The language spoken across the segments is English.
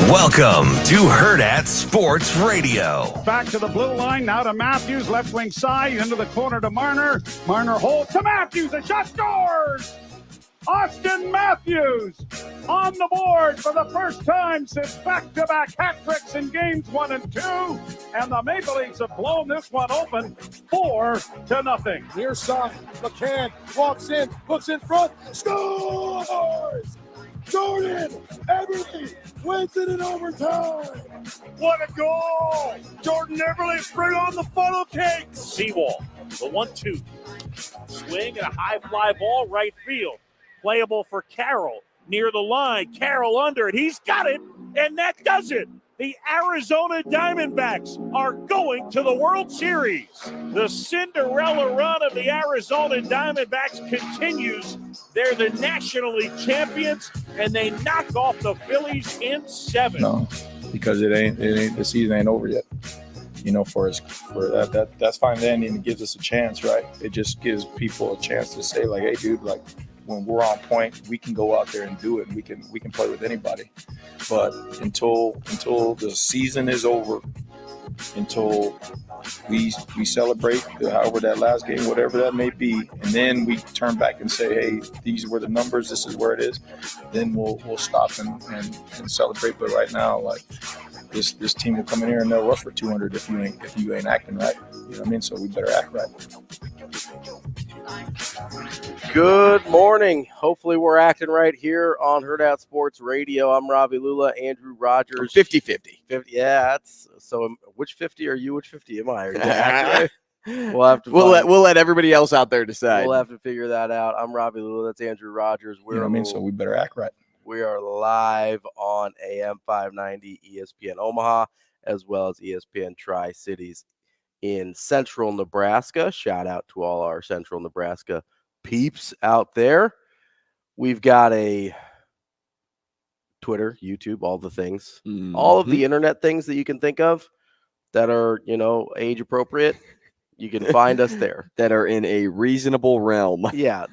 Welcome to Hurrdat Sports Radio. Back to the blue line, now to Matthews, left wing side, into the corner to Marner. Marner holds to Matthews, a shot scores! Austin Matthews on the board for the first time since back-to-back hat tricks in games 1 and 2. And the Maple Leafs have blown this one open 4-0. Near side, McCann walks in, looks in front, scores! Jordan Everly wins it in overtime. What a goal! Jordan Everly, bring on the funnel cake. Seawall, the 1-2. Swing and a high fly ball, right field. Playable for Carroll. Near the line, Carroll under it. He's got it, and that does it. The Arizona Diamondbacks are going to the World Series. The Cinderella run of the Arizona Diamondbacks continues. They're the National League champions, and they knock off the Phillies in 7. No, because it ain't the season ain't over yet. You know, for that's fine then, and it gives us a chance, right? It just gives people a chance to say, like, hey, dude, like, when we're on point, we can go out there and do it, and we can play with anybody. But until the season is over, until we celebrate however that last game, whatever that may be, and then we turn back and say, hey, these were the numbers, this is where it is, then we'll stop and celebrate. But right now, like, this team will come in here and they'll rush for 200 if you ain't acting right. You know what I mean? So we better act right. Good morning. Hopefully we're acting right here on Hurrdat Sports Radio. I'm Ravi Lulla, Andrew Rogers. 50-50. Yeah, that's so. Which 50 are you? Which 50 am I? Are you acting right? We'll let everybody else out there decide. We'll have to figure that out. I'm Ravi Lulla. That's Andrew Rogers. You know what I mean? So we better act right. We are live on AM 590 ESPN Omaha, as well as ESPN Tri-Cities in Central Nebraska. Shout out to all our Central Nebraska peeps out there. We've got a Twitter, YouTube, all the things, all of the internet things that you can think of that are, age appropriate. You can find us there. That are in a reasonable realm. Yeah.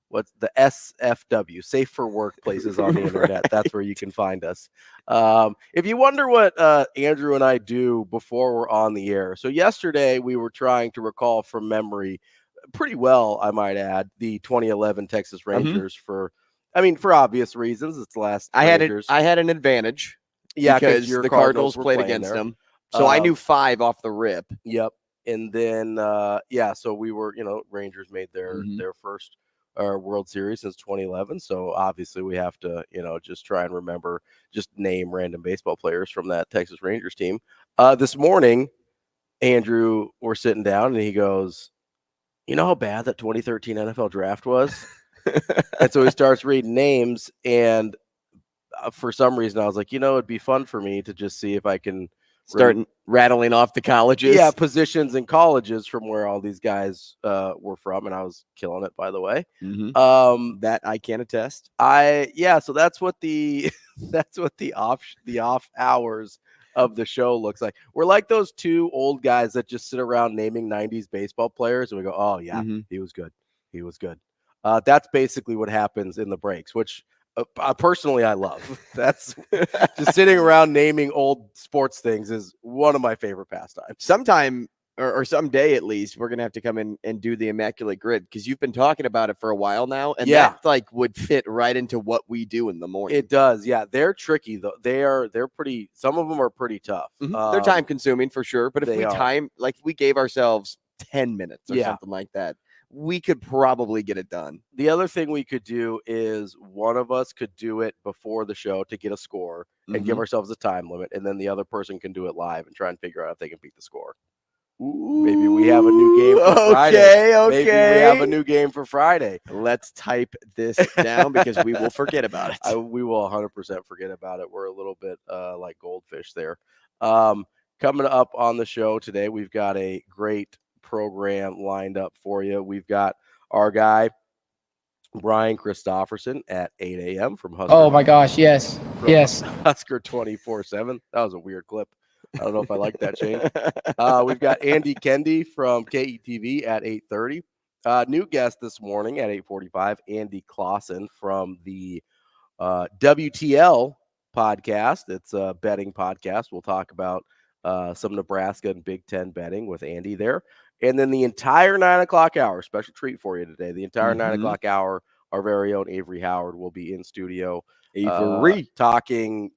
What's the SFW, safe for work places on the internet. That's where you can find us. If you wonder what Andrew and I do before we're on the air. So yesterday we were trying to recall from memory pretty well, I might add, the 2011 Texas Rangers for obvious reasons. It's the last Rangers. I had an advantage. Yeah, because the Cardinals played against them. So I knew 5 off the rip. Yep. And then so we were, Rangers made their first World Series since 2011. So obviously we have to, just try and remember, just name random baseball players from that Texas Rangers team. This morning, Andrew, we're sitting down and he goes, you know how bad that 2013 NFL draft was? And so he starts reading names, and for some reason I was like, it'd be fun for me to just see if I can start rattling off the colleges. Yeah, positions in colleges from where all these guys were from, and I was killing it, by the way. That I can attest. So that's what the off hours of the show looks like. We're like those two old guys that just sit around naming 90s baseball players, and we go, oh yeah, he was good. That's basically what happens in the breaks, which personally I love. That's just sitting around naming old sports things is one of my favorite pastimes. Sometime or someday at least, we're going to have to come in and do the Immaculate Grid, because you've been talking about it for a while now, and that would fit right into what we do in the morning. It does. Yeah. They're tricky though. They're pretty, some of them are pretty tough. They're time consuming for sure. But if we gave ourselves 10 minutes or something like that, we could probably get it done. The other thing we could do is one of us could do it before the show to get a score and give ourselves a time limit. And then the other person can do it live and try and figure out if they can beat the score. Ooh, maybe we have a new game for Friday. Okay. Maybe we have a new game for Friday. Let's type this down because we will forget about it. We will 100% forget about it. We're a little bit like goldfish there. Coming up on the show today, we've got a great program lined up for you. We've got our guy, Brian Christopherson, at 8 a.m. from Husker. Oh, my gosh, yes. Yes. Husker 24/7. That was a weird clip. I don't know if I like that change. We've got Andy Kendeigh from KETV at 8:30. New guest this morning at 8:45, Andy Classen from the WTL podcast. It's a betting podcast. We'll talk about some Nebraska and Big Ten betting with Andy there. And then the entire 9 o'clock hour, special treat for you today, the entire 9 o'clock hour, our very own Avarie Howard will be in studio. Avarie. Talking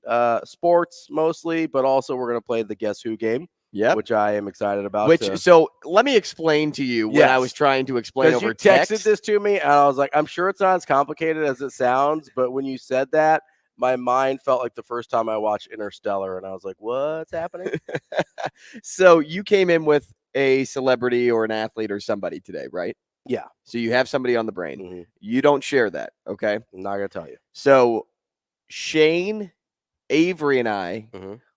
sports mostly, but also we're going to play the Guess Who game. Yeah, which I am excited about. So let me explain to you what I was trying to explain over text. You texted this to me, and I was like, I'm sure it's not as complicated as it sounds, but when you said that, my mind felt like the first time I watched Interstellar, and I was like, what's happening? So you came in with a celebrity or an athlete or somebody today, right? Yeah. So you have somebody on the brain. Mm-hmm. You don't share that, okay? I'm not going to tell you. So Shane, Avarie, and I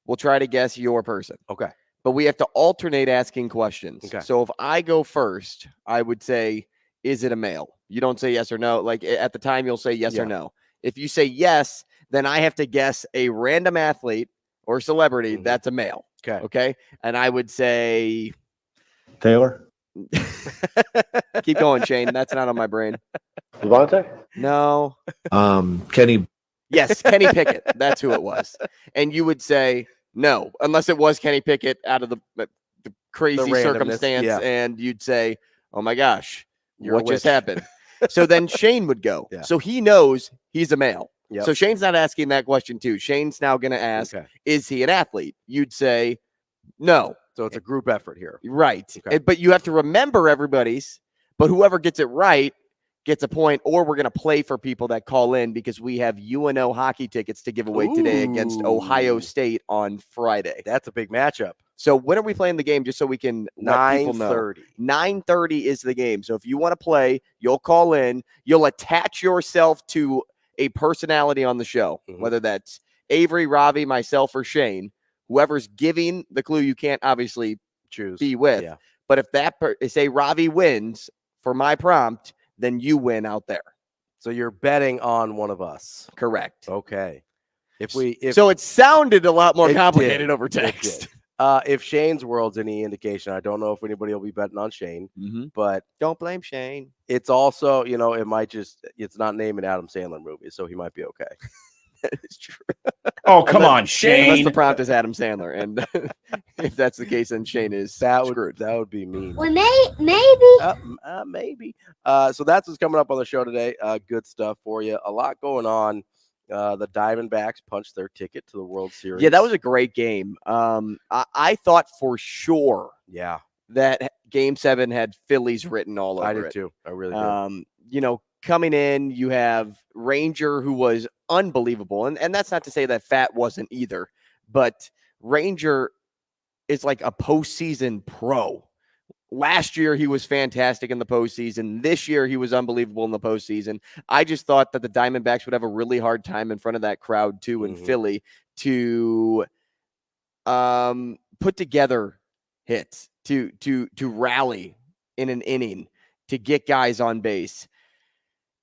will try to guess your person. Okay. But we have to alternate asking questions. Okay. So if I go first, I would say, is it a male? You don't say yes or no. Like at the time, you'll say yes or no. If you say yes, then I have to guess a random athlete or celebrity that's a male. Okay. Okay. And I would say Taylor. Keep going, Shane. That's not on my brain. Devontae? No. Kenny. Yes, Kenny Pickett. That's who it was. And you would say no, unless it was Kenny Pickett out of the crazy circumstance, and you'd say, oh my gosh, what just happened? So then Shane would go. Yeah. So he knows he's a male. Yep. So Shane's not asking that question too. Shane's now going to ask, is he an athlete? You'd say no. So it's a group effort here. Right. Okay. But you have to remember everybody's, but whoever gets it right gets a point, or we're going to play for people that call in because we have UNO hockey tickets to give away today against Ohio State on Friday. That's a big matchup. So when are we playing the game, just so we can let people know? 9:30. 9:30 is the game. So if you want to play, you'll call in. You'll attach yourself to a personality on the show, whether that's Avarie, Ravi, myself, or Shane. Whoever's giving the clue, you can't obviously be with. Yeah. But if that say Ravi wins for my prompt, then you win out there. So you're betting on one of us. Correct. Okay. So it sounded a lot more complicated over text. If Shane's world's any indication, I don't know if anybody will be betting on Shane, but don't blame Shane. It's also, it might it's not named an Adam Sandler movie, so he might be okay. That is true. Oh, come on, Shane. Unless the prompt is Adam Sandler. And if that's the case, then Shane is screwed. That would be mean. Well, maybe. Maybe. So that's what's coming up on the show today. Good stuff for you. A lot going on. The Diamondbacks punched their ticket to the World Series. Yeah, that was a great game. I thought for sure that Game 7 had Phillies written all over it. I did too. I really did. Coming in, you have Ranger, who was unbelievable. And that's not to say that Fat wasn't either. But Ranger is like a postseason pro. Last year, he was fantastic in the postseason. This year, he was unbelievable in the postseason. I just thought that the Diamondbacks would have a really hard time in front of that crowd, too, in Philly to put together hits, to rally in an inning, to get guys on base.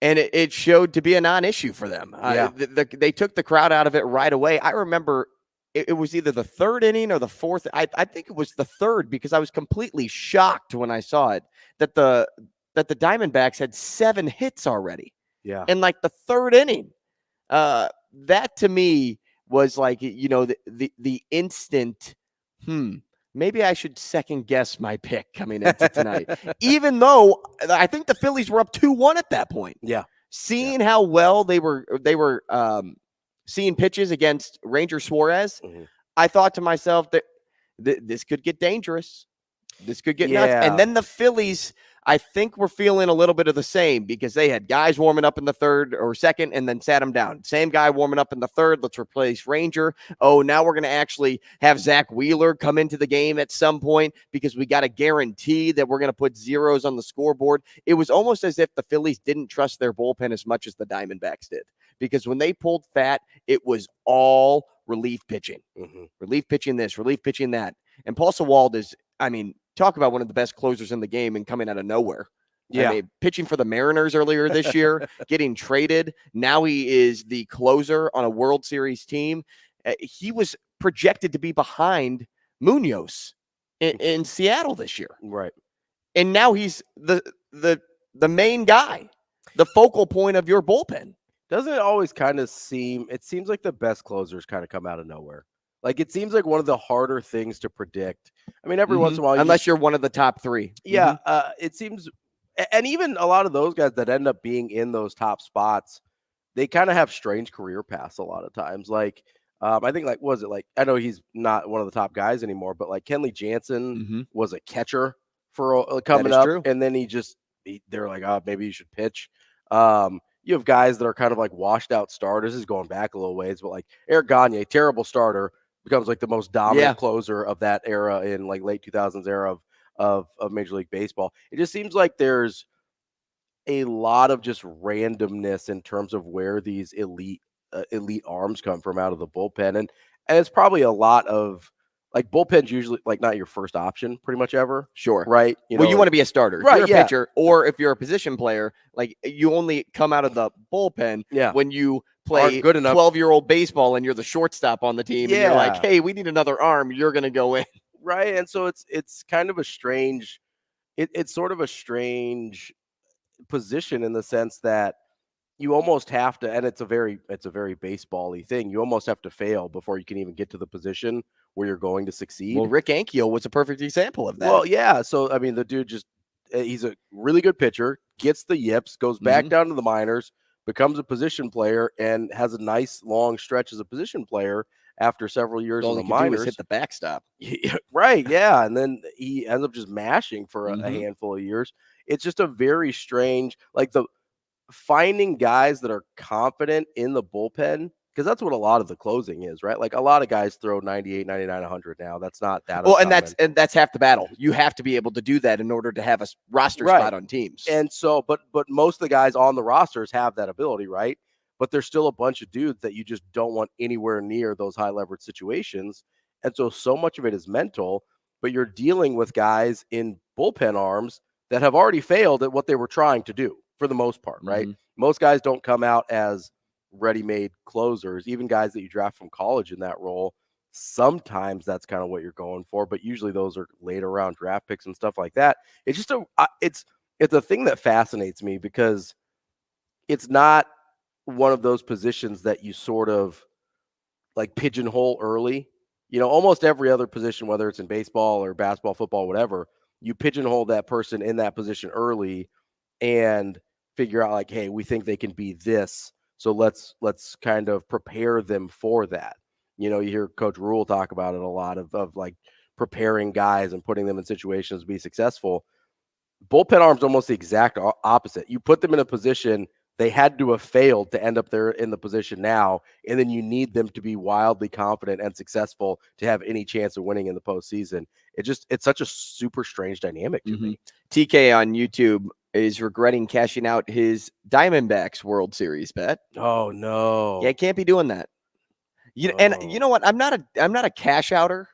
And it showed to be a non-issue for them. They took the crowd out of it right away. I remember it was either the third inning or the fourth. I think it was the third, because I was completely shocked when I saw it that the Diamondbacks had 7 hits already. Yeah. In like the third inning. That to me was like, the instant, maybe I should second guess my pick coming into tonight, even though I think the Phillies were up 2-1 at that point. Yeah. Seeing how well they were seeing pitches against Ranger Suarez, I thought to myself that this could get dangerous. This could get nuts. And then the Phillies, I think, were feeling a little bit of the same, because they had guys warming up in the third or second and then sat them down. Same guy warming up in the third. Let's replace Ranger. Oh, now we're going to actually have Zach Wheeler come into the game at some point, because we got a guarantee that we're going to put zeros on the scoreboard. It was almost as if the Phillies didn't trust their bullpen as much as the Diamondbacks did, because when they pulled Fat, it was all relief pitching. Relief pitching this, relief pitching that. And Paul Sewald is, talk about one of the best closers in the game and coming out of nowhere. Yeah. Pitching for the Mariners earlier this year, getting traded. Now he is the closer on a World Series team. He was projected to be behind Munoz in Seattle this year. Right. And now he's the main guy, the focal point of your bullpen. Doesn't it always kind of seem? It seems like the best closers kind of come out of nowhere. Like it seems like one of the harder things to predict. I mean, every once in a while, unless you're one of the top 3. Yeah, it seems, and even a lot of those guys that end up being in those top spots, they kind of have strange career paths a lot of times. Like, I think, like, was it like, I know he's not one of the top guys anymore, but like Kenley Jansen was a catcher for coming up, true. and then they're like, oh, maybe you should pitch. You have guys that are kind of like washed out starters. This is going back a little ways, but like Eric Gagne, terrible starter, becomes like the most dominant closer of that era in like late 2000s era of Major League Baseball. It just seems like there's a lot of just randomness in terms of where these elite arms come from out of the bullpen. And it's probably a lot of like bullpen's usually like not your first option pretty much ever. Sure. Right. You want to be a starter. Right. If you're a pitcher, or if you're a position player, like you only come out of the bullpen when you play good enough 12-year-old baseball and you're the shortstop on the team. And you're like, hey, we need another arm. You're going to go in. Right. And so it's kind of a strange, it's sort of a strange position in the sense that you almost have to, and it's a very baseball-y thing. You almost have to fail before you can even get to the position where you're going to succeed. Well, Rick Ankiel was a perfect example of that. Well, yeah. So, I mean, the dude he's a really good pitcher, gets the yips, goes back down to the minors, becomes a position player, and has a nice long stretch as a position player after several years in the minors. Hit the backstop. Right, yeah. And then he ends up just mashing for a handful of years. It's just a very strange, like finding guys that are confident in the bullpen, because that's what a lot of the closing is, right? Like a lot of guys throw 98, 99, 100 now. That's not that. Well, and that's half the battle. You have to be able to do that in order to have a roster spot on teams. And so, but most of the guys on the rosters have that ability, right? But there's still a bunch of dudes that you just don't want anywhere near those high leverage situations. And so much of it is mental, but you're dealing with guys in bullpen arms that have already failed at what they were trying to do for the most part, right? Most guys don't come out as ready-made closers, even guys that you draft from college in that role. Sometimes that's kind of what you're going for, but usually those are later round draft picks and stuff like that. It's just it's a thing that fascinates me because it's not one of those positions that you sort of like pigeonhole early. You know, almost every other position, whether it's in baseball or basketball, football, whatever, you pigeonhole that person in that position early and figure out like, hey, we think they can be this, so let's kind of prepare them for that. You know, you hear Coach Rhule talk about it a lot of like preparing guys and putting them in situations to be successful. Bullpen arms almost the exact opposite. You put them in a position they had to have failed to end up there in the position now, and then you need them to be wildly confident and successful to have any chance of winning in the postseason. It's such a super strange dynamic to me. TK on YouTube is regretting cashing out his Diamondbacks World Series bet. Oh no! Yeah, can't be doing that. And you know what? I'm not a cash outer.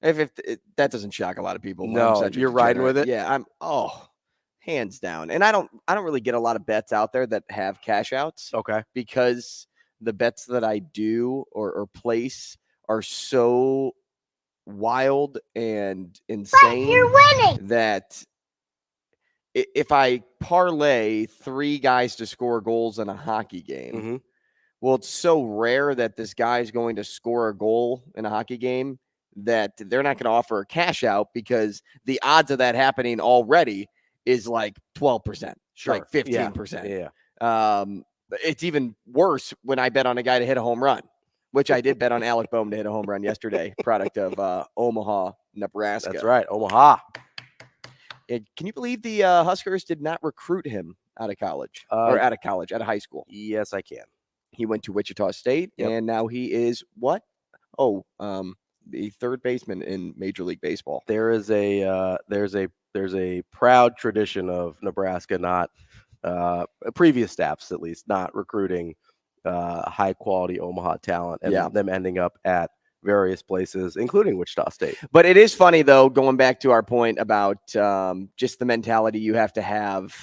If that doesn't shock a lot of people. No, you're riding with it. Yeah, hands down. And I don't really get a lot of bets out there that have cash outs. Okay, because the bets that I do or place are so wild and insane. But you're winning. That if I parlay 3 guys to score goals in a hockey game, well, it's so rare that this guy's going to score a goal in a hockey game that they're not going to offer a cash out, because the odds of that happening already is like 12%, like 15%. Yeah. It's even worse when I bet on a guy to hit a home run, which I did bet on Alec Boehm to hit a home run yesterday, product of Omaha, Nebraska. That's right, Omaha. Can you believe the Huskers did not recruit him out of college out of high school? Yes, I can. He went to Wichita State, and now he is what? The third baseman in Major League Baseball. There's a proud tradition of Nebraska not previous staffs at least not recruiting high quality Omaha talent and them ending up at various places, including Wichita State. But it is funny, though, going back to our point about just the mentality you have to have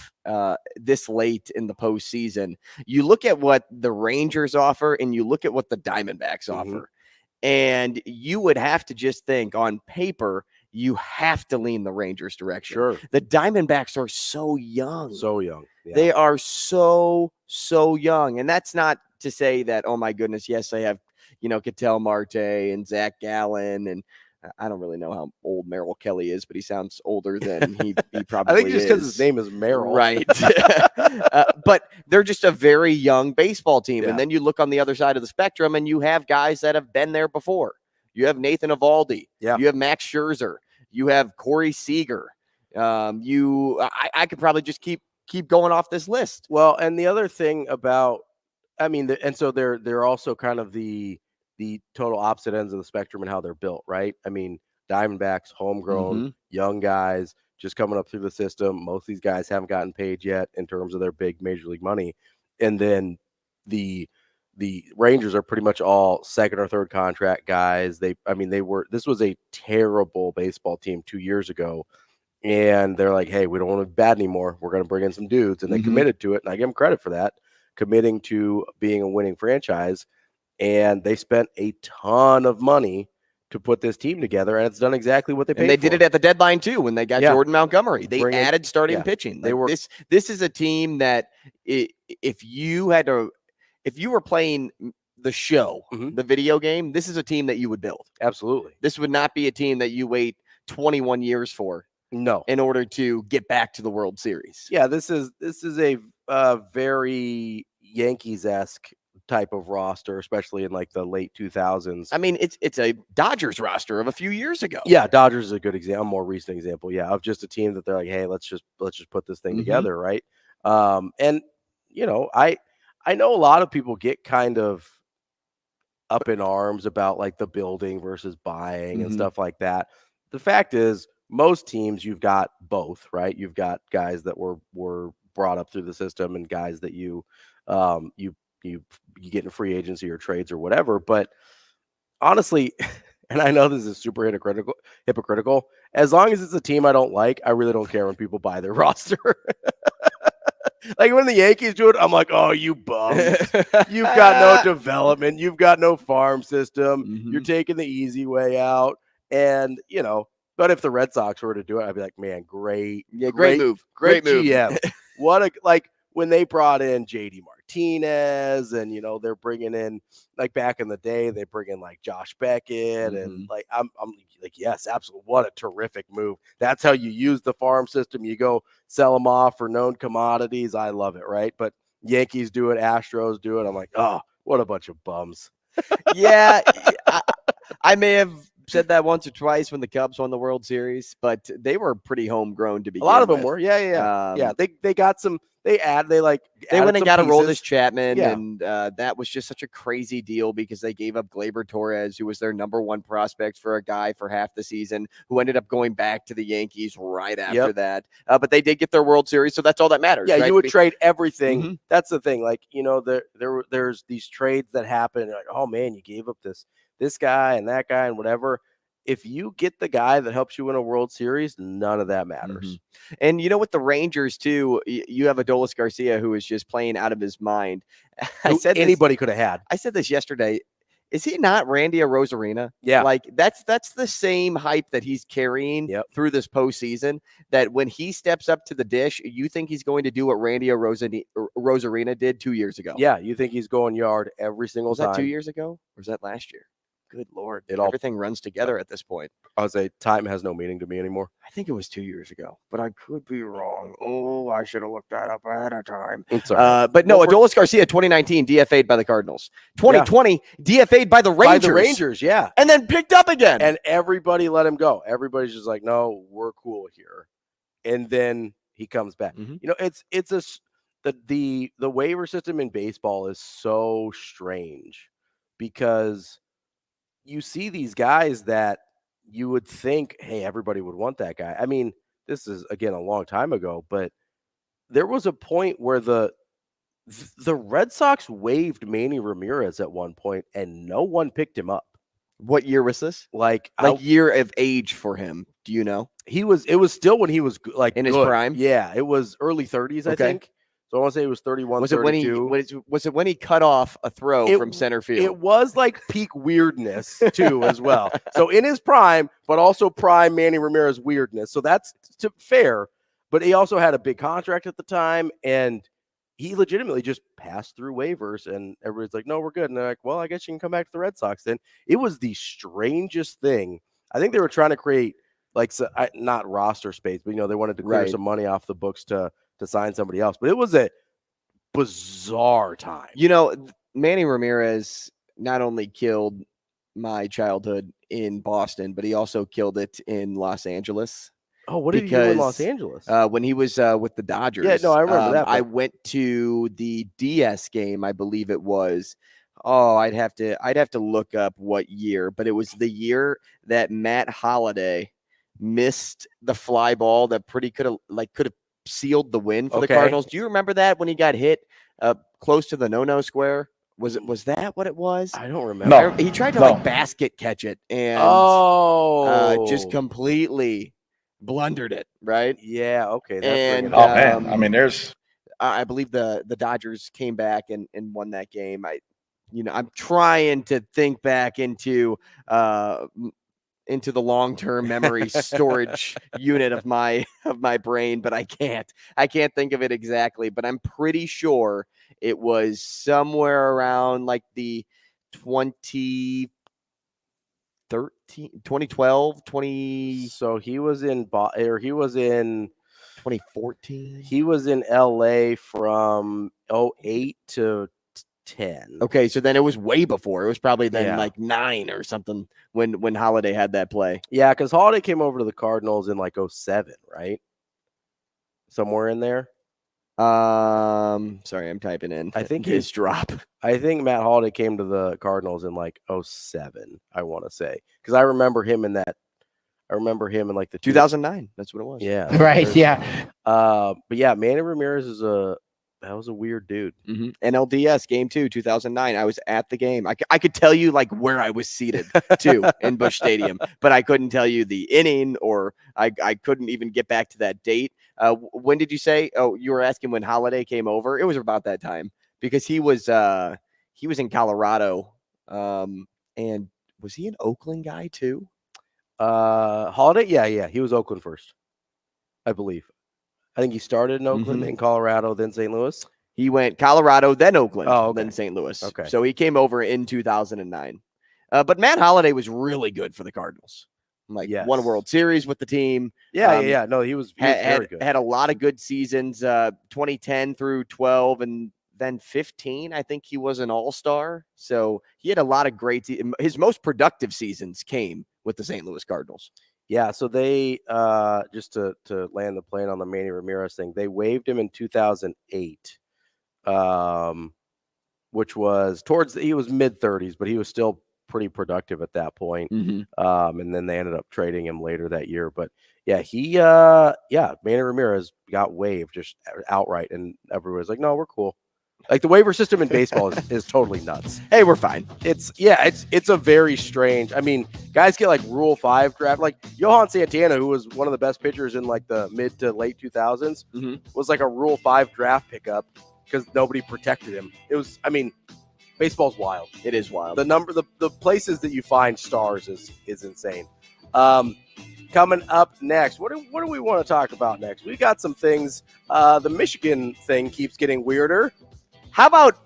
this late in the postseason. You look at what the Rangers offer and you look at what the Diamondbacks offer. And you would have to just think on paper, you have to lean the Rangers direction. Sure. The Diamondbacks are so young. So young. Yeah. They are so young. And that's not to say that, oh my goodness, yes, they have, Ketel Marte and Zach Gallen, and I don't really know how old Merrill Kelly is, but he sounds older than he probably I think just because is. his name is Merrill. Right. But they're just a very young baseball team. Yeah. And then you look on the other side of the spectrum and you have guys that have been there before. You have Nathan Eovaldi. Yeah. You have Max Scherzer. You have Corey Seager. I could probably just keep going off this list. Well, and the other thing about, and so they're also kind of the total opposite ends of the spectrum and how they're built, right? I mean, Diamondbacks, homegrown, young guys just coming up through the system. Most of these guys haven't gotten paid yet in terms of their big major league money. And then the Rangers are pretty much all second or third contract guys. This was a terrible baseball team 2 years ago. And they're like, hey, we don't want to be bad anymore. We're going to bring in some dudes. And they committed to it. And I give them credit for that, committing to being a winning franchise. And they spent a ton of money to put this team together. And it's done exactly what they paid for. And they did it at the deadline, too, when they got Jordan Montgomery. They added starting pitching. This is a team that if you were playing the show, the video game, this is a team that you would build. Absolutely. This would not be a team that you wait 21 years for. No. In order to get back to the World Series. Yeah, this is a very Yankees-esque type of roster, especially in like the late 2000s. I mean, it's a Dodgers roster of a few years ago. Yeah, Dodgers is a good example, a more recent example. Yeah, of just a team that they're like, hey, let's just put this thing together, right? And I know a lot of people get kind of up in arms about like the building versus buying and stuff like that. The fact is, most teams you've got both, right? You've got guys that were brought up through the system and guys that you get in free agency or trades or whatever. But honestly, and I know this is super hypocritical, as long as it's a team I don't like, I really don't care when people buy their roster. Like when the Yankees do it, I'm like, oh, you bums. You've got no development. You've got no farm system. You're taking the easy way out. And, but if the Red Sox were to do it, I'd be like, man, great move. Great move. GM. When they brought in JD Martinez and, they're bringing in, like back in the day, they bring in like Josh Beckett and like, I'm like, yes, absolutely. What a terrific move. That's how you use the farm system. You go sell them off for known commodities. I love it. Right. But Yankees do it. Astros do it. I'm like, oh, what a bunch of bums. Yeah. I may have said that once or twice when the Cubs won the World Series, but they were pretty homegrown to begin with. A lot of them were. Yeah. They got some. They went and got Aroldis Chapman, and that was just such a crazy deal because they gave up Gleyber Torres, who was their number one prospect for a guy for half the season, who ended up going back to the Yankees right after that. But they did get their World Series, so that's all that matters. Yeah, right? You would trade everything. That's the thing. Like, there's these trades that happen. Like, oh man, you gave up this guy and that guy and whatever. If you get the guy that helps you win a World Series, none of that matters. And with the Rangers too, you have Adolis Garcia, who is just playing out of his mind. Anybody could have had. I said this yesterday. Is he not Randy Arozarena? Yeah. Like that's the same hype that he's carrying through this postseason, that when he steps up to the dish, you think he's going to do what Randy Arozarena did 2 years ago. Yeah. You think he's going yard every single time. Was that 2 years ago? Or was that last year? Good Lord. Everything runs together at this point. I would say time has no meaning to me anymore. I think it was 2 years ago, but I could be wrong. Oh, I should have looked that up ahead of time. But no, Adolis Garcia, 2019, DFA'd by the Cardinals. 2020, DFA'd by the Rangers. Yeah. And then picked up again. And everybody let him go. Everybody's just like, no, we're cool here. And then he comes back. The waiver system in baseball is so strange because you see these guys that you would think, hey, everybody would want that guy. I mean, this is, again, a long time ago, but there was a point where the Red Sox waived Manny Ramirez at one point, and no one picked him up. What year was this? Like year of age for him. Do you know? It was still when he was like in his prime. Yeah, it was early 30s, I think. So I want to say it was 31. Was it when he cut off a throw from center field? It was like peak weirdness too, as well. So in his prime, but also prime Manny Ramirez weirdness. So that's fair. But he also had a big contract at the time, and he legitimately just passed through waivers, and everybody's like, "No, we're good." And they're like, "Well, I guess you can come back to the Red Sox." Then it was the strangest thing. I think they were trying to create not roster space, but they wanted to clear some money off the books to sign somebody else. But it was a bizarre time. Manny Ramirez not only killed my childhood in Boston, but he also killed it in Los Angeles. Oh, what did he do in Los Angeles? When he was with the Dodgers. Yeah, no, I remember that. I went to the DS game, I believe it was. Oh, I'd have to look up what year, but it was the year that Matt Holliday missed the fly ball that could have sealed the win for the Cardinals. Do you remember that when he got hit close to the no-no square? Was that what it was? I don't remember. He tried to basket catch it and just completely blundered it, right? Yeah, okay. Man. I mean, I believe the Dodgers came back and won that game. I'm trying to think back into the long-term memory storage unit of my brain, but I can't think of it exactly, but I'm pretty sure it was somewhere around like the 2012, So he was in 2014. He was in LA from 08 to 10. Okay, so then it was way before. It was probably then like 9 or something when Holliday had that play. Yeah, because Holliday came over to the Cardinals in like 07, right? Somewhere in there. Sorry, I'm typing in. I think his drop. I think Matt Holliday came to the Cardinals in like 07, I want to say. Because I remember him in like the 2009. That's what it was. Yeah. Right, yeah. But yeah, Manny Ramirez that was a weird dude. Mm-hmm. NLDS game 2, 2009. I was at the game. I could tell you like where I was seated too in Busch Stadium, but I couldn't tell you the inning, or I couldn't even get back to that date. When did you say? Oh, you were asking when Holliday came over. It was about that time because he was in Colorado. And was he an Oakland guy too? Holliday, yeah, he was Oakland first, I believe. I think he started in Oakland, in Colorado, then St. Louis. He went Colorado, then Oakland, then St. Louis. Okay. So he came over in 2009. But Matt Holliday was really good for the Cardinals. Won a World Series with the team. Yeah. No, he was very good. Had a lot of good seasons, 2010 through 12, and then 15. I think he was an all-star. So he had a lot of great his most productive seasons came with the St. Louis Cardinals. Yeah, so they just to land the plane on the Manny Ramirez thing, they waived him in 2008, which was he was mid-30s, but he was still pretty productive at that point. And then they ended up trading him later that year. But yeah, Manny Ramirez got waived just outright, and everybody's like, "No, we're cool." Like the waiver system in baseball is totally nuts. Hey, we're fine. It's a very strange. I mean, guys get like Rule 5 draft. Like Johan Santana, who was one of the best pitchers in like the mid to late 2000s, was like a Rule 5 draft pickup because nobody protected him. Baseball's wild. It is wild. The places that you find stars is insane. Coming up next, what do we want to talk about next? We got some things. The Michigan thing keeps getting weirder. How about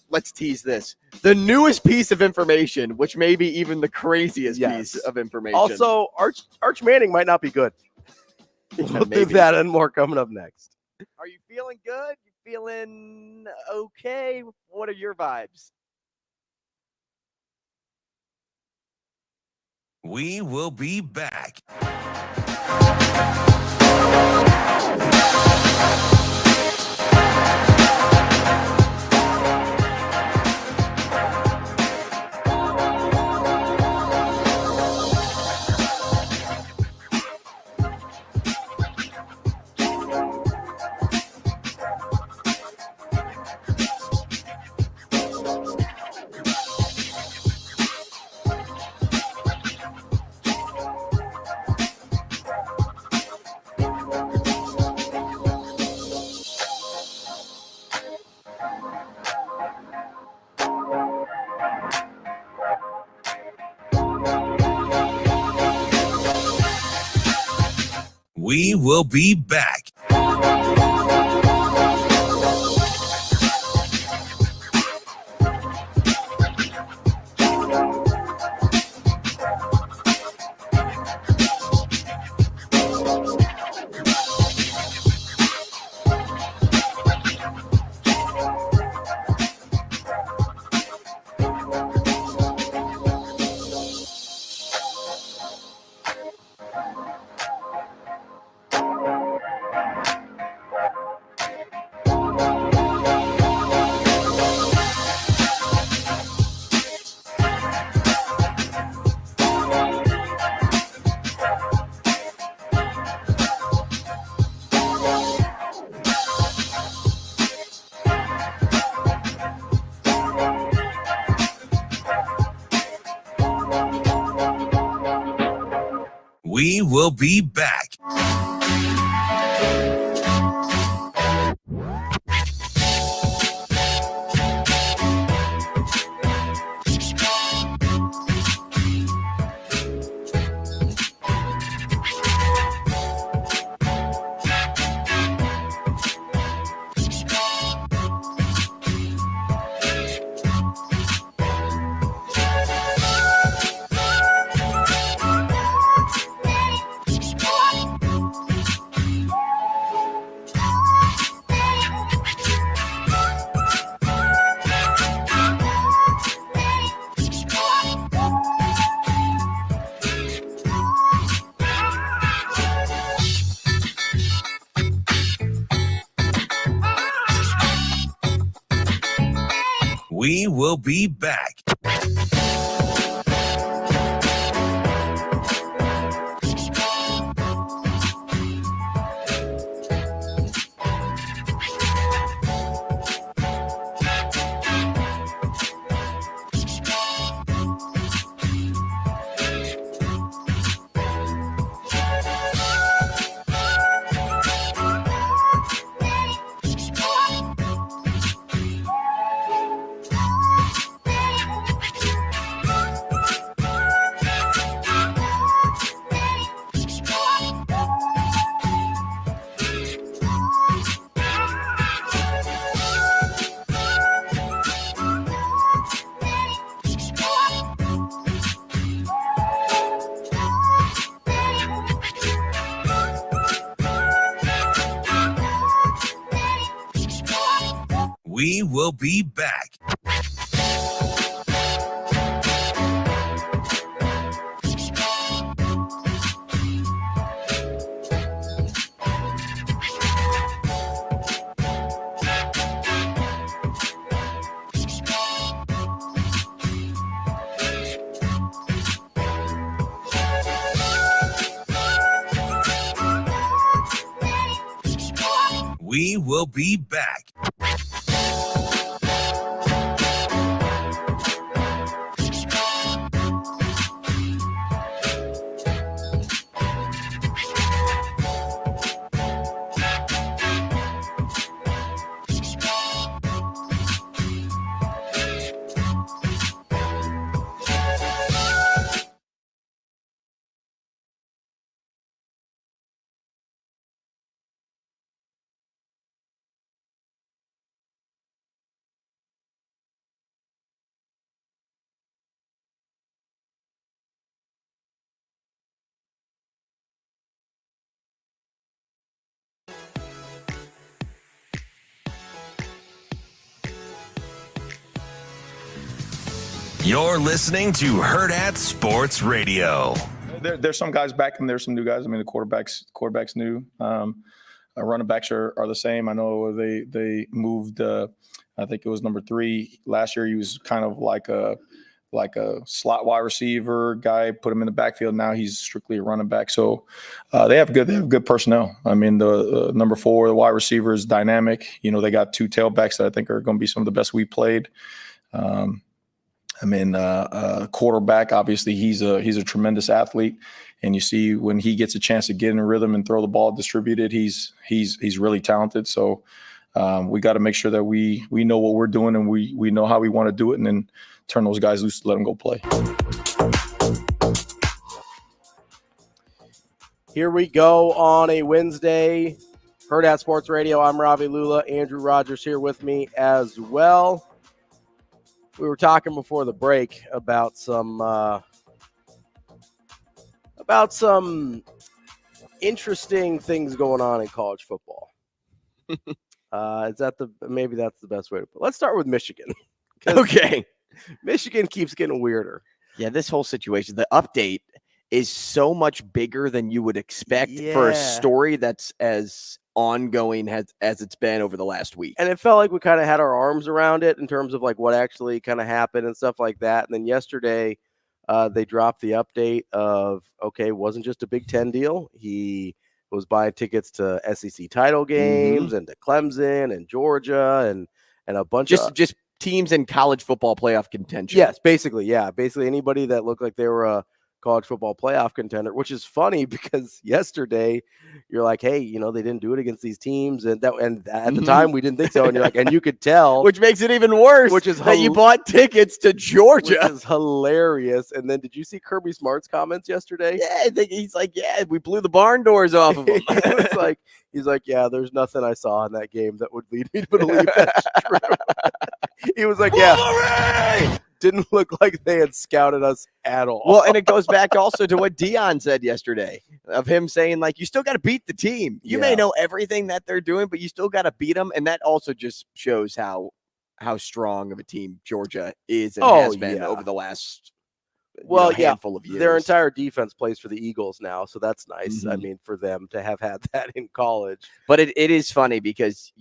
let's tease this, the newest piece of information, which may be even the craziest piece of information. Also, Arch Manning might not be good. We'll do that and more coming up next. Are you feeling good? You feeling okay? What are your vibes? We will be back. We will be back. We will be back. We will be back. We will be back. We will be back. You're listening to Hurrdat Sports Radio. There's some guys back and there's some new guys. I mean, the quarterback's new. Running backs are the same. I know they moved. I think it was number 3 last year. He was kind of like a slot wide receiver guy. Put him in the backfield. Now he's strictly a running back. So they have good personnel. I mean, the number 4, the wide receiver is dynamic. You know, they got 2 tailbacks that I think are going to be some of the best we played. Quarterback, obviously he's a tremendous athlete, and you see when he gets a chance to get in rhythm and throw the ball distributed, he's really talented. So we got to make sure that we know what we're doing and we know how we want to do it, and then turn those guys loose to let them go play. Here we go on a Wednesday. Hurrdat Sports Radio. I'm Ravi Lulla. Andrew Rogers here with me as well. We were talking before the break about some interesting things going on in college football. Maybe that's the best way to put it. Let's start with Michigan. Okay. Michigan keeps getting weirder. Yeah, this whole situation, the update is so much bigger than you would expect for a story that's as ongoing as it's been over the last week. And it felt like we kind of had our arms around it in terms of like what actually kind of happened and stuff like that. And then yesterday they dropped the update of, okay, it wasn't just a Big Ten deal. He was buying tickets to SEC title games and to Clemson and Georgia and a bunch of just teams in college football playoff contention. Yes, basically. Yeah. Basically anybody that looked like they were a college football playoff contender, which is funny because yesterday you're like, hey, they didn't do it against these teams. And at the time we didn't think so. And you're like, and you could tell, which makes it even worse, which is that you bought tickets to Georgia, which is hilarious. And then did you see Kirby Smart's comments yesterday? Yeah, I think he's like, yeah, we blew the barn doors off of him. He's like, yeah, there's nothing I saw in that game that would lead me to believe that's true. He was like, yeah, didn't look like they had scouted us at all. Well, and it goes back also to what Dion said yesterday of him saying, like, you still got to beat the team. You may know everything that they're doing, but you still got to beat them. And that also just shows how strong of a team Georgia is and has been over the last handful of years. Their entire defense plays for the Eagles now, so that's nice. I mean, for them to have had that in college. But it is funny because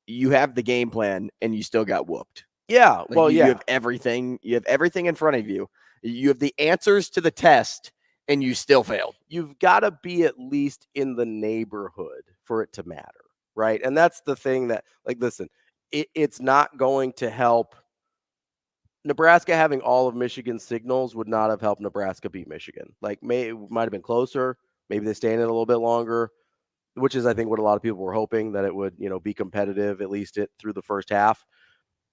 you have the game plan and you still got whooped. Yeah. You have everything. You have everything in front of you. You have the answers to the test and you still failed. You've got to be at least in the neighborhood for it to matter. Right. And that's the thing that, like, listen, it's not going to help. Nebraska having all of Michigan's signals would not have helped Nebraska beat Michigan. Like, it might have been closer. Maybe they stay in it a little bit longer, which is, I think, what a lot of people were hoping, that it would, be competitive, at least through the first half.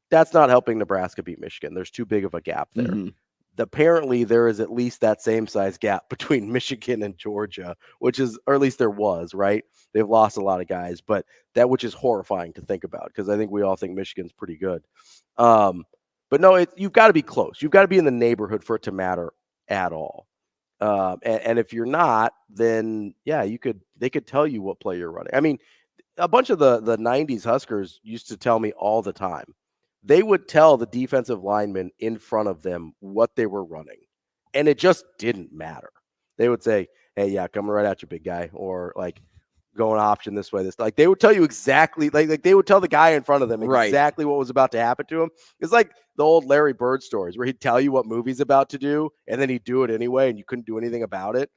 That's not helping Nebraska beat Michigan. There's too big of a gap there. Apparently, there is at least that same size gap between Michigan and Georgia, or at least there was, right? They've lost a lot of guys, but which is horrifying to think about, because I think we all think Michigan's pretty good. But no, you've got to be close. You've got to be in the neighborhood for it to matter at all. And if you're not, then they could tell you what play you're running. I mean, a bunch of the 90s Huskers used to tell me all the time. They would tell the defensive linemen in front of them what they were running, and it just didn't matter. They would say, hey, yeah, coming right at you, big guy, or like going option this way. Like, they would tell you exactly, like they would tell the guy in front of them exactly what was about to happen to him. It's like the old Larry Bird stories where he'd tell you what movie's about to do, and then he'd do it anyway, and you couldn't do anything about it.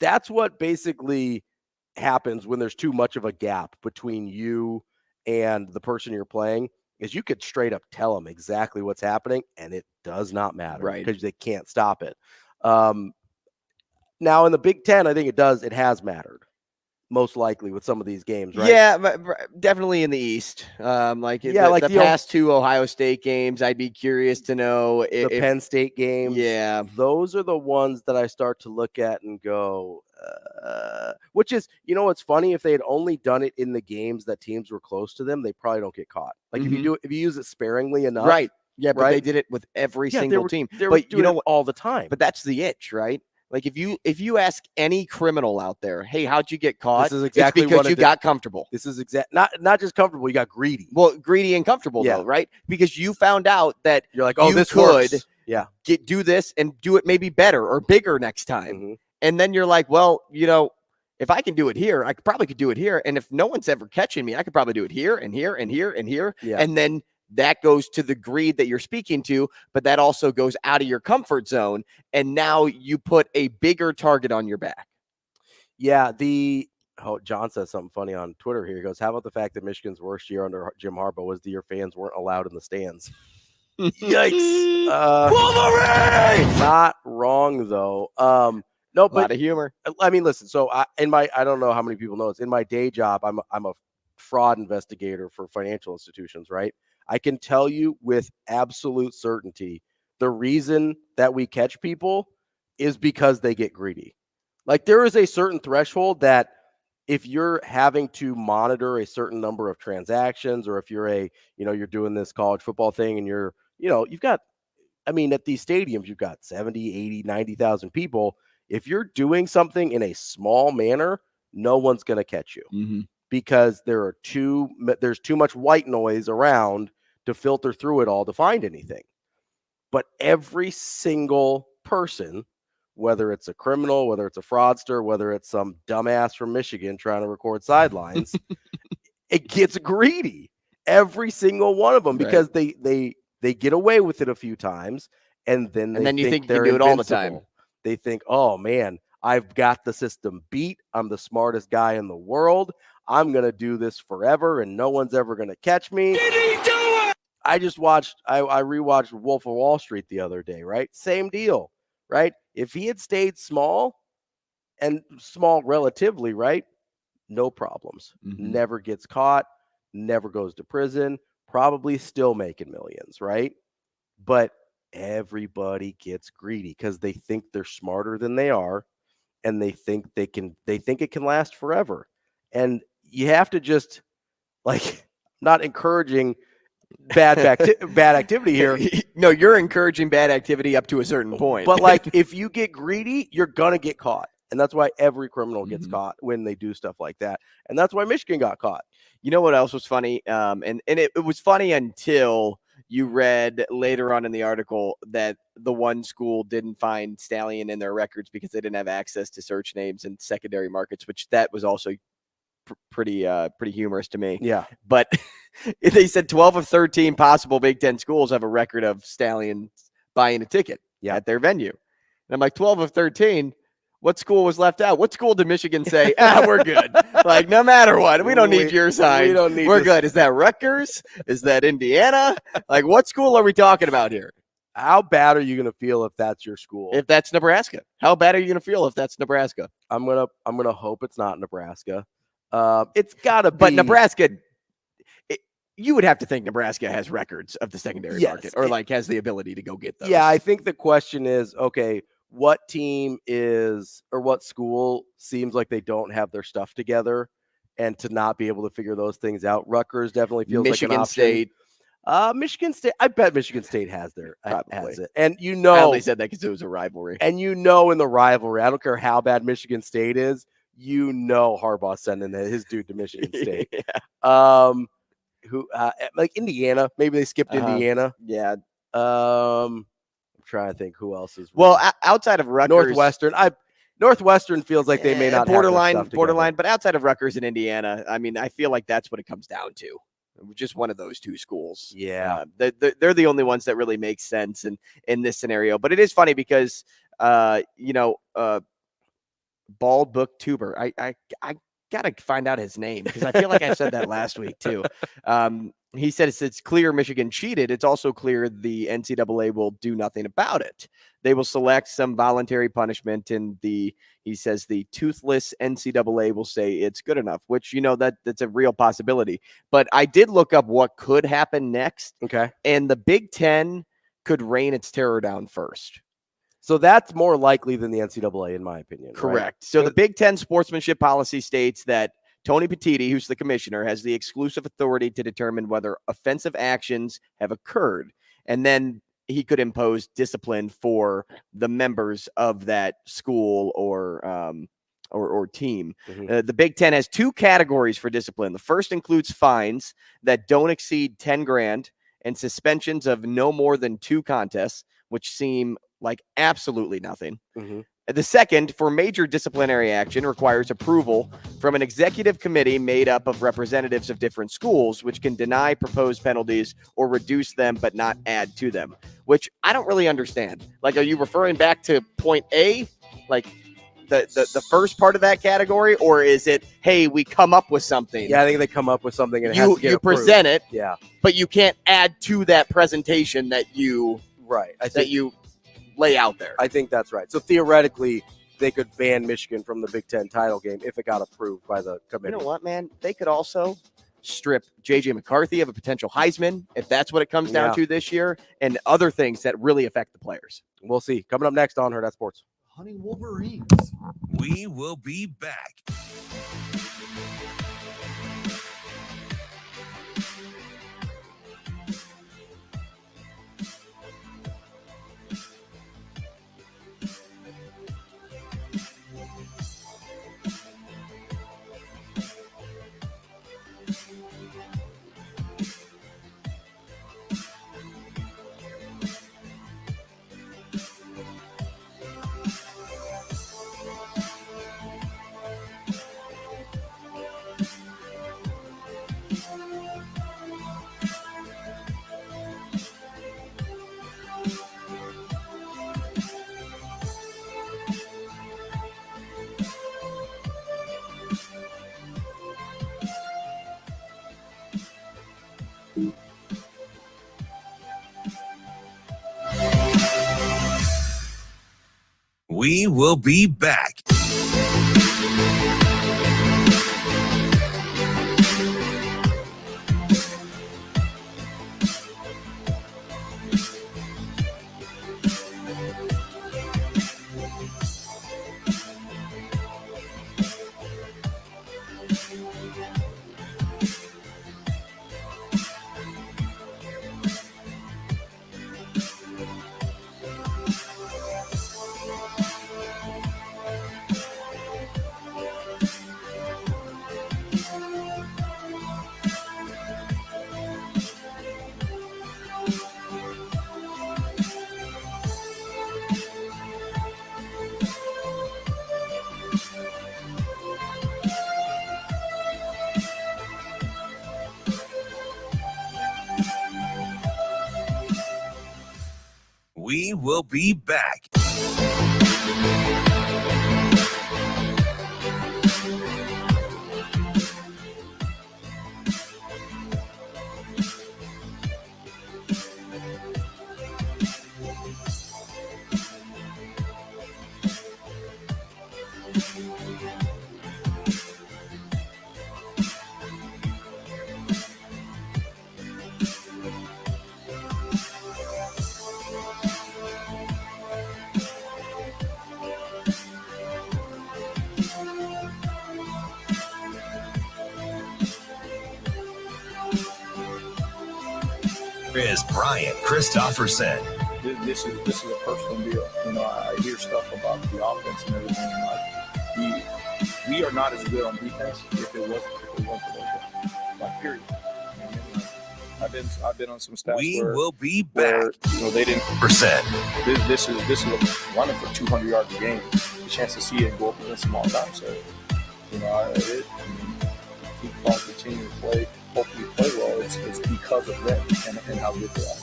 That's what basically happens when there's too much of a gap between you and the person you're playing, is you could straight up tell them exactly what's happening, and it does not matter, right? Because they can't stop it. Now in the Big Ten, I think it has mattered, most likely, with some of these games, right? Yeah, but definitely in the East. The past two Ohio State games, I'd be curious to know if the Penn State games. Yeah, those are the ones that I start to look at and go, which is, what's funny, if they had only done it in the games that teams were close to them, they probably don't get caught. Like if you use it sparingly enough, right? Yeah, but they did it with every single team. But all the time. But that's the itch, right? Like if you ask any criminal out there, hey, how'd you get caught? This is exactly it's because you got comfortable. This is not just comfortable, you got greedy. Well, greedy and comfortable though, right? Because you found out that you're like, oh, this works. Yeah. Do this and do it maybe better or bigger next time. And then you're like, well, if I can do it here, I probably could do it here. And if no one's ever catching me, I could probably do it here and here and here and here. Yeah. And then that goes to the greed that you're speaking to, but that also goes out of your comfort zone. And now you put a bigger target on your back. Yeah. John says something funny on Twitter here. He goes, how about the fact that Michigan's worst year under Jim Harbaugh was the year fans weren't allowed in the stands? Yikes. Wolverine! Not wrong, though. No, but a lot of humor. I mean, listen, so I don't know how many people know this. In my day job, I'm a fraud investigator for financial institutions, right? I can tell you with absolute certainty, the reason that we catch people is because they get greedy. Like there is a certain threshold that if you're having to monitor a certain number of transactions, or if you're you're doing this college football thing and you've got, I mean, at these stadiums, you've got 70, 80, 90,000 people. If you're doing something in a small manner, no one's going to catch you because there's too much white noise around to filter through it all to find anything. But every single person, whether it's a criminal, whether it's a fraudster, whether it's some dumbass from Michigan trying to record sidelines, it gets greedy. Every single one of them, because they get away with it a few times, and then you think they're you can do it all the invincible. time. They think, oh man, I've got the system beat. I'm the smartest guy in the world. I'm gonna do this forever, and no one's ever gonna catch me. Did he do it? I rewatched Wolf of Wall Street the other day. Right, same deal. Right, if he had stayed small relatively, right, no problems. Never gets caught. Never goes to prison. Probably still making millions, right? But everybody gets greedy because they think they're smarter than they are, and they think it can last forever. And you have to just, like, not encouraging bad activity here. No, you're encouraging bad activity up to a certain point. But like, if you get greedy, you're gonna get caught. And that's why every criminal gets caught when they do stuff like that. And that's why Michigan got caught. You know what else was funny? And it was funny until you read later on in the article that the one school didn't find Stallion in their records because they didn't have access to search names in secondary markets, which that was also pretty humorous to me. Yeah. But they said 12 of 13 possible Big Ten schools have a record of Stallion buying a ticket at their venue. And I'm like, 12 of 13? What school was left out? What school did Michigan say, we're good? Like, no matter what, we don't need your sign. We're good. Is that Rutgers? Is that Indiana? Like, what school are we talking about here? How bad are you going to feel if that's your school? If that's Nebraska? How bad are you going to feel if that's Nebraska? I'm gonna hope it's not Nebraska. It's got to be. But Nebraska, you would have to think Nebraska has records of the secondary market, or like has the ability to go get those. Yeah, I think the question is, okay, what team is, or what school seems like they don't have their stuff together, and to not be able to figure those things out. Rutgers definitely feels Michigan like an option. State. Michigan State. I bet Michigan State has it. And I only said that because it was a rivalry. And in the rivalry, I don't care how bad Michigan State is, Harbaugh's sending his dude to Michigan State. Like Indiana, maybe they skipped Indiana. Yeah. Trying to think who else is outside of Rutgers. Northwestern feels like they may not borderline, have borderline, but outside of Rutgers and Indiana, I mean, I feel like that's what it comes down to. Just one of those two schools. Yeah, they're the only ones that really make sense in this scenario. But it is funny because Bald Booktuber. I gotta find out his name because I feel like I said that last week too. He said it's clear Michigan cheated. It's also clear the NCAA will do nothing about it. They will select some voluntary punishment, and he says the toothless NCAA will say it's good enough, which, that's a real possibility. But I did look up what could happen next. Okay. And the Big Ten could rain its terror down first. So that's more likely than the NCAA, in my opinion. Correct. Right? So the Big Ten sportsmanship policy states that Tony Petitti, who's the commissioner, has the exclusive authority to determine whether offensive actions have occurred. And then he could impose discipline for the members of that school or team. Mm-hmm. The Big Ten has two categories for discipline. The first includes fines that don't exceed $10,000 and suspensions of no more than 2 contests, which seem like absolutely nothing. Mm-hmm. The second, for major disciplinary action, requires approval from an executive committee made up of representatives of different schools, which can deny proposed penalties or reduce them but not add to them, which I don't really understand. Like, are you referring back to point A, like the first part of that category, or is it, hey, we come up with something? Yeah, I think they come up with something and it has to get approved. Present it, yeah, but you can't add to that presentation that you lay out there. I think that's right. So theoretically, they could ban Michigan from the Big Ten title game if it got approved by the committee. You know what, man? They could also strip J.J. McCarthy of a potential Heisman, if that's what it comes down to this year, and other things that really affect the players. We'll see. Coming up next on Hurrdat Sports. Hunting Wolverines. We will be back. We will be back. We will be back. Is Brian Christopherson. This is a personal deal. You know, I hear stuff about the offense and everything. Like, we are not as good on defense if it wasn't for those guys. Like, period. I've been on some stats. We will be back. You know, they didn't percent. This is running for 200 yards a game. The chance to see it go up against them all the time. So, you know, keep on continuing to play. Hopefully play well. It's because of them and how good they are.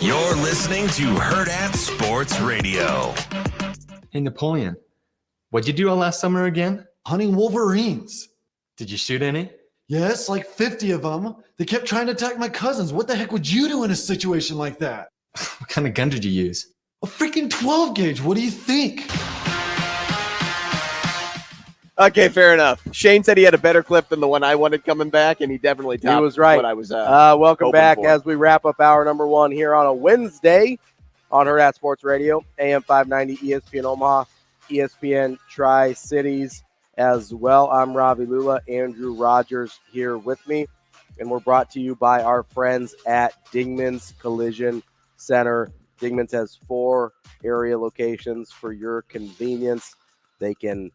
You're listening to Hurrdat Sports Radio. Hey, Napoleon, what'd you do all last summer again? Hunting wolverines. Did you shoot any? Yes, like 50 of them. They kept trying to attack my cousins. What the heck would you do in a situation like that? What kind of gun did you use? A freaking 12 gauge. What do you think? Okay, fair enough. Shane said he had a better clip than the one I wanted coming back, and he definitely topped he was right. what I was welcome back for. As we wrap up hour number one here on a Wednesday on Hurrdat Sports Radio, AM 590, ESPN Omaha, ESPN Tri-Cities as well. I'm Ravi Lulla, Andrew Rogers here with me, and we're brought to you by our friends at Dingman's Collision Center Dingman's has 4 area locations for your convenience. They can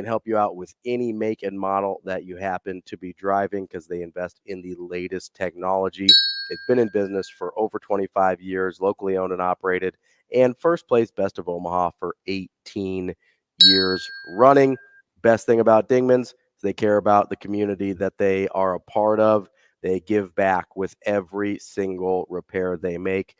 help you out with any make and model that you happen to be driving because they invest in the latest technology. They've been in business for over 25 years, locally owned and operated, and first place Best of Omaha for 18 years running. Best thing about Dingman's is they care about the community that they are a part of. They give back with every single repair they make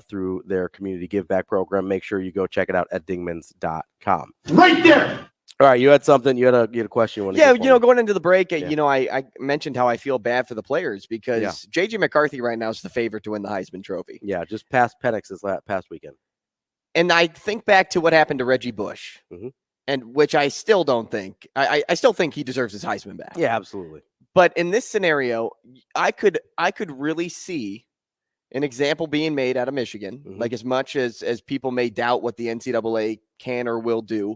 through their community give back program. Make sure you go check it out at dingmans.com. Right there. All right, you had something. You had a question. Going into the break, Yeah. I mentioned how I feel bad for the players because JJ McCarthy right now is the favorite to win the Heisman Trophy. Yeah, just past Penix this past weekend. And I think back to what happened to Reggie Bush, and which I still don't think. I still think he deserves his Heisman back. Yeah, absolutely. But in this scenario, I could really see an example being made out of Michigan. Like as much as people may doubt what the NCAA can or will do.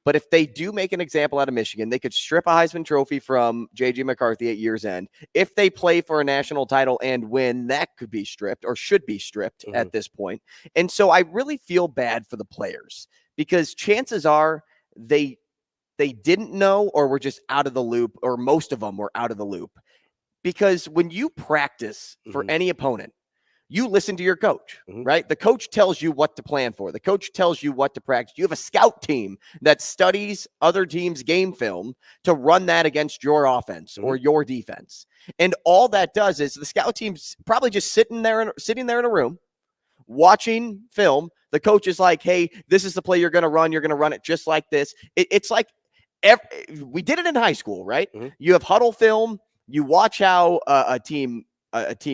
But if they do make an example out of Michigan, they could strip a Heisman Trophy from J.J. McCarthy at year's end. If they play for a national title and win, that could be stripped or should be stripped at this point. And so I really feel bad for the players because chances are they didn't know or were just out of the loop, or most of them were out of the loop. Because when you practice for any opponent, you listen to your coach, right? The coach tells you what to plan for. The coach tells you what to practice. You have a scout team that studies other teams' game film to run that against your offense or your defense. And all that does is the scout team's probably just sitting there in a room watching film. The coach is like, hey, this is the play you're going to run. You're going to run it just like this. It's like we did it in high school, right? You have huddle film. You watch how a team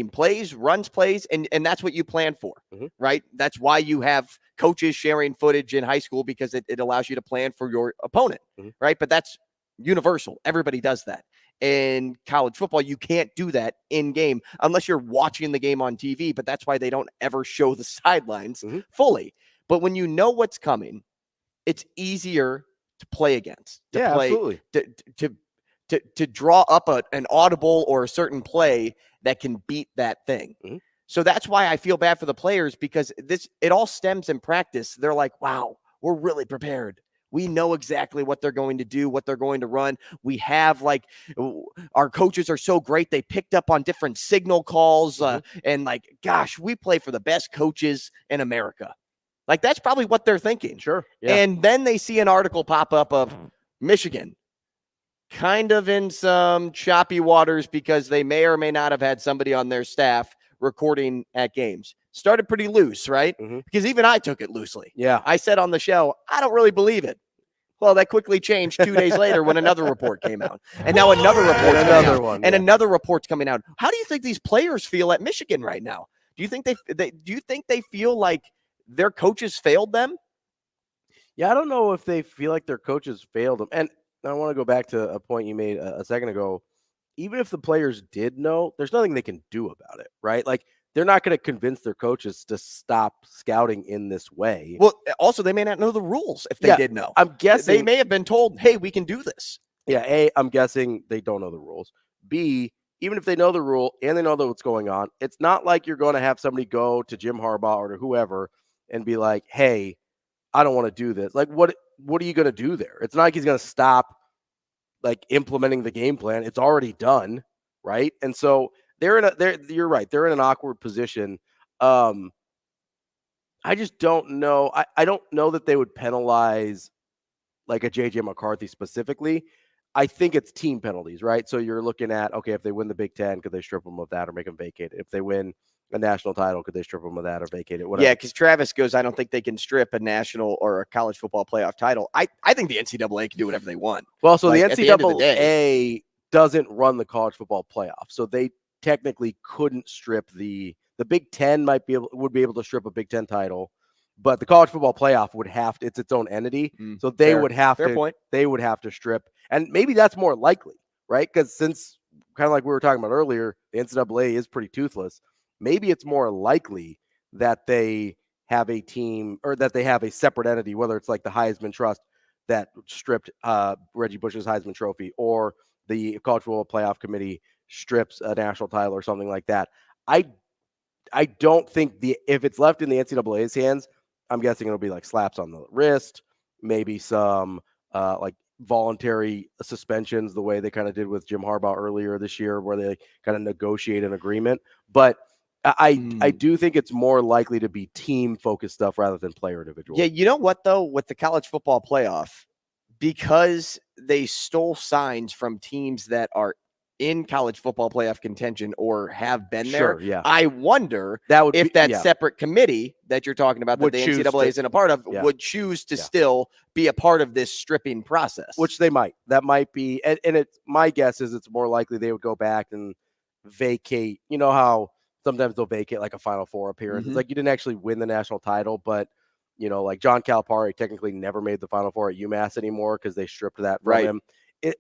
plays, runs plays, and that's what you plan for, right? That's why you have coaches sharing footage in high school because it allows you to plan for your opponent, right? But that's universal. Everybody does that. In college football, you can't do that in game unless you're watching the game on TV, but that's why they don't ever show the sidelines fully. But when you know what's coming, it's easier to play against, absolutely. To draw up an audible or a certain play that can beat that thing. So that's why I feel bad for the players because it all stems in practice. They're like, wow, we're really prepared. We know exactly what they're going to do, what they're going to run. We have our coaches are so great. They picked up on different signal calls and gosh, we play for the best coaches in America. Like that's probably what they're thinking. Sure. Yeah. And then they see an article pop up of Michigan kind of in some choppy waters because they may or may not have had somebody on their staff recording at games. Started pretty loose, right? Because even I took it loosely. Yeah. I said on the show, I don't really believe it. Well, that quickly changed 2 days later when another report came out. And now another report another report's coming out. How do you think these players feel at Michigan right now? Do you think they feel like their coaches failed them? Yeah, I don't know if they feel like their coaches failed them. And I want to go back to a point you made a second ago. Even if the players did know, there's nothing they can do about it, right? Like they're not going to convince their coaches to stop scouting in this way. Well, also they may not know the rules if they did know. I'm guessing they may have been told, hey, we can do this. Yeah, A, I'm guessing they don't know the rules. B, even if they know the rule and they know what's going on, it's not like you're going to have somebody go to Jim Harbaugh or to whoever and be like, hey, I don't want to do this. Like, what are you going to do there? It's not like he's going to stop implementing the game plan. It's already done, right? And so you're right. They're in an awkward position. I just don't know. I don't know that they would penalize like a JJ McCarthy specifically. I think it's team penalties, right? So you're looking at, okay, if they win the Big Ten, could they strip them of that or make them vacate it? If they win a national title, could they strip them of that or vacate it? Whatever. Yeah, because Travis goes, I don't think they can strip a national or a college football playoff title. I think the NCAA can do whatever they want. Well, so the NCAA doesn't run the college football playoff, so they technically couldn't strip the Big Ten would be able to strip a Big Ten title, but the college football playoff would have to, it's its own entity, so they would have to. They would have to strip, and maybe that's more likely, right? Because since kind of like we were talking about earlier, the NCAA is pretty toothless. Maybe it's more likely that they have a team or that they have a separate entity, whether it's like the Heisman Trust that stripped Reggie Bush's Heisman Trophy or the College Football Playoff Committee strips a national title or something like that. I don't think if it's left in the NCAA's hands, I'm guessing it'll be like slaps on the wrist, maybe some like voluntary suspensions, the way they kind of did with Jim Harbaugh earlier this year, where they kind of negotiate an agreement. But I do think it's more likely to be team focused stuff rather than player individual. Yeah, you know what though, with the college football playoff, because they stole signs from teams that are in college football playoff contention or have been there. Yeah. I wonder if that separate committee that you're talking about that the NCAA isn't a part of would choose to still be a part of this stripping process. Which they might. That might be, and it's my guess is it's more likely they would go back and vacate. You know how sometimes they'll vacate like a Final Four appearance. It's like you didn't actually win the national title, but like John Calipari technically never made the Final Four at UMass anymore because they stripped that from him.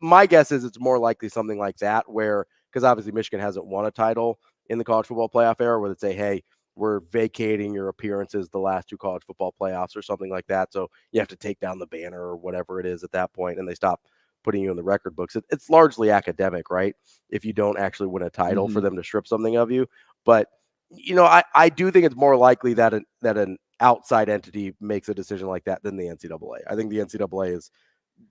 My guess is it's more likely something like that because obviously Michigan hasn't won a title in the college football playoff era where they say, hey, we're vacating your appearances the last 2 college football playoffs or something like that. So you have to take down the banner or whatever it is at that point, and they stop putting you in the record books. It's largely academic, right? If you don't actually win a title for them to strip something of you. But, I do think it's more likely that an outside entity makes a decision like that than the NCAA. I think the NCAA is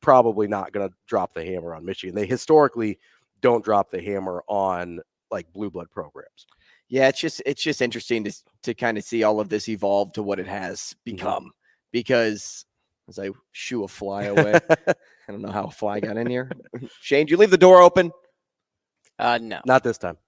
probably not going to drop the hammer on Michigan. They historically don't drop the hammer on like blue blood programs. Yeah, it's just interesting to kind of see all of this evolve to what it has become. Because as I shoo a fly away, I don't know how a fly got in here. Shane, did you leave the door open? No, not this time.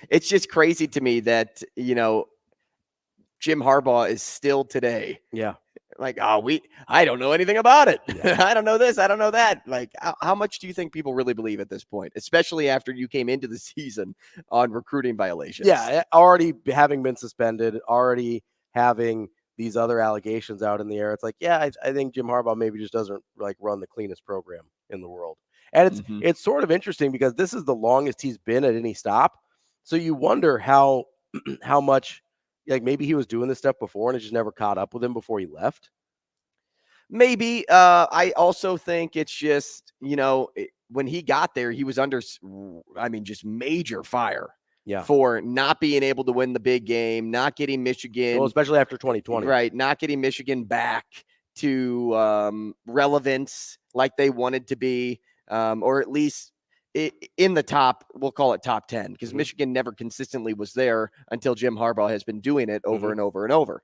It's just crazy to me that Jim Harbaugh is still today. Yeah. Like, I don't know anything about it. Yeah. I don't know this. I don't know that. Like, how much do you think people really believe at this point, especially after you came into the season on recruiting violations? Yeah, already having been suspended, already having these other allegations out in the air. It's like, yeah, I think Jim Harbaugh maybe just doesn't like run the cleanest program in the world. And it's sort of interesting because this is the longest he's been at any stop. So you wonder how much. Like maybe he was doing this stuff before and it just never caught up with him before he left. Maybe. I also think it's just, when he got there, he was under, just major fire for not being able to win the big game, not getting Michigan. Well, especially after 2020. Right. Not getting Michigan back to relevance like they wanted to be, or at least in the top, we'll call it top 10, because Michigan never consistently was there until Jim Harbaugh has been doing it over and over and over.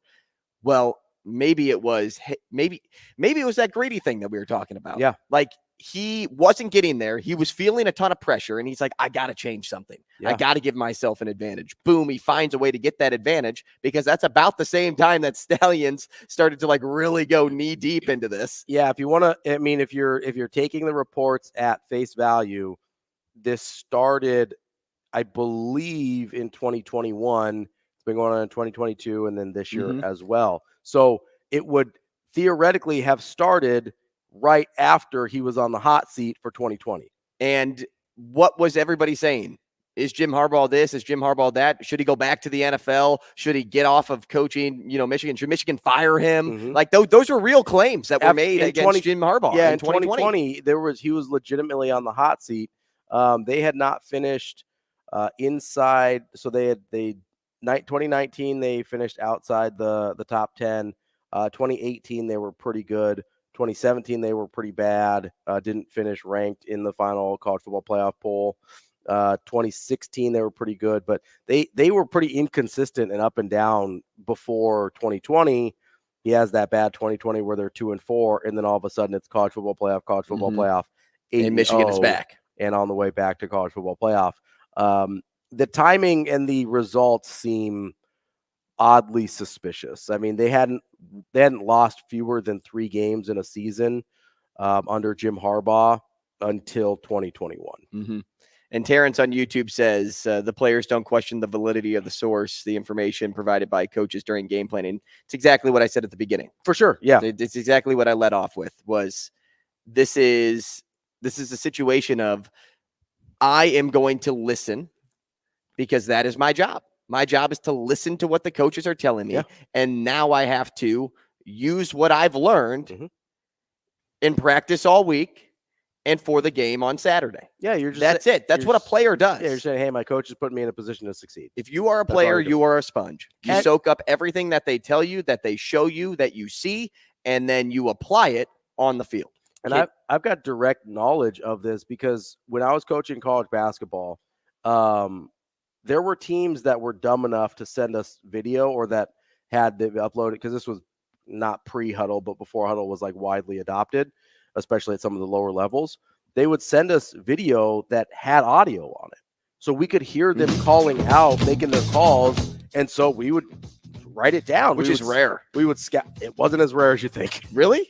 Well, maybe it was that Grady thing that we were talking about. Yeah. Like he wasn't getting there. He was feeling a ton of pressure and he's like, I got to change something. Yeah. I got to give myself an advantage. Boom. He finds a way to get that advantage because that's about the same time that Stallions started to like really go knee deep into this. Yeah. If you want to, if you're taking the reports at face value, this started, I believe, in 2021. It's been going on in 2022 and then this year as well. So it would theoretically have started right after he was on the hot seat for 2020. And what was everybody saying? Is Jim Harbaugh this? Is Jim Harbaugh that? Should he go back to the NFL? Should he get off of coaching, Michigan? Should Michigan fire him? Like those were real claims that were made against Jim Harbaugh. Yeah, in 2020, he was legitimately on the hot seat. They had not finished inside. So 2019, they finished outside the top 10. 2018, they were pretty good. 2017, they were pretty bad. Didn't finish ranked in the final college football playoff poll. 2016, they were pretty good, but they were pretty inconsistent and up and down before 2020. He has that bad 2020 where they're 2-4, and then all of a sudden it's college football playoff. And Michigan is back. And on the way back to college football playoff. The timing and the results seem oddly suspicious. I mean, they hadn't lost fewer than 3 games in a season under Jim Harbaugh until 2021. And Terrence on YouTube says the players don't question the validity of the source, the information provided by coaches during game planning. It's exactly what I said at the beginning. For sure. Yeah. It's exactly what I led off with was this is a situation of I am going to listen because that is my job. My job is to listen to what the coaches are telling me. Yeah. And now I have to use what I've learned in practice all week and for the game on Saturday. Yeah, you're just that's it. That's what a player does. Yeah, you're saying, hey, my coach is putting me in a position to succeed. If you are a player, you are a sponge. You soak up everything that they tell you, that they show you, that you see, and then you apply it on the field. And I've got direct knowledge of this because when I was coaching college basketball, there were teams that were dumb enough to send us video or that had them uploaded, because this was not pre-Huddle, but before Huddle was like widely adopted, especially at some of the lower levels. They would send us video that had audio on it. So we could hear them calling out, making their calls. And so we would write it down. Which is rare. We would scout. It wasn't as rare as you think. Really?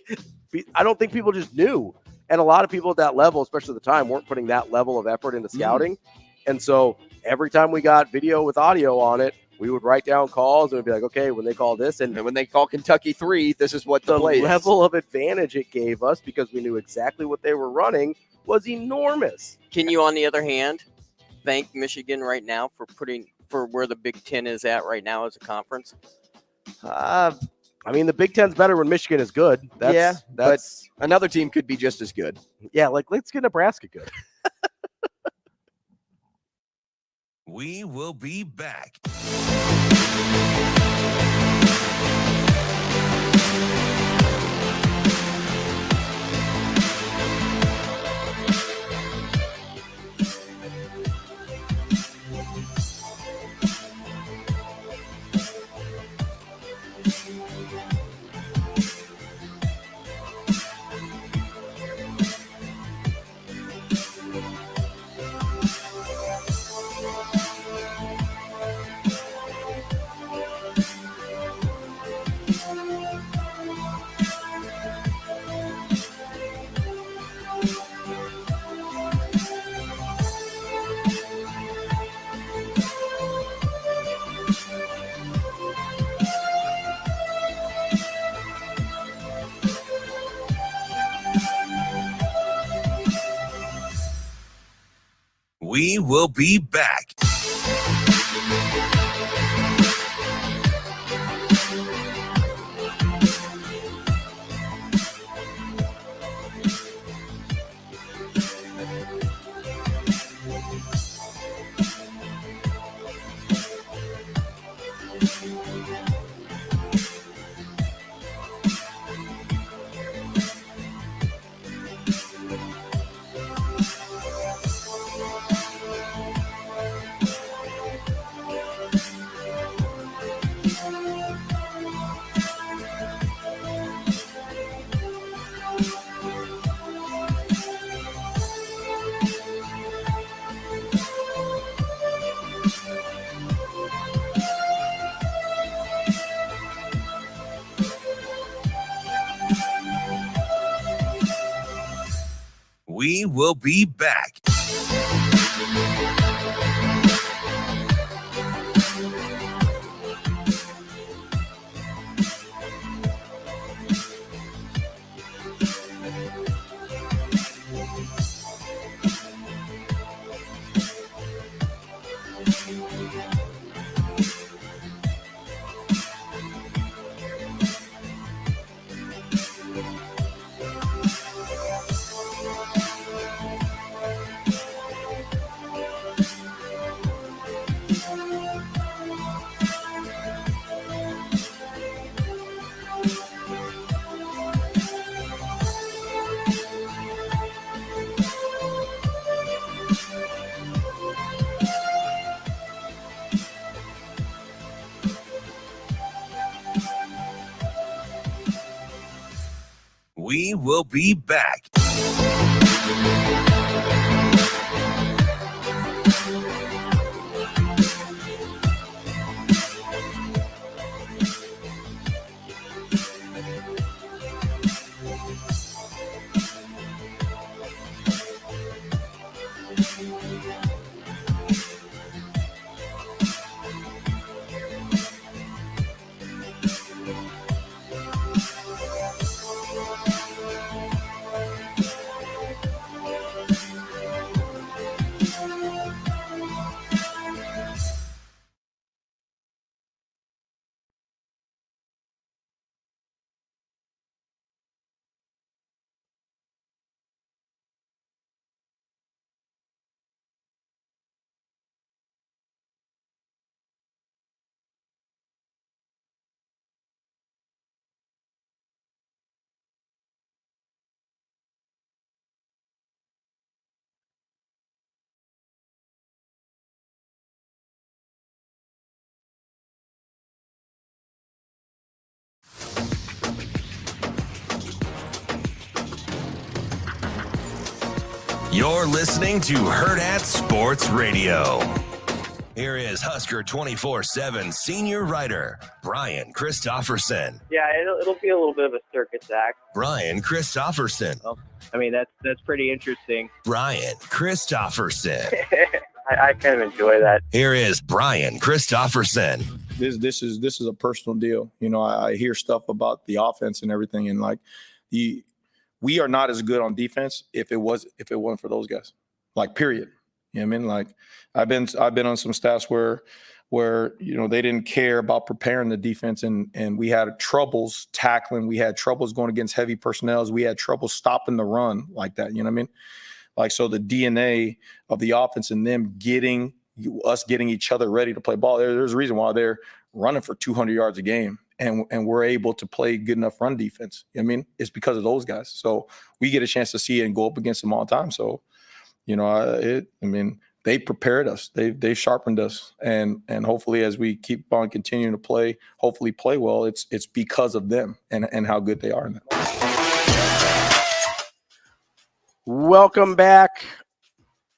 I don't think people just knew. And a lot of people at that level, especially at the time, weren't putting that level of effort into scouting. And so every time we got video with audio on it, we would write down calls and we'd be like, okay, when they call this, and when they call Kentucky 3, this is what the play is. Level of advantage it gave us because we knew exactly what they were running was enormous. Can you, on the other hand, thank Michigan right now for where the Big Ten is at right now as a conference? I mean, the Big Ten's better when Michigan is good. That's but another team could be just as good. Yeah, like let's get Nebraska good. We will be back. We will be back. We will be back. We will be back. You're listening to Hurrdat Sports Radio. Here is Husker 24/7 senior writer, Brian Christopherson. Yeah, it'll be a little bit of a circus act. Brian Christopherson. Well, I mean, that's pretty interesting. Brian Christopherson. I kind of enjoy that. Here is Brian Christopherson. This is a personal deal. You know, I hear stuff about the offense and everything, and like we are not as good on defense if it wasn't for those guys. Like, period. You know what I mean? Like, I've been on some staffs where you know they didn't care about preparing the defense, and we had troubles tackling. We had troubles going against heavy personnel. We had trouble stopping the run like that. You know what I mean? Like, so the DNA of the offense and them getting each other ready to play ball. There's a reason why they're running for 200 yards a game, and we're able to play good enough run defense. You know what I mean? It's because of those guys. So we get a chance to see it and go up against them all the time. So, you know, they prepared us. They've sharpened us, and hopefully as we keep on continuing to play well, it's because of them and how good they are in that. Welcome back.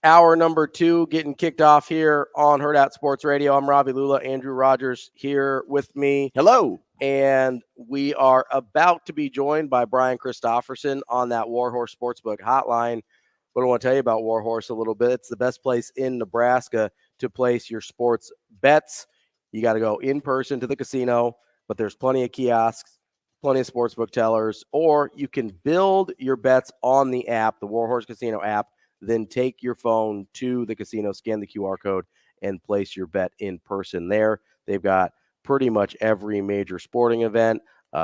Hour number 2 getting kicked off here on Hurrdat Sports Radio. I'm Ravi Lulla. Andrew Rogers here with me. Hello. And we are about to be joined by Brian Christopherson on that Warhorse Sportsbook hotline. What I want to tell you about Warhorse a little bit. It's the best place in Nebraska to place your sports bets. You got to go in person to the casino, but there's plenty of kiosks, plenty of sportsbook tellers, or you can build your bets on the app, the Warhorse Casino app, then take your phone to the casino, scan the QR code, and place your bet in person there. They've got pretty much every major sporting event.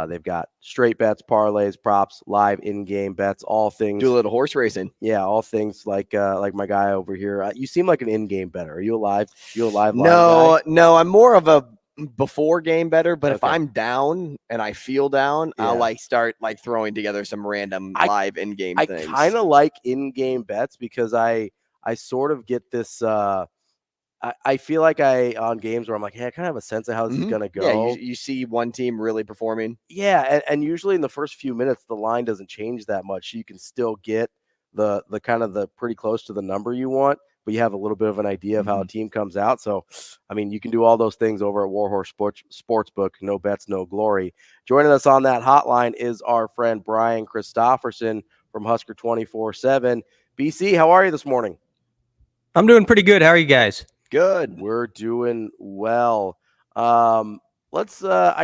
They've got straight bets, parlays, props, live in-game bets, all things. Do a little horse racing. Yeah, all things like my guy over here. You seem like an in-game bettor. Are you alive? No, I'm more of a before game bettor, but if Okay. I'm down and I feel down, Yeah. I'll like start like throwing together some random live in-game I things. kind of like in-game bets because I sort of get this I feel like on games where I'm like, hey, I kind of have a sense of how this is going to go. Yeah, you see one team really performing. Yeah, and usually in the first few minutes, the line doesn't change that much. You can still get the kind of the pretty close to the number you want, but you have a little bit of an idea of how a team comes out. So, I mean, you can do all those things over at Warhorse Sportsbook. No bets, no glory. Joining us on that hotline is our friend Brian Christopherson from Husker 24/7. BC, how are you this morning? I'm doing pretty good. How are you guys? Good. We're doing well. Let's start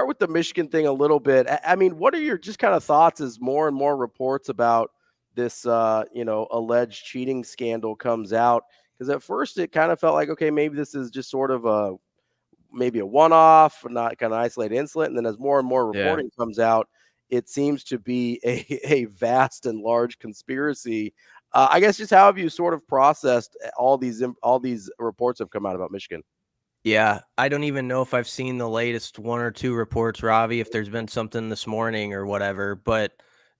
with the Michigan thing a little bit. I mean, what are your just kind of thoughts as more and more reports about this, alleged cheating scandal comes out? Because at first it kind of felt like, okay, maybe this is just sort of maybe a one-off, not kind of isolated incident. And then as more and more reporting comes out, it seems to be a vast and large conspiracy. I guess just how have you sort of processed all these reports have come out about Michigan? Yeah, I don't even know if I've seen the latest 1 or 2 reports, Ravi, if there's been something this morning or whatever, but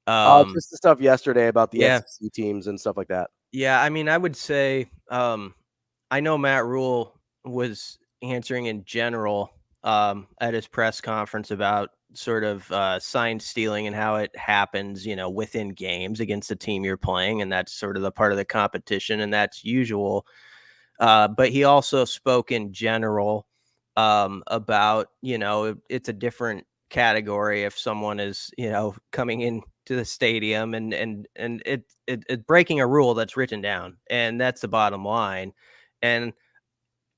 just the stuff yesterday about the yeah. SEC teams and stuff like that. Yeah, I mean, I would say I know Matt Rhule was answering in general at his press conference about sort of sign stealing and how it happens, within games against the team you're playing. And that's sort of the part of the competition, and that's usual. But he also spoke in general about, it's a different category if someone is, coming into the stadium and it breaking a rule that's written down. And that's the bottom line. And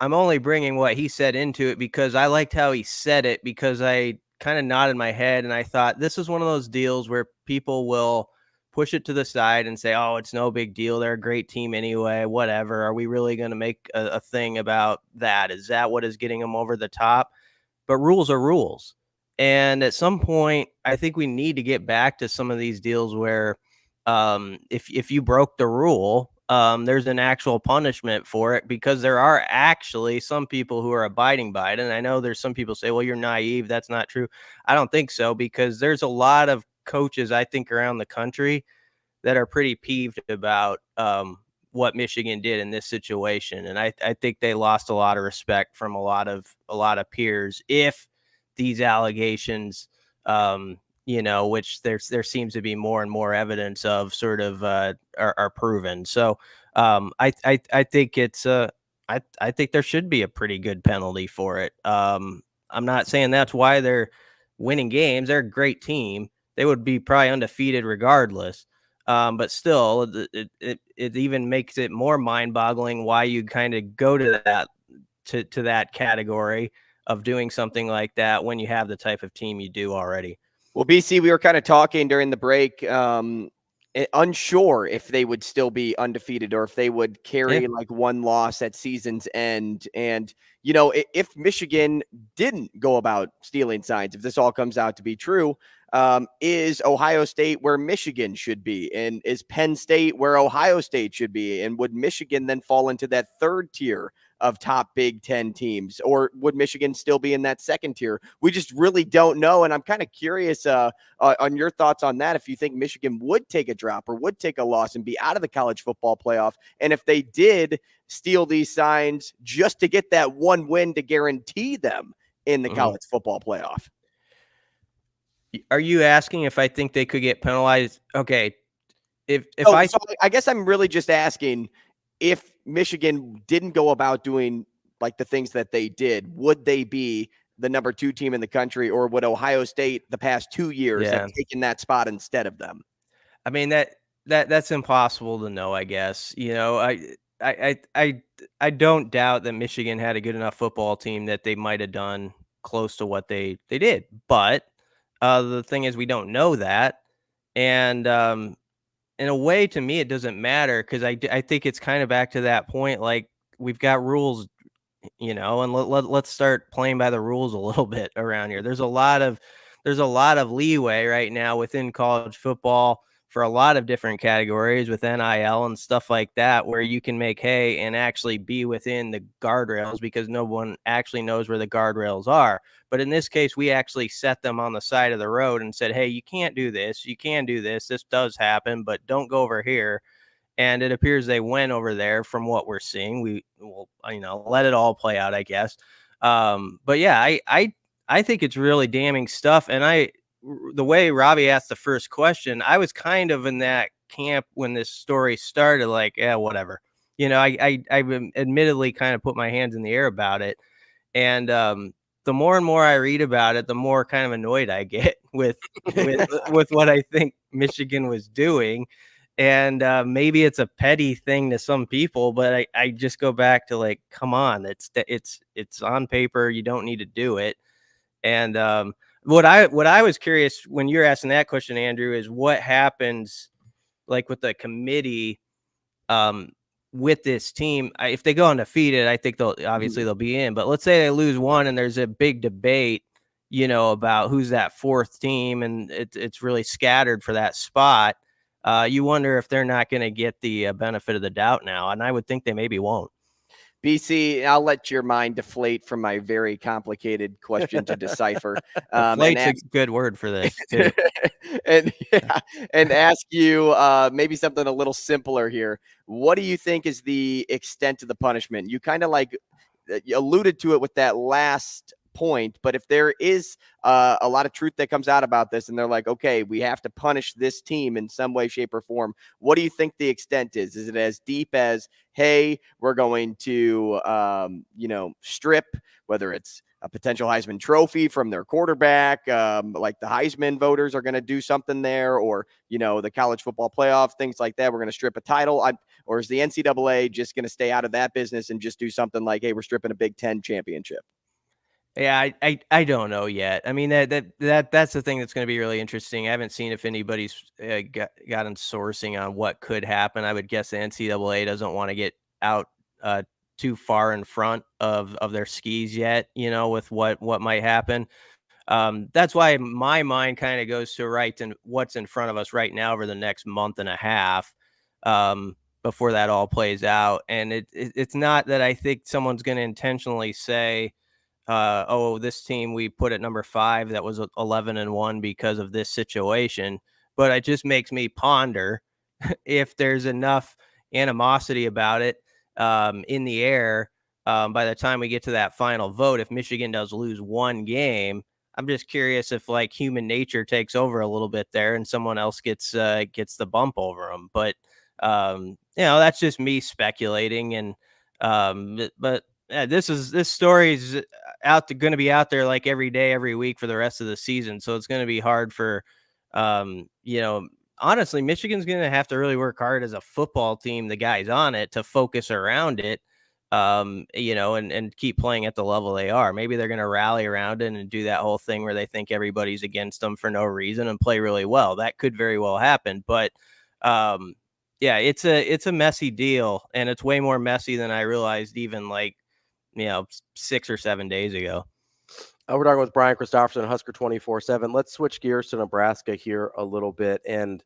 I'm only bringing what he said into it because I liked how he said it, because I kind of nodded my head and I thought this is one of those deals where people will push it to the side and say, oh, it's no big deal. They're a great team anyway, whatever. Are we really going to make a thing about that? Is that what is getting them over the top? But rules are rules. And at some point, I think we need to get back to some of these deals where if you broke the rule, there's an actual punishment for it, because there are actually some people who are abiding by it. And I know there's some people say, well, you're naive. That's not true. I don't think so, because there's a lot of coaches, I think, around the country that are pretty peeved about what Michigan did in this situation. And I think they lost a lot of respect from a lot of peers if these allegations which there seems to be more and more evidence of sort of are proven. So I think it's I think there should be a pretty good penalty for it. I'm not saying that's why they're winning games. They're a great team. They would be probably undefeated regardless. But still, it even makes it more mind-boggling why you kind of go to that category of doing something like that when you have the type of team you do already. Well, BC, we were kind of talking during the break, unsure if they would still be undefeated or if they would carry like one loss at season's end. And, if Michigan didn't go about stealing signs, if this all comes out to be true, is Ohio State where Michigan should be? And is Penn State where Ohio State should be? And would Michigan then fall into that third tier of top Big Ten teams? Or would Michigan still be in that second tier? We just really don't know. And I'm kind of curious on your thoughts on that. If you think Michigan would take a drop or would take a loss and be out of the college football playoff. And if they did steal these signs just to get that one win to guarantee them in the college football playoff. Are you asking if I think they could get penalized? Okay. I guess I'm really just asking if Michigan didn't go about doing like the things that they did, would they be the number 2 team in the country, or would Ohio State the past 2 years have taken that spot instead of them? I mean, that's impossible to know, I guess. I don't doubt that Michigan had a good enough football team that they might have done close to what they did. But the thing is, we don't know that. And in a way, to me, it doesn't matter because I think it's kind of back to that point. Like, we've got rules, and let's start playing by the rules a little bit around here. There's a lot of leeway right now within college football for a lot of different categories with NIL and stuff like that, where you can make hay and actually be within the guardrails because no one actually knows where the guardrails are. But in this case, we actually set them on the side of the road and said, hey, you can't do this. You can do this. This does happen, but don't go over here. And it appears they went over there from what we're seeing. We will, let it all play out, I guess. But yeah, I think it's really damning stuff. And the way Ravi asked the first question, I was kind of in that camp when this story started, like, yeah, whatever. I've admittedly kind of put my hands in the air about it. And the more and more I read about it, the more kind of annoyed I get with what I think Michigan was doing. And maybe it's a petty thing to some people, but I just go back to, like, come on, it's on paper. You don't need to do it. And what I was curious when you're asking that question, Andrew, is what happens like with the committee with this team. If they go undefeated, I think they'll be in. But let's say they lose one and there's a big debate, about who's that fourth team, and it's really scattered for that spot. You wonder if they're not going to get the benefit of the doubt now, and I would think they maybe won't. BC, I'll let your mind deflate from my very complicated question to decipher. Deflate's a good word for this, too. and ask you maybe something a little simpler here. What do you think is the extent of the punishment? You kind of you alluded to it with that last point, but if there is a lot of truth that comes out about this and they're like, okay, we have to punish this team in some way, shape, or form, what do you think the extent is? Is it as deep as, hey, we're going to strip, whether it's a potential Heisman Trophy from their quarterback, like the Heisman voters are going to do something there, or the college football playoff, things like that, we're going to strip a title, or is the NCAA just going to stay out of that business and just do something like, hey, we're stripping a Big Ten championship? Yeah, I don't know yet. I mean, that's the thing that's going to be really interesting. I haven't seen if anybody's gotten sourcing on what could happen. I would guess the NCAA doesn't want to get out too far in front of their skis yet, with what might happen. That's why my mind kind of goes to what's in front of us right now over the next month and a half before that all plays out. And it's not that I think someone's going to intentionally say, this team we put at number 5 that was 11-1 because of this situation. But it just makes me ponder if there's enough animosity about it in the air by the time we get to that final vote. If Michigan does lose one game, I'm just curious if like human nature takes over a little bit there and someone else gets the bump over them. But that's just me speculating. And but this story's going to be out there like every day, every week for the rest of the season. So it's going to be hard for honestly, Michigan's going to have to really work hard as a football team, the guys on it, to focus around it, and keep playing at the level they are. Maybe they're going to rally around it and do that whole thing where they think everybody's against them for no reason and play really well. That could very well happen. But, it's a messy deal, and it's way more messy than I realized even 6 or 7 days ago. We're talking with Brian Christopherson, Husker 24/7. Let's switch gears to Nebraska here a little bit. And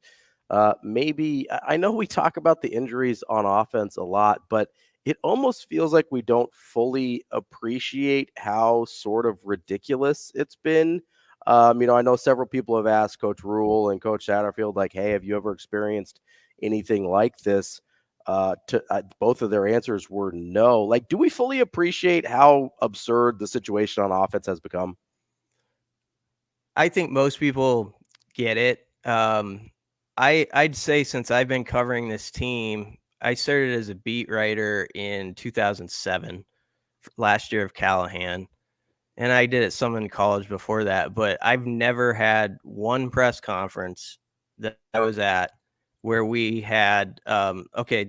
maybe I know we talk about the injuries on offense a lot, but it almost feels like we don't fully appreciate how sort of ridiculous it's been. I know several people have asked Coach Rhule and Coach Satterfield, like, hey, have you ever experienced anything like this? Both of their answers were no. Like, do we fully appreciate how absurd the situation on offense has become? I think most people get it. I'd say since I've been covering this team, I started as a beat writer in 2007, last year of Callahan, and I did it some in college before that, but I've never had one press conference that I was at where we had,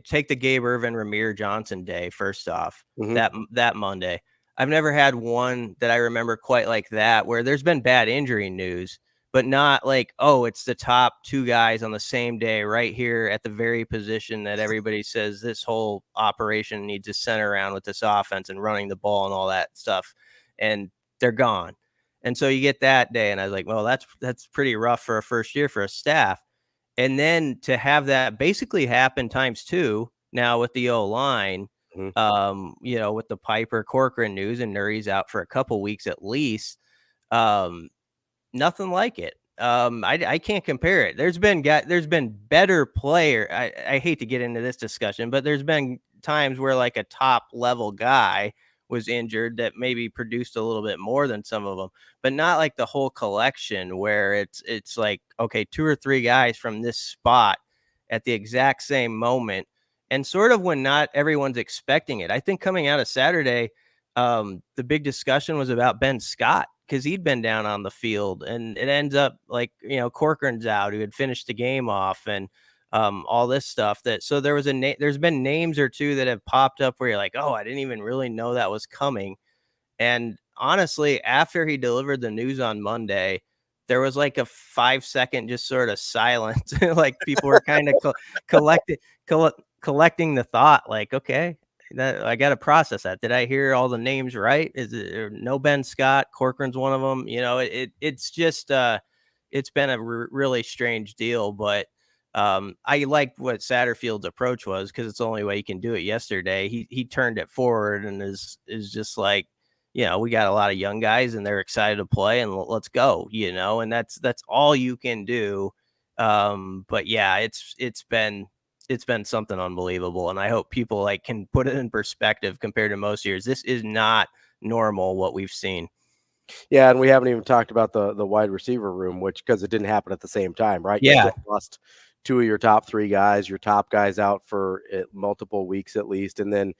take the Gabe Ervin, Ramir Johnson day first off, that Monday. I've never had one that I remember quite like that, where there's been bad injury news, but not like, oh, it's the top two guys on the same day right here at the very position that everybody says this whole operation needs to center around with this offense and running the ball and all that stuff. And they're gone. And so you get that day. And I was like, well, that's pretty rough for a first year for a staff. And then to have that basically happen times two now with the O-line, with the Piper Corcoran news, and Nuri's out for a couple weeks at least, nothing like it. I can't compare it. There's been better player. I hate to get into this discussion, but there's been times where like a top level guy was injured that maybe produced a little bit more than some of them, but not like the whole collection where it's like, okay, 2 or 3 guys from this spot at the exact same moment. And sort of when not everyone's expecting it. I think coming out of Saturday, the big discussion was about Ben Scott, because he'd been down on the field, and it ends up like, Corcoran's out, who had finished the game off, and all this stuff. So there was there's been names or two that have popped up where you're like, oh, I didn't even really know that was coming. And honestly, after he delivered the news on Monday, there was like a 5-second just sort of silence. Like people were kind of collecting the thought, like, okay, I got to process that. Did I hear all the names right? Is it no Ben Scott? Corcoran's one of them. It's just it's been a really strange deal, but I liked what Satterfield's approach was, because it's the only way you can do it. Yesterday, he turned it forward and is just like, we got a lot of young guys and they're excited to play, and let's go, and that's all you can do. But yeah, it's been something unbelievable, and I hope people can put it in perspective compared to most years. This is not normal what we've seen. Yeah, and we haven't even talked about the wide receiver room, which, because it didn't happen at the same time, right? Yeah. You still lost 2 of your top 3 guys, your top guys out for multiple weeks at least, and then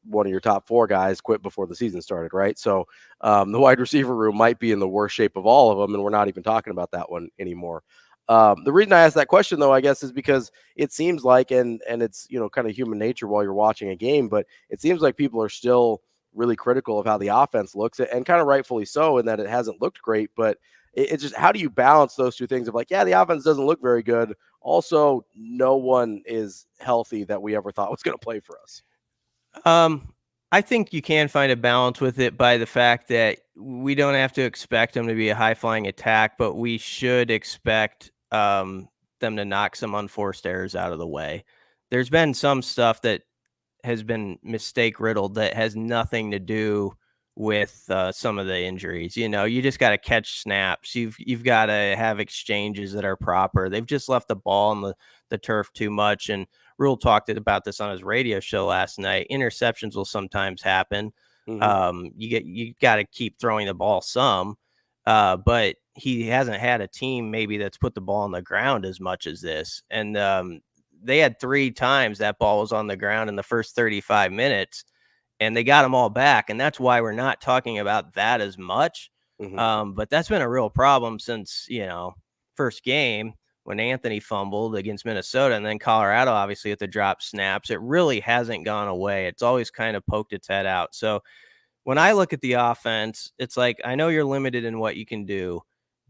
one of your top 4 guys quit before the season started, right? So the wide receiver room might be in the worst shape of all of them, and we're not even talking about that one anymore. The reason I asked that question, though, I guess, is because it seems like, and it's, kind of human nature while you're watching a game, but it seems like people are still really critical of how the offense looks, and kind of rightfully so, in that it hasn't looked great. But it's just, how do you balance those two things of like, yeah, the offense doesn't look very good. Also, no one is healthy that we ever thought was going to play for us. I think you can find a balance with it by the fact that we don't have to expect them to be a high-flying attack, but we should expect them to knock some unforced errors out of the way. There's been some stuff that has been mistake riddled that has nothing to do with some of the injuries. You just got to catch snaps. You've got to have exchanges that are proper. They've just left the ball on the turf too much. And Rhule talked about this on his radio show last night. Interceptions will sometimes happen. You got to keep throwing the ball some. but he hasn't had a team maybe that's put the ball on the ground as much as this. And they had 3 times that ball was on the ground in the first 35 minutes, and they got them all back. And that's why we're not talking about that as much. But that's been a real problem since, first game when Anthony fumbled against Minnesota, and then Colorado, obviously, with the drop snaps. It really hasn't gone away. It's always kind of poked its head out. So when I look at the offense, it's like, I know you're limited in what you can do,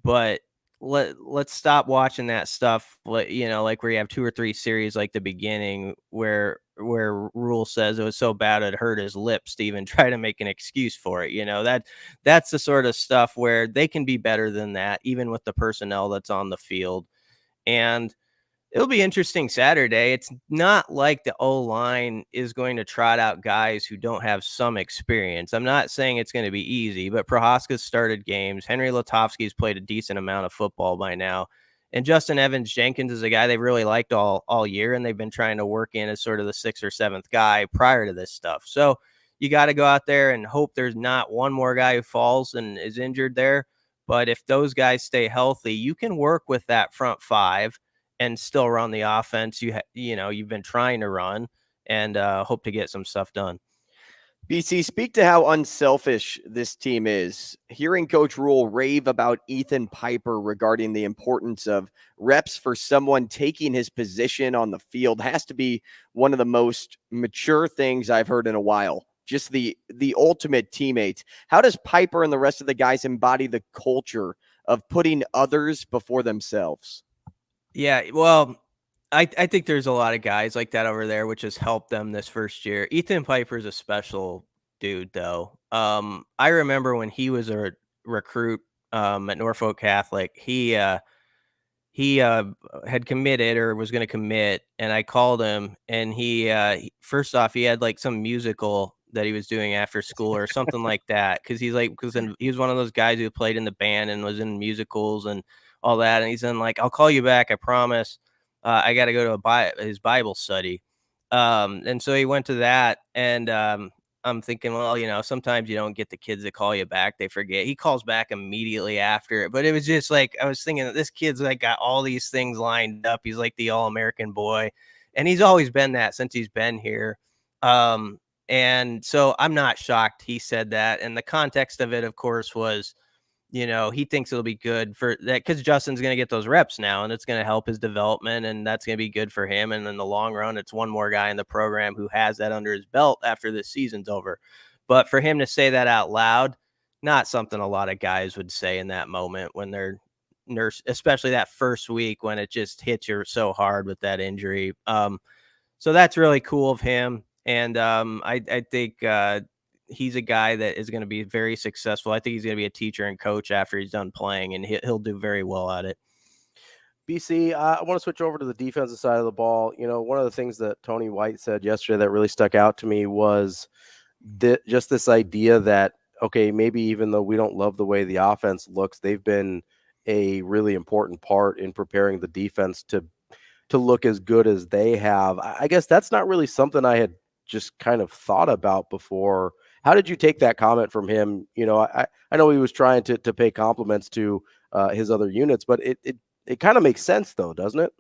but let's stop watching that stuff. Like where you have 2 or 3 series like the beginning where Rhule says it was so bad it hurt his lips to even try to make an excuse for it. That's the sort of stuff where they can be better than that, even with the personnel that's on the field. And it'll be interesting Saturday. It's not like the O-line is going to trot out guys who don't have some experience. I'm not saying it's going to be easy, but Prohaska's started games. Henry Lutovsky's played a decent amount of football by now. And Justin Evans-Jenkins is a guy they've really liked all year, and they've been trying to work in as sort of the 6th or 7th guy prior to this stuff. So you got to go out there and hope there's not one more guy who falls and is injured there. But if those guys stay healthy, you can work with that front 5 and still run the offense you've been trying to run, and hope to get some stuff done. BC, speak to how unselfish this team is. Hearing Coach Rhule rave about Ethan Piper regarding the importance of reps for someone taking his position on the field has to be one of the most mature things I've heard in a while. Just the ultimate teammate. How does Piper and the rest of the guys embody the culture of putting others before themselves? Yeah, well, I think there's a lot of guys like that over there, which has helped them this first year. Ethan Piper's a special dude, though. I remember when he was a recruit at Norfolk Catholic, he had committed or was going to commit, and I called him, and he first off, he had like some musical that he was doing after school or something like that, because he was one of those guys who played in the band and was in musicals and all that, and he's in like, I'll call you back, I promise. I got to go to his Bible study. And so he went to that, and I'm thinking, well, sometimes you don't get the kids that call you back. They forget. He calls back immediately after it. But it was just like, I was thinking that this kid's like got all these things lined up. He's like the All-American boy, and he's always been that since he's been here. And so I'm not shocked he said that. And the context of it, of course, was, he thinks it'll be good for that because Justin's going to get those reps now, and it's going to help his development, and that's going to be good for him. And in the long run, it's one more guy in the program who has that under his belt after this season's over. But for him to say that out loud, not something a lot of guys would say in that moment when they're especially that first week when it just hits you so hard with that injury. So that's really cool of him. And I think he's a guy that is going to be very successful. I think he's going to be a teacher and coach after he's done playing, and he'll do very well at it. BC, I want to switch over to the defensive side of the ball. One of the things that Tony White said yesterday that really stuck out to me was just this idea that, okay, maybe even though we don't love the way the offense looks, they've been a really important part in preparing the defense to look as good as they have. I guess that's not really something I had just kind of thought about before. How did you take that comment from him? I know he was trying to pay compliments to his other units, but it kind of makes sense though, doesn't it?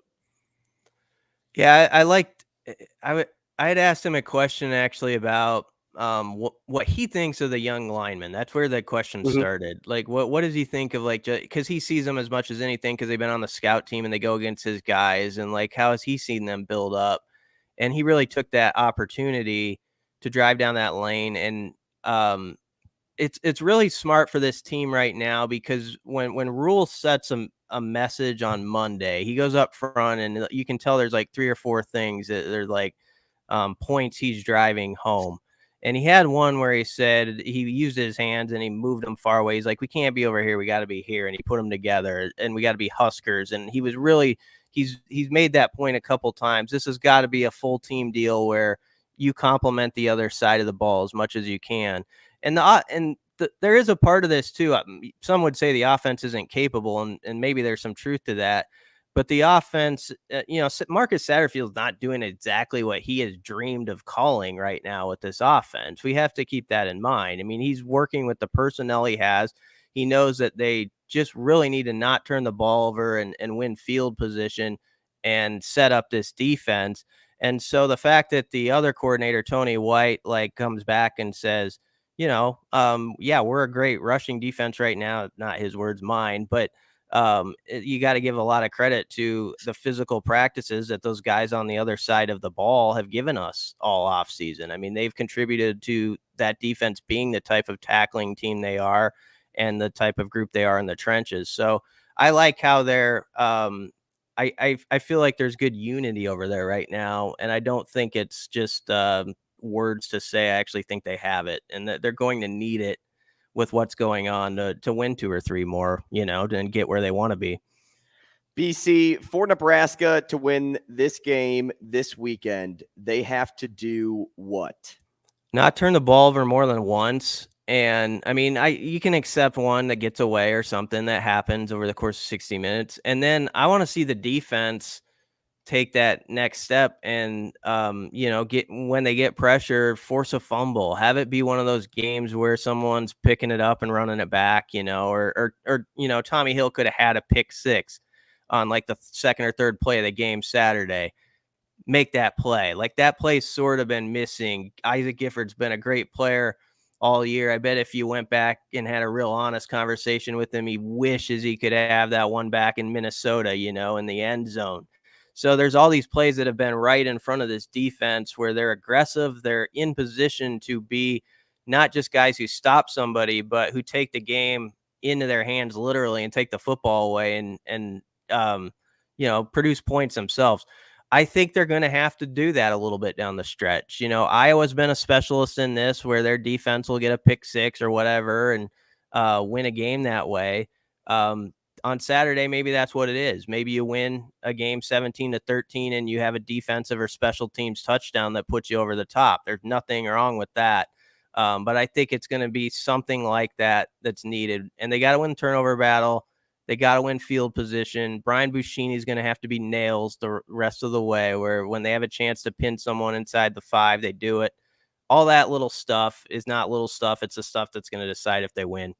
Yeah, I had asked him a question actually about what he thinks of the young linemen. That's where the question started. Like, what does he think of, like, because he sees them as much as anything because they've been on the scout team and they go against his guys, and like, how has he seen them build up? And he really took that opportunity to drive down that lane. And it's really smart for this team right now, because when Rhule sets a message on Monday, he goes up front and you can tell there's like 3 or 4 things that they're like points he's driving home. And he had one where he said he used his hands and he moved them far away. He's like, we can't be over here. We got to be here. And he put them together, and we got to be Huskers. And he was really, he's made that point a couple times. This has got to be a full team deal where you complement the other side of the ball as much as you can. And there is a part of this too. Some would say the offense isn't capable, and maybe there's some truth to that. But the offense, Marcus Satterfield's not doing exactly what he has dreamed of calling right now with this offense. We have to keep that in mind. I mean, he's working with the personnel he has. He knows that they just really need to not turn the ball over and win field position and set up this defense. And so the fact that the other coordinator, Tony White, like comes back and says, yeah, we're a great rushing defense right now. Not his words, mine, but you got to give a lot of credit to the physical practices that those guys on the other side of the ball have given us all off season. I mean, they've contributed to that defense being the type of tackling team they are and the type of group they are in the trenches. So I like how they're, I feel like there's good unity over there right now. And I don't think it's just words to say. I actually think they have it, and that they're going to need it with what's going on to win 2 or 3 more, and get where they want to be. BC, for Nebraska to win this game this weekend, they have to do what? Not turn the ball over more than once. And I mean, you can accept one that gets away or something that happens over the course of 60 minutes. And then I want to see the defense take that next step and, get, when they get pressure, force a fumble, have it be one of those games where someone's picking it up and running it back, or Tommy Hill could have had a pick 6 on like the second or third play of the game Saturday. Make that play. Like, that play's sort of been missing. Isaac Gifford's been a great player all year. I bet if you went back and had a real honest conversation with him, he wishes he could have that one back in Minnesota, in the end zone. So there's all these plays that have been right in front of this defense where they're aggressive. They're in position to be not just guys who stop somebody, but who take the game into their hands literally and take the football away and produce points themselves. I think they're going to have to do that a little bit down the stretch. Iowa's been a specialist in this, where their defense will get a pick 6 or whatever and win a game that way. On Saturday, maybe that's what it is. Maybe you win a game 17-13 and you have a defensive or special teams touchdown that puts you over the top. There's nothing wrong with that. But I think it's going to be something like that that's needed. And they got to win the turnover battle. They got to win field position. Brian Buschini is going to have to be nails the rest of the way, where when they have a chance to pin someone inside the 5, they do it. All that little stuff is not little stuff. It's the stuff that's going to decide if they win.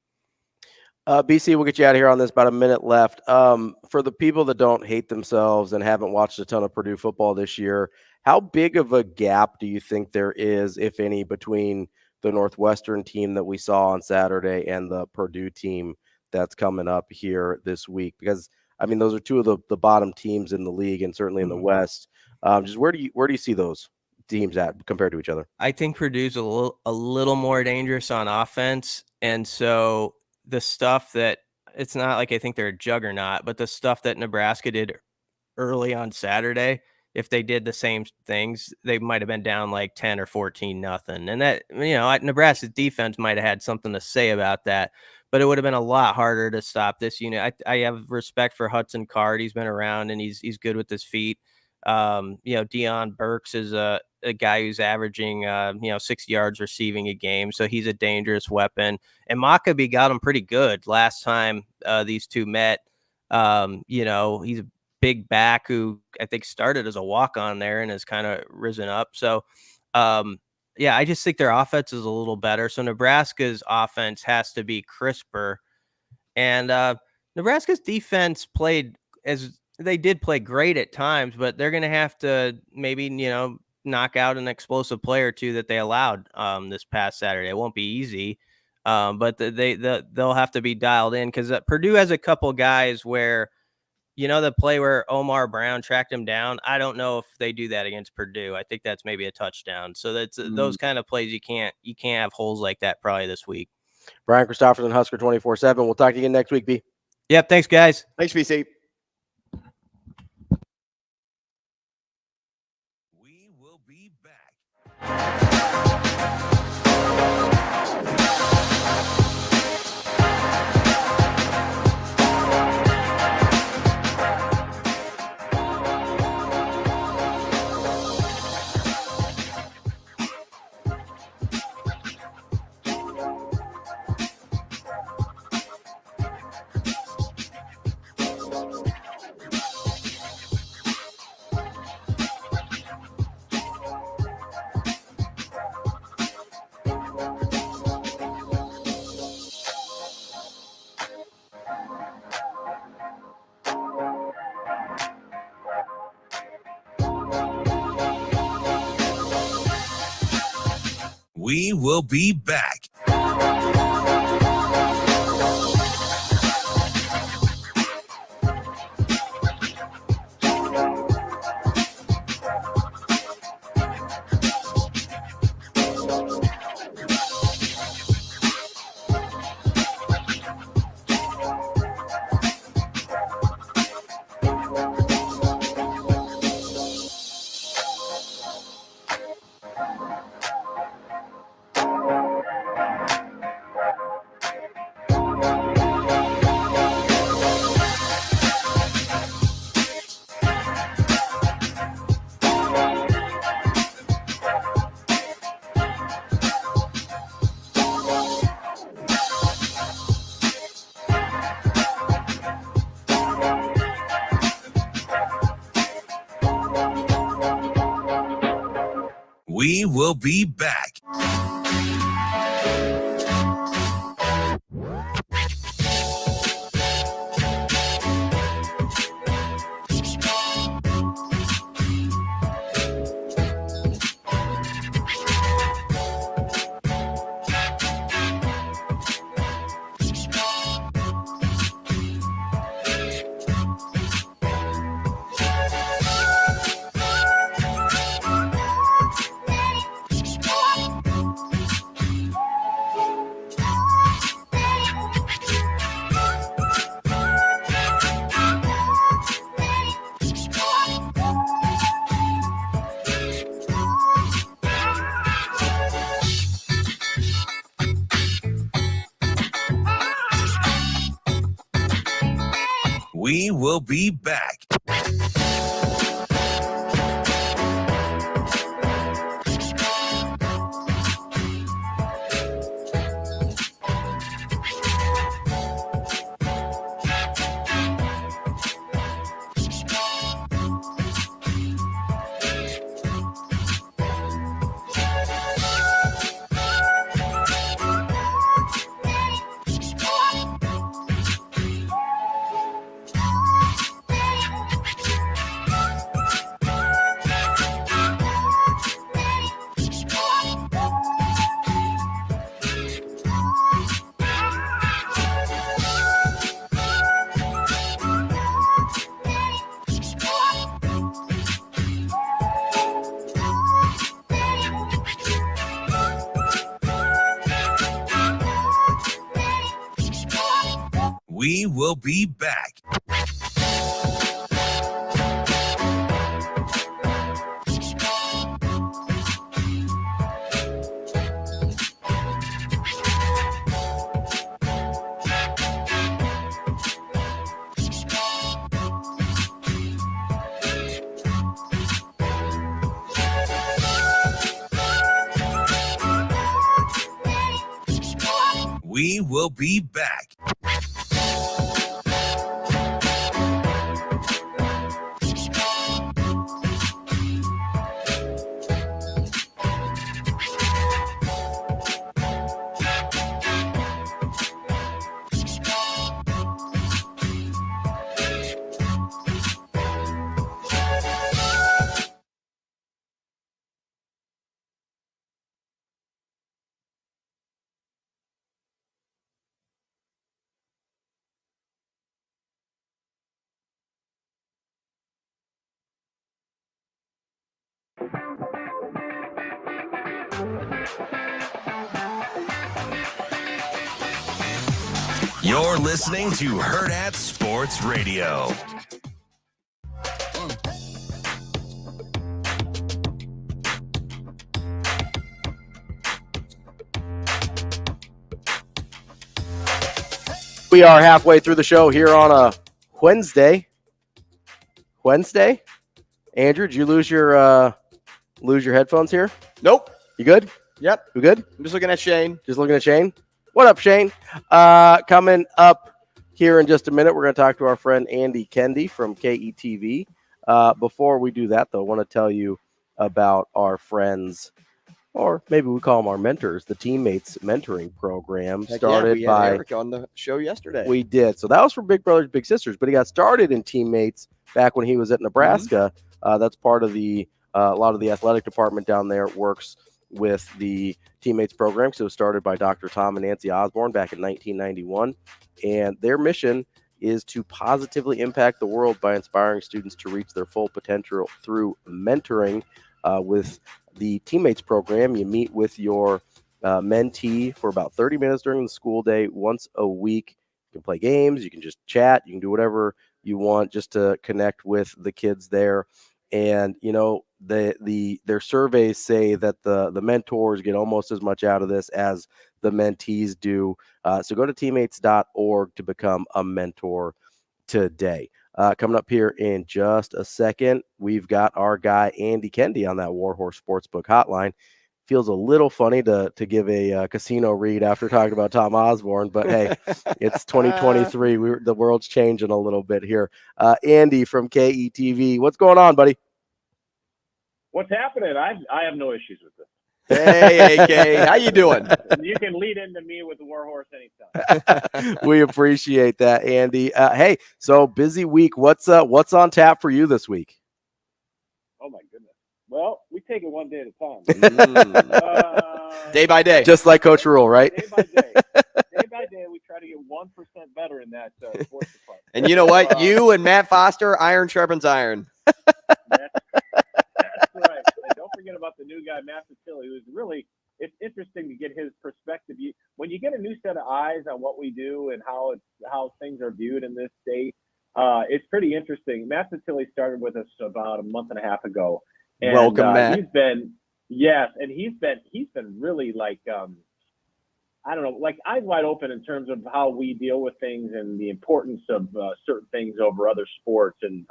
BC, we'll get you out of here on this. About a minute left. For the people that don't hate themselves and haven't watched a ton of Purdue football this year, how big of a gap do you think there is, if any, between the Northwestern team that we saw on Saturday and the Purdue team that's coming up here this week? Because, I mean, those are two of the bottom teams in the league and certainly in the West. Just where do you see those teams at compared to each other? I think Purdue's a little more dangerous on offense. And so the stuff that, it's not like I think they're a juggernaut, but the stuff that Nebraska did early on Saturday, if they did the same things, they might have been down like 10 or 14-0. And that, Nebraska's defense might have had something to say about that, but it would have been a lot harder to stop this unit. I have respect for Hudson Card. He's been around and he's good with his feet. Deion Burks is a guy who's averaging 6 yards receiving a game, so he's a dangerous weapon. And Maccabee got him pretty good last time these two met. He's a big back who I think started as a walk-on there and has kind of risen up. So I just think their offense is a little better. So Nebraska's offense has to be crisper, and Nebraska's defense they did play great at times, but they're going to have to maybe, knock out an explosive play or two that they allowed this past Saturday. It won't be easy, but they'll have to be dialed in, because Purdue has a couple guys where, the play where Omar Brown tracked him down. I don't know if they do that against Purdue. I think that's maybe a touchdown. So that's those kind of plays you can't have holes like that probably this week. Brian Christopherson, Husker 24/7. We'll talk to you again next week, B. Yep. Thanks, guys. Thanks, BC. We will be back. We will be back. We will be back. We will be back. We will be back. You're listening to Hurrdat Sports Radio. We are halfway through the show here on a Wednesday. Andrew, did you lose your headphones here? Nope. You good? Yep. You good? I'm just looking at Shane. Just looking at Shane? What up, Shane? Coming up here in just a minute, we're going to talk to our friend Andy Kendeigh from KETV. Before we do that, though, I want to tell you about our friends, or maybe we call them our mentors, the Teammates Mentoring Program. Started we had by Eric on the show yesterday. We did. So that was for Big Brothers Big Sisters, but he got started in Teammates back when he was at Nebraska. That's part of the a lot of the athletic department down there works with the Teammates program. So it was started by Dr. Tom and Nancy Osborne back in 1991. And their mission is to positively impact the world by inspiring students to reach their full potential through mentoring. With the Teammates program, you meet with your mentee for about 30 minutes during the school day once a week. You can play games, you can just chat, you can do whatever you want just to connect with the kids there. And their surveys say that the mentors get almost as much out of this as the mentees do. So go to teammates.org to become a mentor today. Coming up here in just a second, we've got our guy Andy Kendeigh on that Warhorse Sportsbook hotline. Feels a little funny to give a casino read after talking about Tom Osborne, but hey, it's 2023. The world's changing a little bit here. Andy from KETV, what's going on, buddy? What's happening? I have no issues with this. Hey, AK, how you doing? You can lead into me with the Warhorse anytime. We appreciate that, Andy. Hey, so busy week. What's on tap for you this week? Oh my goodness. Well, we take it one day at a time. Day by day. Just like Coach Rhule, right? Day by day. Day by day, we try to get 1% better in that sports department. And you know what? You and Matt Foster, iron sharpens iron. That's right. And don't forget about the new guy, Matt Fatilli, who's really, it's interesting to get his perspective. When you get a new set of eyes on what we do and how things are viewed in this state, it's pretty interesting. Matt Fatilli started with us about a month and a half ago. And, welcome, Matt. He's been really like, I don't know, like eyes wide open in terms of how we deal with things and the importance of certain things over other sports. And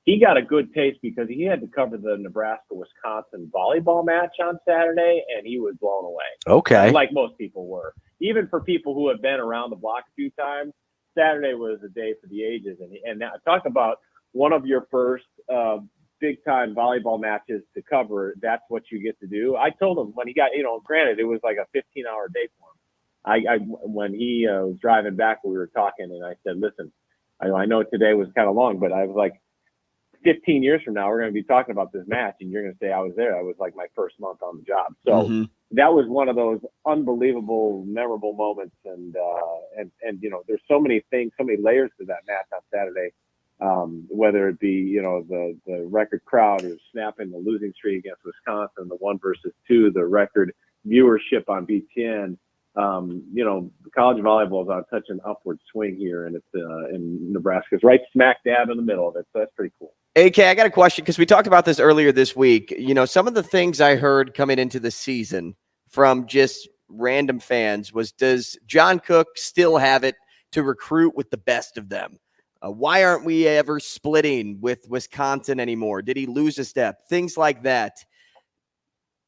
he got a good taste because he had to cover the Nebraska-Wisconsin volleyball match on Saturday, and he was blown away. Okay. Like most people were. Even for people who have been around the block a few times, Saturday was a day for the ages. And now, talk about one of your first big-time volleyball matches to cover. That's what you get to do. I told him when he got, granted, it was like a 15-hour day for him. When he was driving back, we were talking, and I said, listen, I know today was kind of long, but I was like, 15 years from now, we're going to be talking about this match, and you're going to say I was there. I was like my first month on the job. So that was one of those unbelievable, memorable moments. And there's so many things, so many layers to that match on Saturday. Whether it be, the record crowd who's snapping the losing streak against Wisconsin, the 1-2, the record viewership on BTN. College volleyball is on such an upward swing here, and it's in Nebraska. It's right smack dab in the middle of it. So that's pretty cool. AK, I got a question because we talked about this earlier this week. Some of the things I heard coming into the season from just random fans was, does John Cook still have it to recruit with the best of them? Why aren't we ever splitting with Wisconsin anymore? Did he lose a step? Things like that.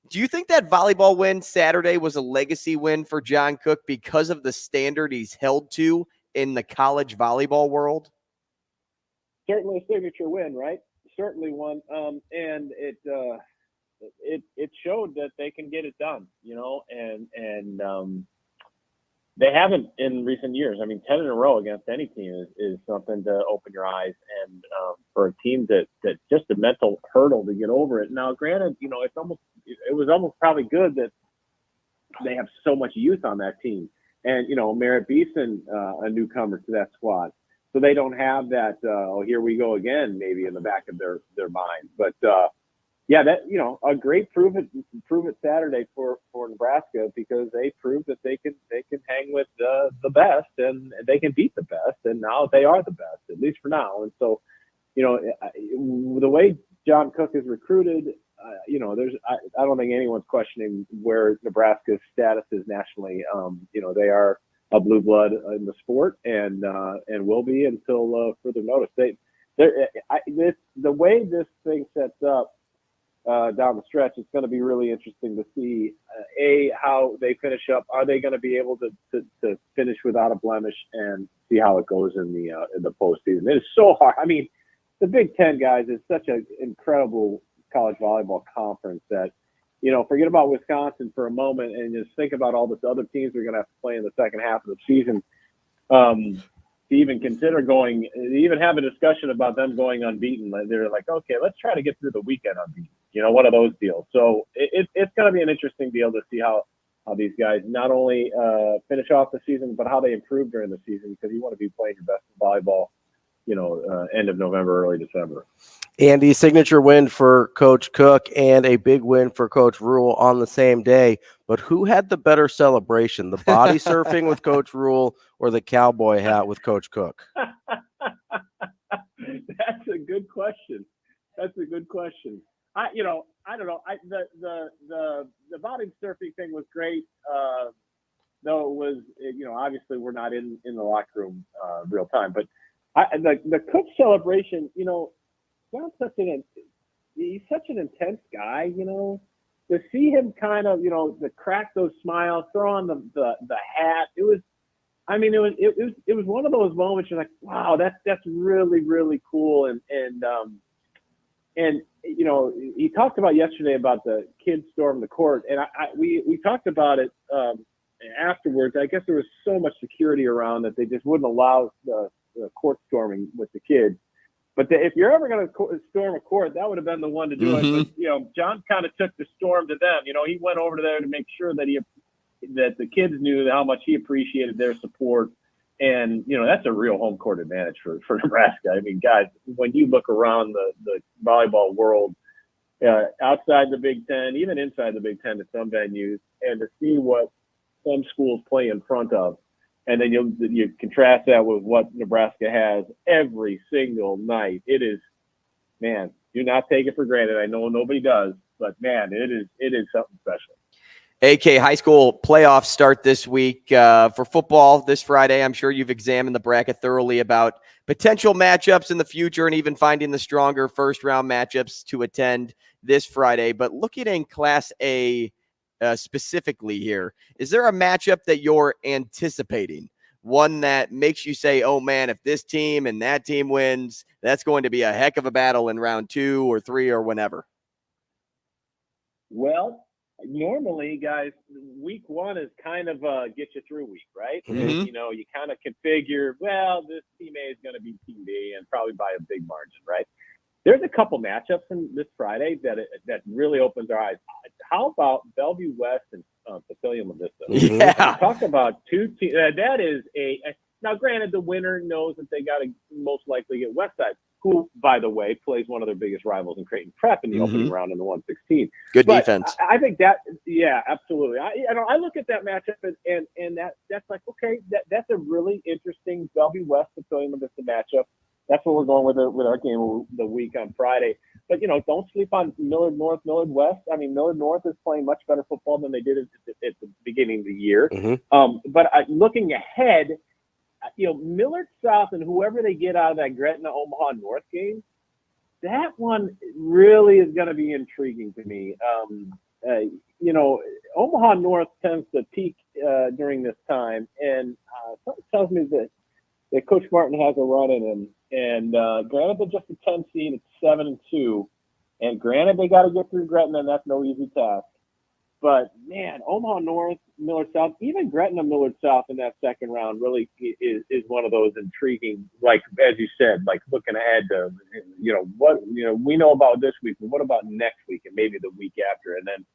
Do you think that volleyball win Saturday was a legacy win for John Cook because of the standard he's held to in the college volleyball world? Certainly a signature win, right? Certainly one. And it showed that they can get it done, and they haven't in recent years. I mean, 10 in a row against any team is something to open your eyes. And for a team that just a mental hurdle to get over it. Now, granted, it was almost probably good that they have so much youth on that team. And, Merritt Beeson, a newcomer to that squad. So they don't have that, here we go again, maybe in the back of their mind. But, a great prove it Saturday for Nebraska, because they proved that they can hang with the best and they can beat the best, and now they are the best, at least for now. And so, the way John Cook is recruited, I don't think anyone's questioning where Nebraska's status is nationally. They are a blue blood in the sport, and will be until further notice. The way this thing sets up down the stretch, it's going to be really interesting to see how they finish up. Are they going to be able to finish without a blemish, and see how it goes in the postseason? It is so hard. I mean, the Big Ten, guys, is such an incredible college volleyball conference that, forget about Wisconsin for a moment and just think about all the other teams we're going to have to play in the second half of the season. To even consider even have a discussion about them going unbeaten. They're like, okay, let's try to get through the weekend unbeaten. one of those deals. So it's going to be an interesting deal to see how these guys not only finish off the season, but how they improve during the season, because you want to be playing your best volleyball, end of November, early December. Andy, signature win for Coach Cook and a big win for Coach Rhule on the same day. But who had the better celebration, the body surfing with Coach Rhule or the cowboy hat with Coach Cook? That's a good question. I don't know. The body surfing thing was great. Though it was, obviously we're not in the locker room real time, but the Cook celebration, John's he's such an intense guy, to see him kind of, to crack those smiles, throw on the hat. It was one of those moments you're like, wow, that's really, really cool. And he talked about yesterday about the kids storm the court, and we talked about it afterwards. I guess there was so much security around that they just wouldn't allow the court storming with the kids. But if you're ever going to storm a court, that would have been the one to do it. But John kind of took the storm to them. He went over there to make sure that the kids knew how much he appreciated their support. And, that's a real home court advantage for Nebraska. I mean, guys, when you look around the volleyball world, outside the Big Ten, even inside the Big Ten to some venues, and to see what some schools play in front of, and then you contrast that with what Nebraska has every single night. It is, man, do not take it for granted. I know nobody does, but, man, it is something special. AK, high school playoffs start this week for football this Friday. I'm sure you've examined the bracket thoroughly about potential matchups in the future and even finding the stronger first-round matchups to attend this Friday. But looking in Class A specifically here, is there a matchup that you're anticipating, one that makes you say, oh, man, if this team and that team wins, that's going to be a heck of a battle in round 2 or 3 or whenever? Well, normally, guys, week 1 is kind of a get you through week, right? Mm-hmm. And, you kind of configure, well, this team A is going to be team B, and probably by a big margin, right? There's a couple matchups in this Friday that really opens our eyes. How about Bellevue West and Papillion La Vista? Yeah. Talk about two teams. That is now, granted, the winner knows that they got to most likely get Westside, who, by the way, plays one of their biggest rivals in Creighton Prep in the opening round in the 116. Good defense. I think that, yeah, absolutely. I look at that matchup and that's like, okay, that's a really interesting Bellevue West Papillion La Vista matchup. That's what we're going with our game the week on Friday. But, don't sleep on Millard North, Millard West. I mean, Millard North is playing much better football than they did at the beginning of the year. But looking ahead, Millard South and whoever they get out of that Gretna Omaha North game, that one really is going to be intriguing to me. Omaha North tends to peak during this time, and something tells me that Coach Martin has a run in him. And granted, they're just a 10 seed. It's 7-2, and granted, they got to get through Gretna, and that's no easy task. But, man, Omaha North, Millard South, even Gretna Millard South in that second round really is one of those intriguing, like, as you said, like looking ahead to, we know about this week, but what about next week and maybe the week after? And then,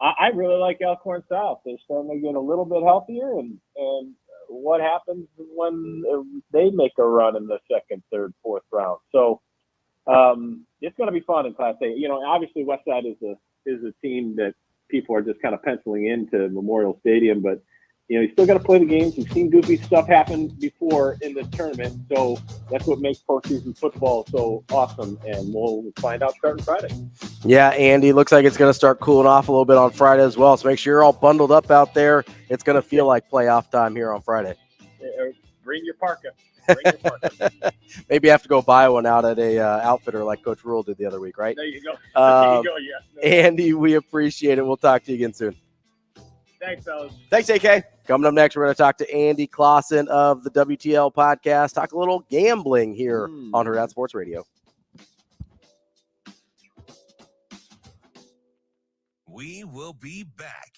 I really like Elkhorn South. They're starting to get a little bit healthier, and what happens when they make a run in the second, third, fourth round. So it's going to be fun in Class A. Obviously Westside is a team that people are just kind of penciling into Memorial Stadium, but you still got to play the games. We've seen goofy stuff happen before in the tournament, so that's what makes postseason football so awesome. And we'll find out starting Friday. Yeah, Andy, looks like it's going to start cooling off a little bit on Friday as well. So make sure you're all bundled up out there. It's going to feel like playoff time here on Friday. Bring your parka. Maybe you have to go buy one out at a outfitter like Coach Rhule did the other week, right? There you go. There you go. Yeah. Andy, we appreciate it. We'll talk to you again soon. Thanks, fellas. Thanks, AK. Coming up next, we're going to talk to Andy Classen of the WTL podcast. Talk a little gambling here on Hurrdat Sports Radio. We will be back.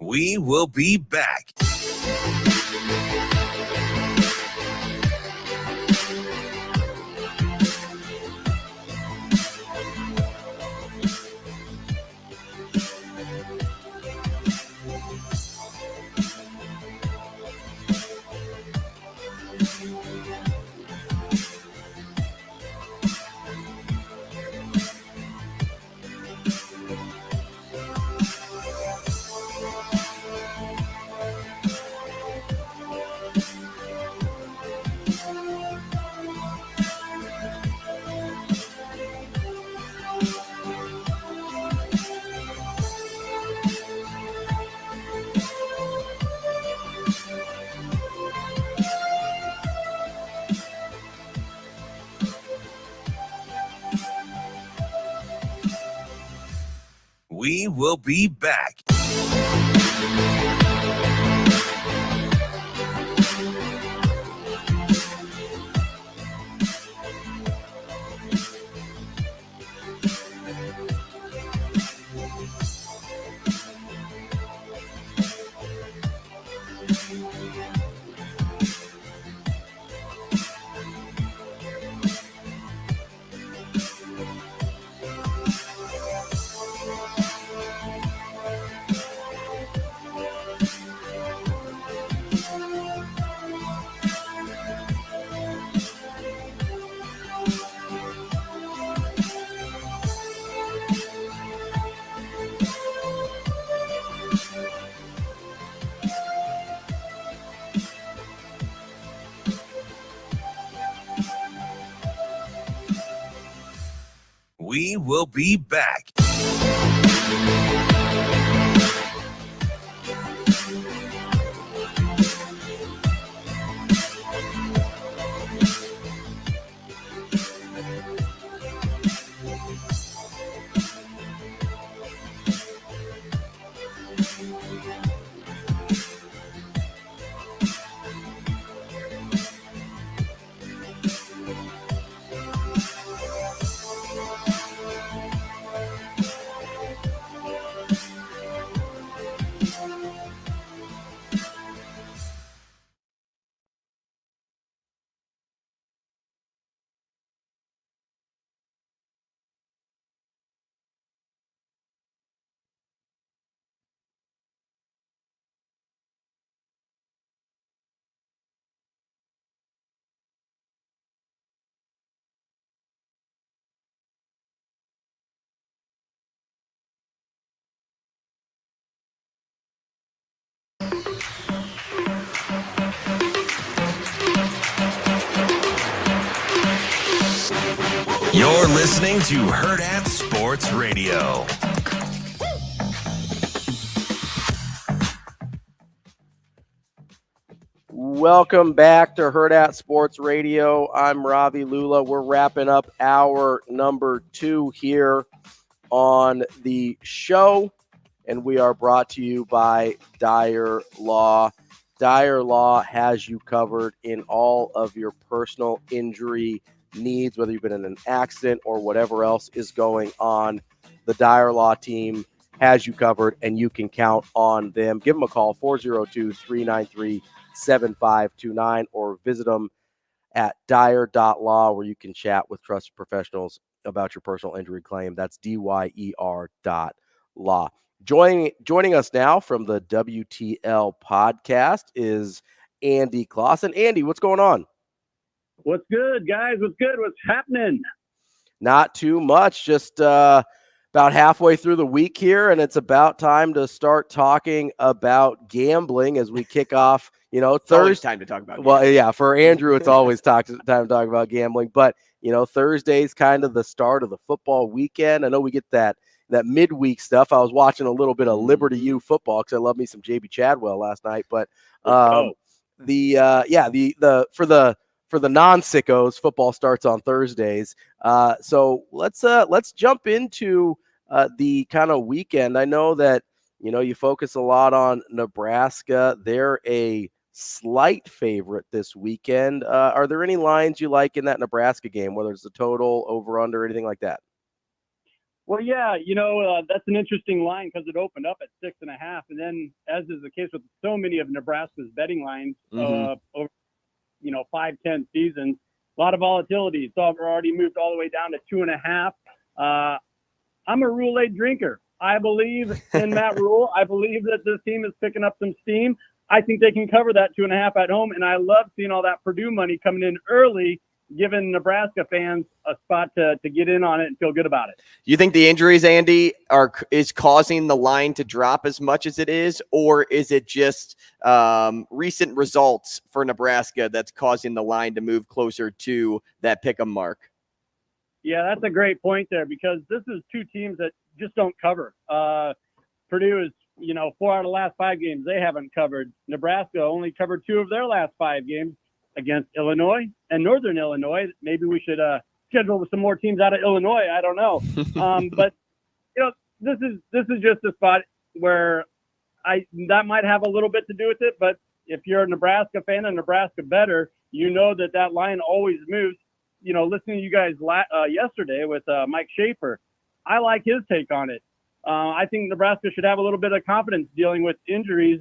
We will be back. We will be back. We will be back. You're listening to Hurrdat Sports Radio. Welcome back to Hurrdat Sports Radio. I'm Ravi Lulla. We're wrapping up hour number 2 here on the show, and we are brought to you by Dyer Law. Dyer Law has you covered in all of your personal injury needs, whether you've been in an accident or whatever else is going on. The Dyer Law team has you covered, and you can count on them. Give them a call, 402-393-7529, or visit them at dyer.law, where you can chat with trusted professionals about your personal injury claim. That's DYER.law. Joining us now from the WTL podcast is Andy Classen. Andy, what's going on? What's good, guys? What's good? What's happening? Not too much. Just about halfway through the week here, and it's about time to start talking about gambling as we kick off. Thursday. Time to talk about. Well, yeah, for Andrew, it's always time to talk about gambling. But Thursday's kind of the start of the football weekend. I know we get that midweek stuff. I was watching a little bit of Liberty U football because I love me some JB Chadwell last night. But for the non-sickos, football starts on Thursdays. So let's jump into the kind of weekend. I know that you focus a lot on Nebraska. They're a slight favorite this weekend. Are there any lines you like in that Nebraska game, whether it's the total, over, under, anything like that? Well, yeah, that's an interesting line because it opened up at 6.5, and then, as is the case with so many of Nebraska's betting lines over 5-10 seasons, a lot of volatility. So I've already moved all the way down to 2.5. I'm a Rhule drinker. I believe in Matt Rhule. I believe that this team is picking up some steam. I think they can cover that 2.5 at home, and I love seeing all that Purdue money coming in early, giving Nebraska fans a spot to get in on it and feel good about it. You think the injuries, Andy, is causing the line to drop as much as it is, or is it just recent results for Nebraska that's causing the line to move closer to that pick'em mark? Yeah, that's a great point there, because this is two teams that just don't cover. Purdue is, 4 out of the last 5 games they haven't covered. Nebraska only covered 2 of their last 5 games against Illinois and Northern Illinois. Maybe we should schedule some more teams out of Illinois. I don't know. But this is just a spot where that might have a little bit to do with it. But if you're a Nebraska fan and Nebraska bettor, you know that line always moves. Listening to you guys yesterday with Mike Schaefer, I like his take on it. I think Nebraska should have a little bit of confidence dealing with injuries,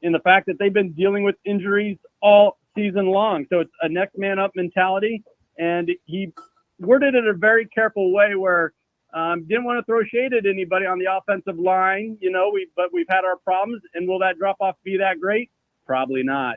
in the fact that they've been dealing with injuries all season long. So it's a next man up mentality. And he worded it a very careful way where didn't want to throw shade at anybody on the offensive line, but we've had our problems. And will that drop off be that great? Probably not.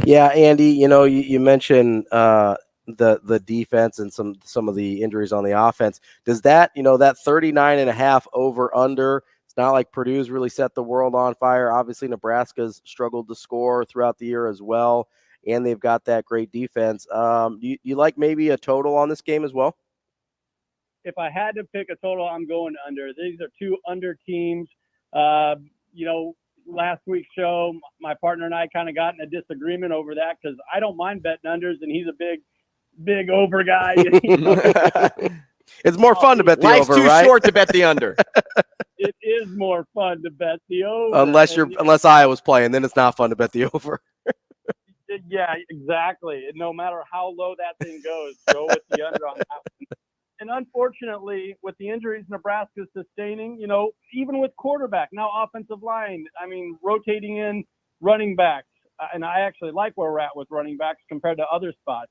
Yeah, Andy, you mentioned the defense and some of the injuries on the offense. Does that, that 39.5 over under, it's not like Purdue's really set the world on fire. Obviously, Nebraska's struggled to score throughout the year as well, and they've got that great defense. You like maybe a total on this game as well? If I had to pick a total, I'm going under. These are 2 under teams. Last week's show, my partner and I kind of got in a disagreement over that, because I don't mind betting unders, and he's a big over guy. It's more fun to bet the Life's over, too right? short to bet the under. It is more fun to bet the over. Unless Iowa's playing, then it's not fun to bet the over. Yeah, exactly. And no matter how low that thing goes, go with the under on that one. And unfortunately, with the injuries Nebraska's sustaining, even with quarterback, now offensive line, rotating in running backs. And I actually like where we're at with running backs compared to other spots.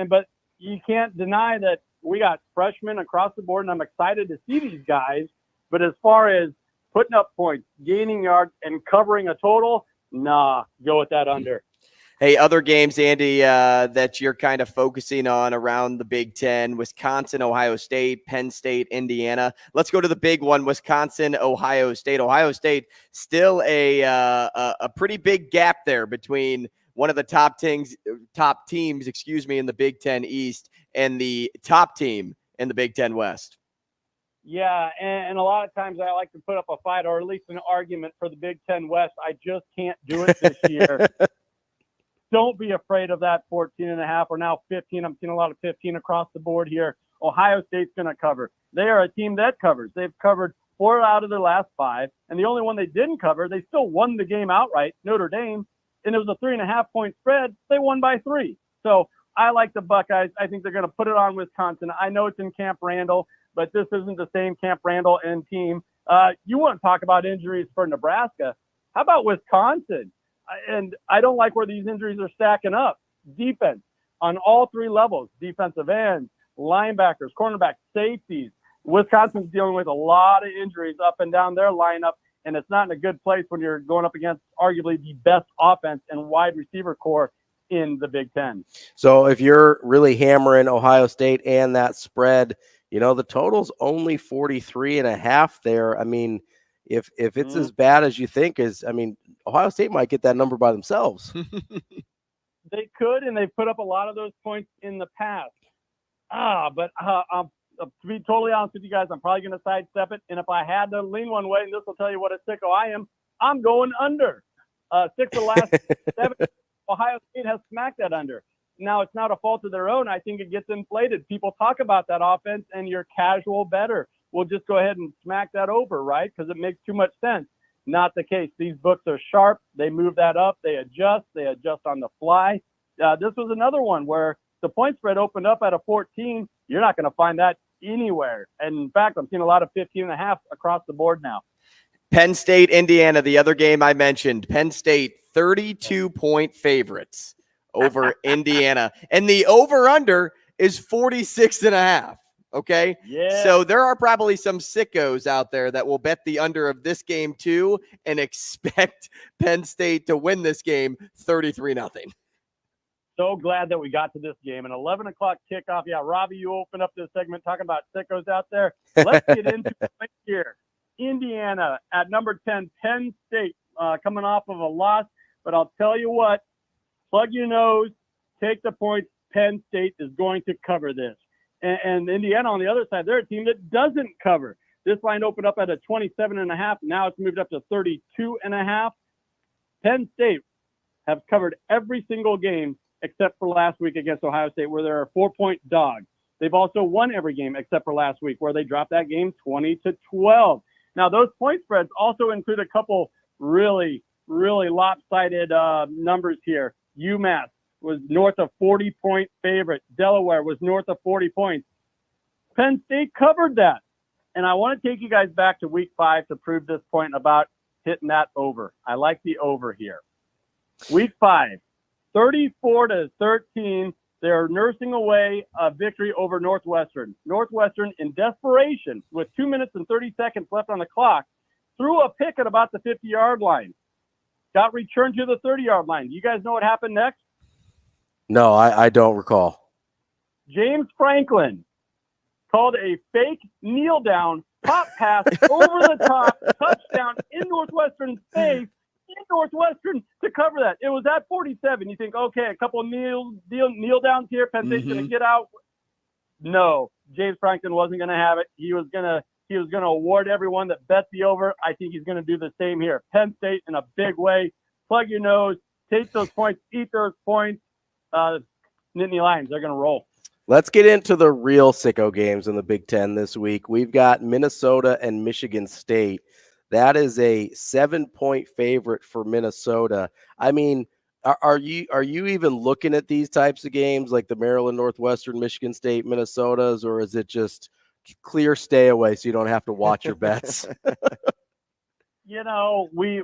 But you can't deny that we got freshmen across the board, and I'm excited to see these guys. But as far as putting up points, gaining yards, and covering a total, go with that under. Hey, other games, Andy, that you're kind of focusing on around the Big Ten: Wisconsin, Ohio State, Penn State, Indiana. Let's go to the big one: Wisconsin, Ohio State. Ohio State still a pretty big gap there between one of the top teams, in the Big Ten East and the top team in the Big Ten West. Yeah, and a lot of times I like to put up a fight, or at least an argument, for the Big Ten West. I just can't do it this year. Don't be afraid of that 14.5 or now 15. I'm seeing a lot of 15 across the board here. Ohio State's going to cover. They are a team that covers. They've covered 4 out of their last 5, and the only one they didn't cover, they still won the game outright, Notre Dame, and it was a 3.5-point spread. They won by 3. So I like the Buckeyes. I think they're going to put it on Wisconsin. I know it's in Camp Randall, but this isn't the same Camp Randall and team. You want to talk about injuries for Nebraska. How about Wisconsin? And I don't like where these injuries are stacking up. Defense on all 3 levels: defensive ends, linebackers, cornerbacks, safeties. Wisconsin's dealing with a lot of injuries up and down their lineup, and it's not in a good place when you're going up against arguably the best offense and wide receiver core in the Big Ten. So if you're really hammering Ohio State and that spread, the total's only 43.5 there. If it's as bad as you think Ohio State might get that number by themselves. They could, and they've put up a lot of those points in the past. But to be totally honest with you guys, I'm probably going to sidestep it. And if I had to lean one way, and this will tell you what a sicko I am, I'm going under. 6 of the last 7, Ohio State has smacked that under. Now, it's not a fault of their own. I think it gets inflated. People talk about that offense, and your casual bettor will just go ahead and smack that over, right? Because it makes too much sense. Not the case. These books are sharp. They move that up. They adjust on the fly. This was another one where the point spread opened up at a 14. You're not going to find that anywhere. And in fact, I'm seeing a lot of 15.5 across the board now. Penn State, Indiana, the other game I mentioned. Penn State, 32-point favorites over Indiana. And the over-under is 46.5. Okay. Yeah. So there are probably some sickos out there that will bet the under of this game too and expect Penn State to win this game 33-0. So glad that we got to this game. An 11 o'clock kickoff. Yeah, Ravi, you open up this segment talking about sickos out there. Let's get into it here. Indiana at number 10, Penn State, coming off of a loss. But I'll tell you what, plug your nose, take the points. Penn State is going to cover this. And Indiana on the other side, they're a team that doesn't cover. This line opened up at a 27.5. Now it's moved up to 32.5. Penn State have covered every single game except for last week against Ohio State, where they're a 4-point dog. They've also won every game except for last week, where they dropped that game 20-12. Now, those point spreads also include a couple really, really lopsided numbers here. UMass was north of 40-point favorite. Delaware was north of 40 points. Penn State covered that. And I want to take you guys back to week 5 to prove this point about hitting that over. I like the over here. Week 5, 34-13. They're nursing away a victory over Northwestern. Northwestern, in desperation, with 2 minutes and 30 seconds left on the clock, threw a pick at about the 50-yard line. Got returned to the 30-yard line. You guys know what happened next? No, I don't recall. James Franklin called a fake kneel down, pop pass over the top, touchdown in Northwestern's face, in Northwestern to cover that. It was at 47. You think, okay, a couple of kneel downs here, Penn State's going to get out. No, James Franklin wasn't going to have it. He was going to award everyone that bet the over. I think he's going to do the same here. Penn State in a big way. Plug your nose, take those points, eat those points. Nittany Lions, they're going to roll. Let's get into the real sicko games in the Big Ten this week. We've got Minnesota and Michigan State. That is a 7-point favorite for Minnesota. I mean, are you even looking at these types of games like the Maryland, Northwestern, Michigan State, Minnesotas, or is it just clear stay away so you don't have to watch your bets? You know, we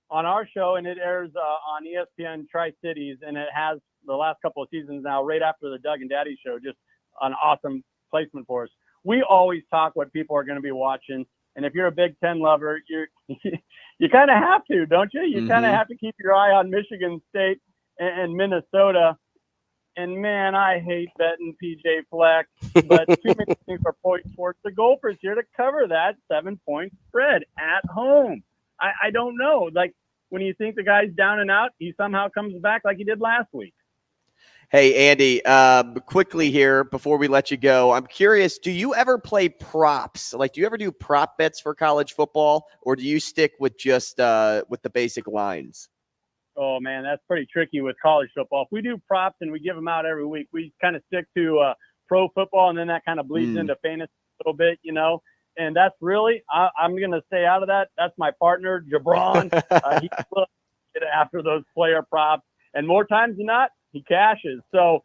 on our show, and it airs on ESPN Tri-Cities, and it has the last couple of seasons now, right after the Doug and Daddy show, just an awesome placement for us. We always talk what people are going to be watching. And if you're a Big Ten lover, you kind of have to, don't you? You kind of have to keep your eye on Michigan State and Minnesota. And, man, I hate betting PJ Fleck, but too many things are pointing towards the Gophers here to cover that 7-point spread at home. I don't know. Like, when you think the guy's down and out, he somehow comes back like he did last week. Hey, Andy, quickly here before we let you go, I'm curious, do you ever play props? Like, do you ever do prop bets for college football, or do you stick with just with the basic lines? Oh, man, that's pretty tricky with college football. If we do props and we give them out every week, we kind of stick to pro football, and then that kind of bleeds into fantasy a little bit, you know. And that's really, I'm going to stay out of that. That's my partner, Jabron. He looks after those player props. And more times than not, he cashes. So,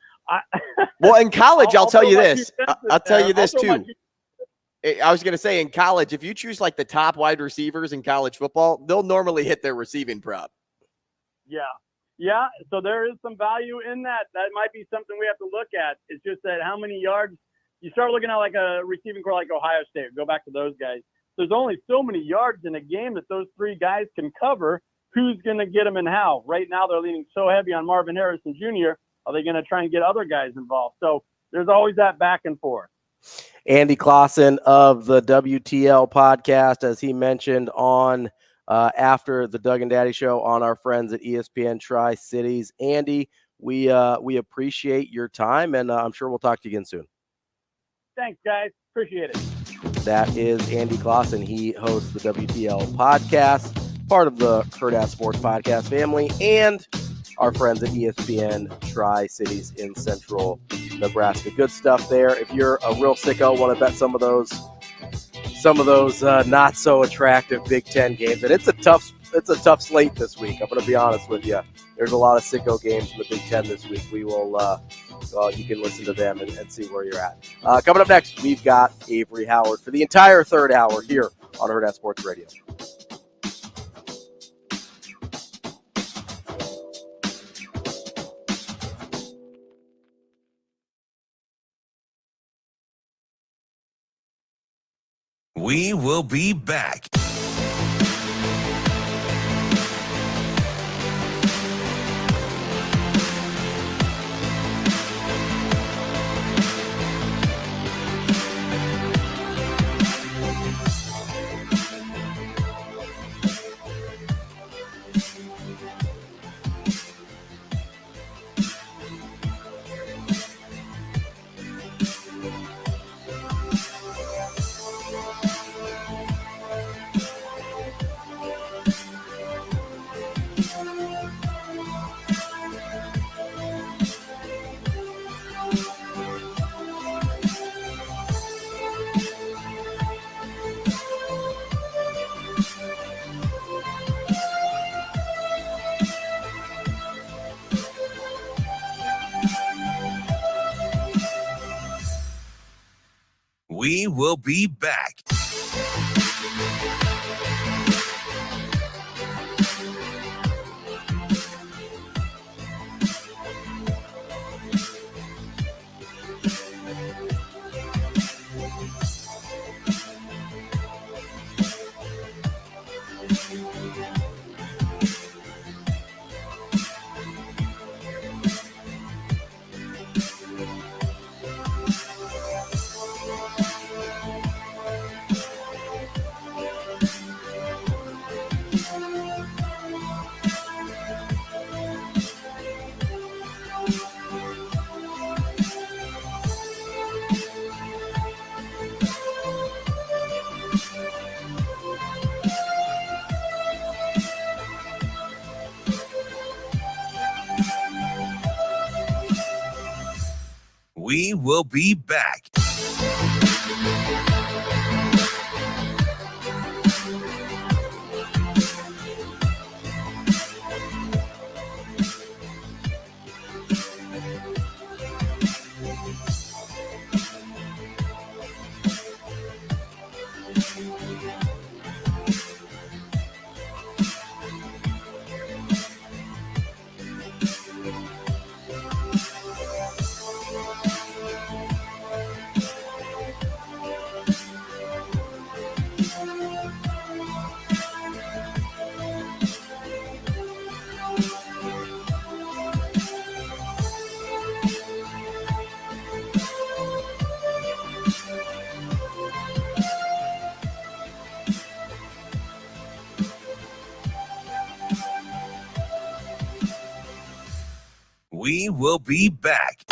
well, in college, I'll tell you this. I'll tell you this, too. I was going to say, in college, if you choose like the top wide receivers in college football, they'll normally hit their receiving prop. Yeah. So there is some value in that. That might be something we have to look at. It's just that how many yards you start looking at, like a receiving core like Ohio State. Go back to those guys. There's only so many yards in a game that those three guys can cover. Who's going to get them and how? Right now, they're leaning so heavy on Marvin Harrison Jr. Are they going to try and get other guys involved? So there's always that back and forth. Andy Classen of the WTL podcast, as he mentioned on after the Doug and Daddy show on our friends at ESPN Tri-Cities. Andy, we appreciate your time, and I'm sure we'll talk to you again soon. Thanks, guys. Appreciate it. That is Andy Classen. He hosts the WTL podcast, part of the Hurrdat Sports podcast family, and our friends at ESPN Tri-Cities in Central Nebraska. Good stuff there. If you're a real sicko, want to bet some of those not so attractive Big Ten games, and it's a tough slate this week. I'm going to be honest with you. There's a lot of sicko games in the Big Ten this week. We will you can listen to them and see where you're at. Coming up next, we've got Avarie Howard for the entire third hour here on Hurrdat Sports Radio. We will be back. We will be back. We will be back. We will be back.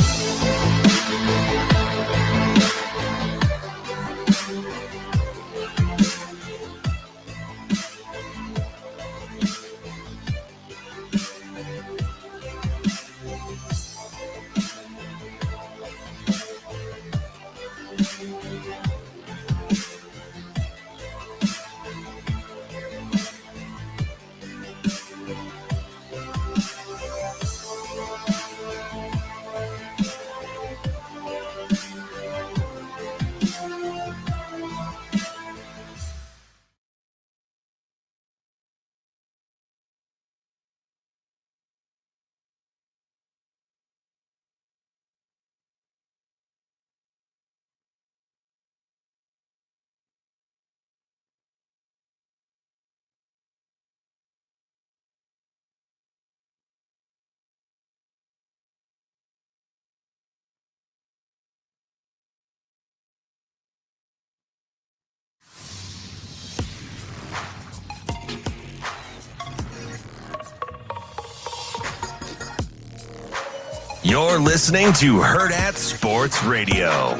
You're listening to Hurrdat Sports Radio.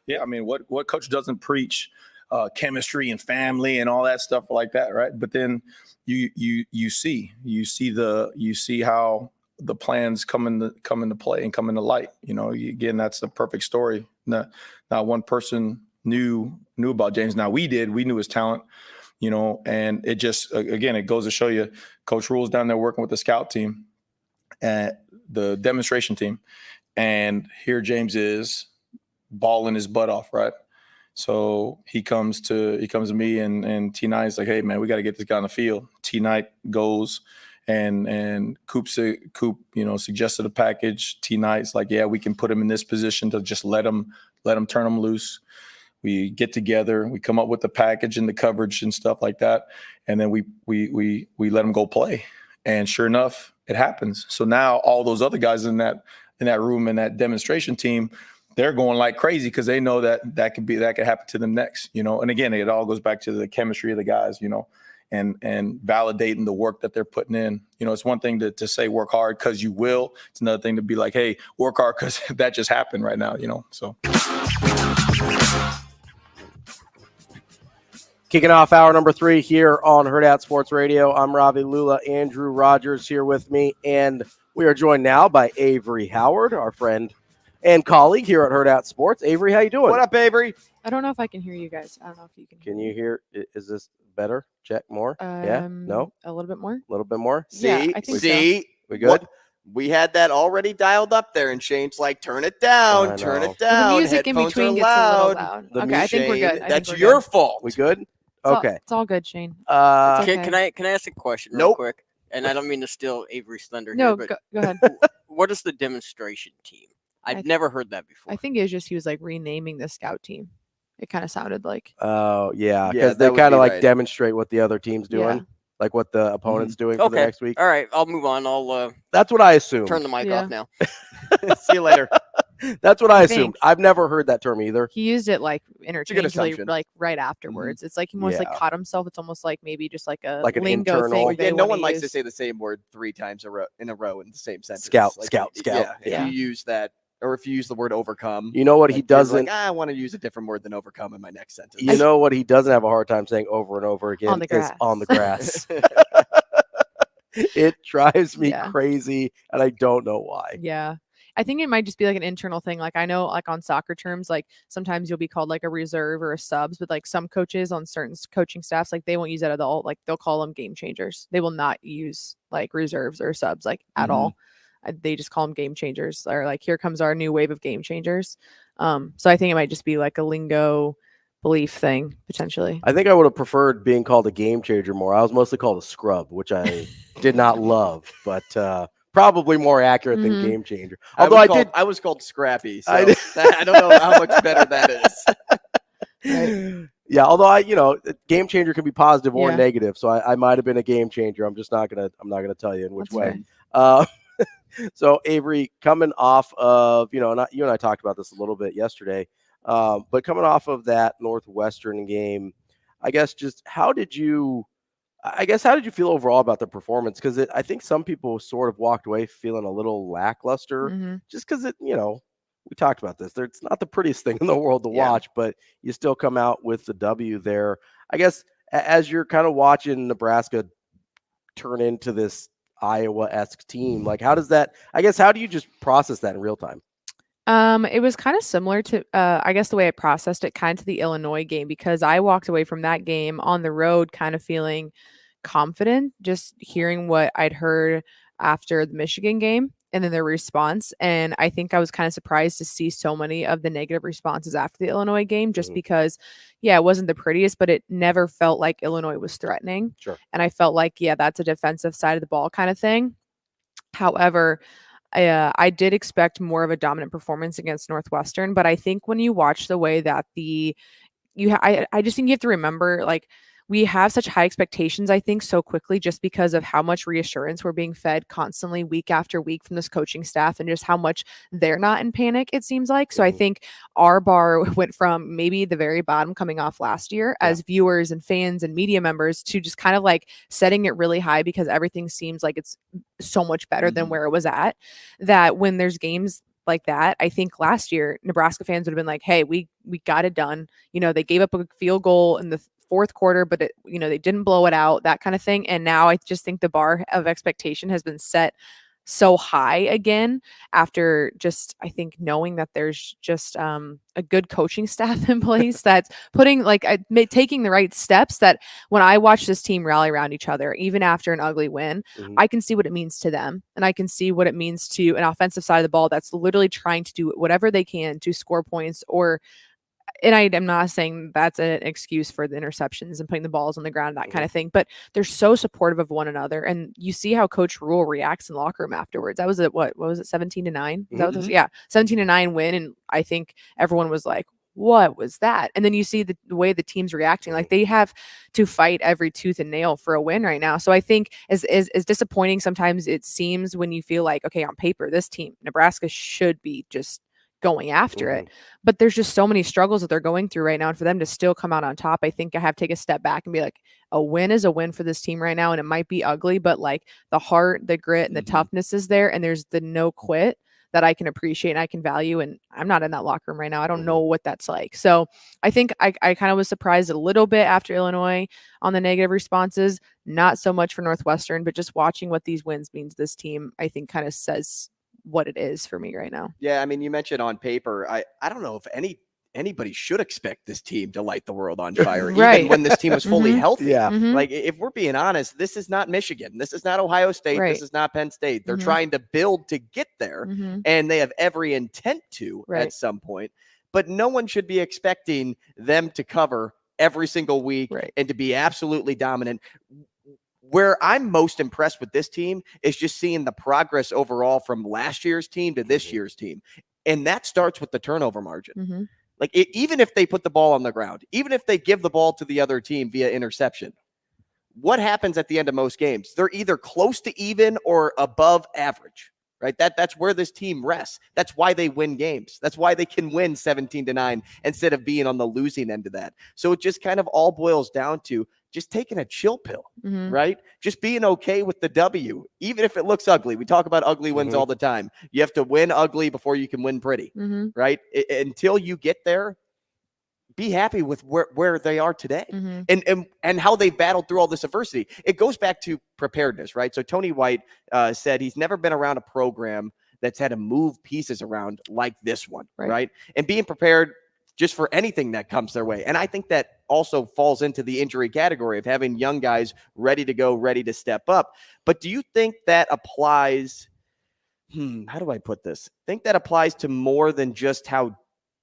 Yeah, I mean, what coach doesn't preach chemistry and family and all that stuff like that, right? But then you see how the plans come into play and come into light. You know, again, that's the perfect story. Not one person knew about James. Now we did. We knew his talent. You know, and it just again, it goes to show you, Coach Rhule's down there working with the scout team and the demonstration team, And here James is balling his butt off, right? So he comes to me and T Knight's like, hey man, we got to get this guy on the field. T Knight goes and Coop, suggested a package. T Knight's like, yeah, we can put him in this position to just let him turn him loose. We get together, we come up with the package and the coverage and stuff like that, and then we let him go play. And sure enough, it happens. So now all those other guys in that room, in that demonstration team, they're going like crazy because they know that could happen to them next, And again, it all goes back to the chemistry of the guys, and validating the work that they're putting in. It's one thing to say work hard because you will. It's another thing to be like, hey, work hard because that just happened right now, So. Kicking off hour number 3 here on Hurrdat Sports Radio. I'm Ravi Lulla. Andrew Rogers here with me, and we are joined now by Avarie Howard, our friend and colleague here at Hurrdat Sports. Avarie, how you doing? What up, Avarie? I don't know if I can hear you guys. I don't know if you can. Can you hear? Is this better? Check more. Yeah. No. A little bit more. A little bit more. Yeah, I think so. We good? We had that already dialed up there, and Shane's like, turn it down, turn it down. The music in between gets a little loud. Okay, I think we're good. That's your fault. We good? Okay. It's all good, Shane. Okay. Can I ask a question real quick? And I don't mean to steal Avarie's thunder here, but go ahead. What is the demonstration team? I've never heard that before. I think it was just he was like renaming the scout team. It kind of sounded like. Oh, yeah. Because they kind of like demonstrate what the other team's doing. Yeah. Like what the opponent's doing for the next week. All right. I'll move on. I'll. That's what I assumed. Turn the mic off now. See you later. That's what I assumed. I've never heard that term either. He used it like interchangeably, like right afterwards. It's like he almost like caught himself. It's almost like maybe just like a an lingo internal thing. Yeah, no one likes to say the same word 3 times in a row in the same sentence. Scout. Yeah, if you use that, or if you use the word overcome. You know what he doesn't. I want to use a different word than overcome in my next sentence. You know what he doesn't have a hard time saying over and over again? On the grass. On the grass. It drives me crazy, and I don't know why. Yeah. I think it might just be like an internal thing. Like I know like on soccer terms, like sometimes you'll be called like a reserve or a subs, but like some coaches on certain coaching staffs, like they won't use that at all. Like they'll call them game changers. They will not use like reserves or subs like at all. They just call them game changers, or like, here comes our new wave of game changers. So I think it might just be like a lingo belief thing potentially. I think I would have preferred being called a game changer more. I was mostly called a scrub, which I did not love, but probably more accurate than game changer. Although I was called Scrappy, so I don't know how much better that is. Right. Yeah, although game changer can be positive or negative, so I might have been a game changer. I'm not gonna tell you in which way. So Avarie, coming off of you and I talked about this a little bit yesterday, but coming off of that Northwestern game, I guess just how did you feel overall about the performance? Because I think some people sort of walked away feeling a little lackluster, just because we talked about this. It's not the prettiest thing in the world to watch, but you still come out with the W there. I guess as you're kind of watching Nebraska turn into this Iowa-esque team, like how do you just process that in real time? It was kind of similar to, I guess the way I processed it kind of to the Illinois game, because I walked away from that game on the road kind of feeling confident, just hearing what I'd heard after the Michigan game and then their response. And I think I was kind of surprised to see so many of the negative responses after the Illinois game, just because, it wasn't the prettiest, but it never felt like Illinois was threatening. Sure. And I felt like, that's a defensive side of the ball kind of thing. However, I did expect more of a dominant performance against Northwestern, but I think when you watch the way that I just think you have to remember, like, we have such high expectations, I think, so quickly, just because of how much reassurance we're being fed constantly week after week from this coaching staff, and just how much they're not in panic, it seems like. So I think our bar went from maybe the very bottom coming off last year as viewers and fans and media members to just kind of like setting it really high, because everything seems like it's so much better than where it was at, that when there's games like that, I think last year Nebraska fans would have been like, hey, we got it done. They gave up a field goal in the fourth quarter, but they didn't blow it out, that kind of thing. And now I just think the bar of expectation has been set so high again after just, I think, knowing that there's just a good coaching staff in place that's putting taking the right steps, that when I watch this team rally around each other, even after an ugly win, I can see what it means to them. And I can see what it means to an offensive side of the ball that's literally trying to do whatever they can to score points and I am not saying that's an excuse for the interceptions and putting the balls on the ground, that kind of thing, but they're so supportive of one another. And you see how Coach Rhule reacts in the locker room afterwards. That was what was it, 17-9? Is that what yeah, 17-9 win. And I think everyone was like, what was that? And then you see the way the team's reacting, like they have to fight every tooth and nail for a win right now. So I think as disappointing sometimes it seems when you feel like, okay, on paper, this team, Nebraska, should be just going after it, but there's just so many struggles that they're going through right now, and for them to still come out on top, I think I have to take a step back and be like, a win is a win for this team right now, and it might be ugly, but like the heart, the grit, and the toughness is there, and there's the no quit that I can appreciate and I can value, and I'm not in that locker room right now. I don't know what that's like. So I think I kind of was surprised a little bit after Illinois on the negative responses, not so much for Northwestern, but just watching what these wins means this team, I think kind of says what it is for me right now. Yeah, I mean, you mentioned on paper, I don't know if anybody should expect this team to light the world on fire, even when this team was fully healthy. Yeah. Like, if we're being honest, this is not Michigan. This is not Ohio State. This is not Penn State. They're trying to build to get there, and they have every intent to at some point. But no one should be expecting them to cover every single week and to be absolutely dominant. Where I'm most impressed with this team is just seeing the progress overall from last year's team to this year's team. And that starts with the turnover margin. Like, even if they put the ball on the ground, even if they give the ball to the other team via interception, what happens at the end of most games? They're either close to even or above average, right? That's where this team rests. That's why they win games. That's why they can win 17-9 instead of being on the losing end of that. So it just kind of all boils down to just taking a chill pill, right? Just being okay with the W, even if it looks ugly. We talk about ugly wins all the time. You have to win ugly before you can win pretty, right? Until you get there, be happy with where they are today and how they've battled through all this adversity. It goes back to preparedness, right? So Tony White said he's never been around a program that's had to move pieces around like this one, right? And being prepared just for anything that comes their way. And I think that also falls into the injury category of having young guys ready to go, ready to step up. But do you think that applies, how do I put this? I think that applies to more than just how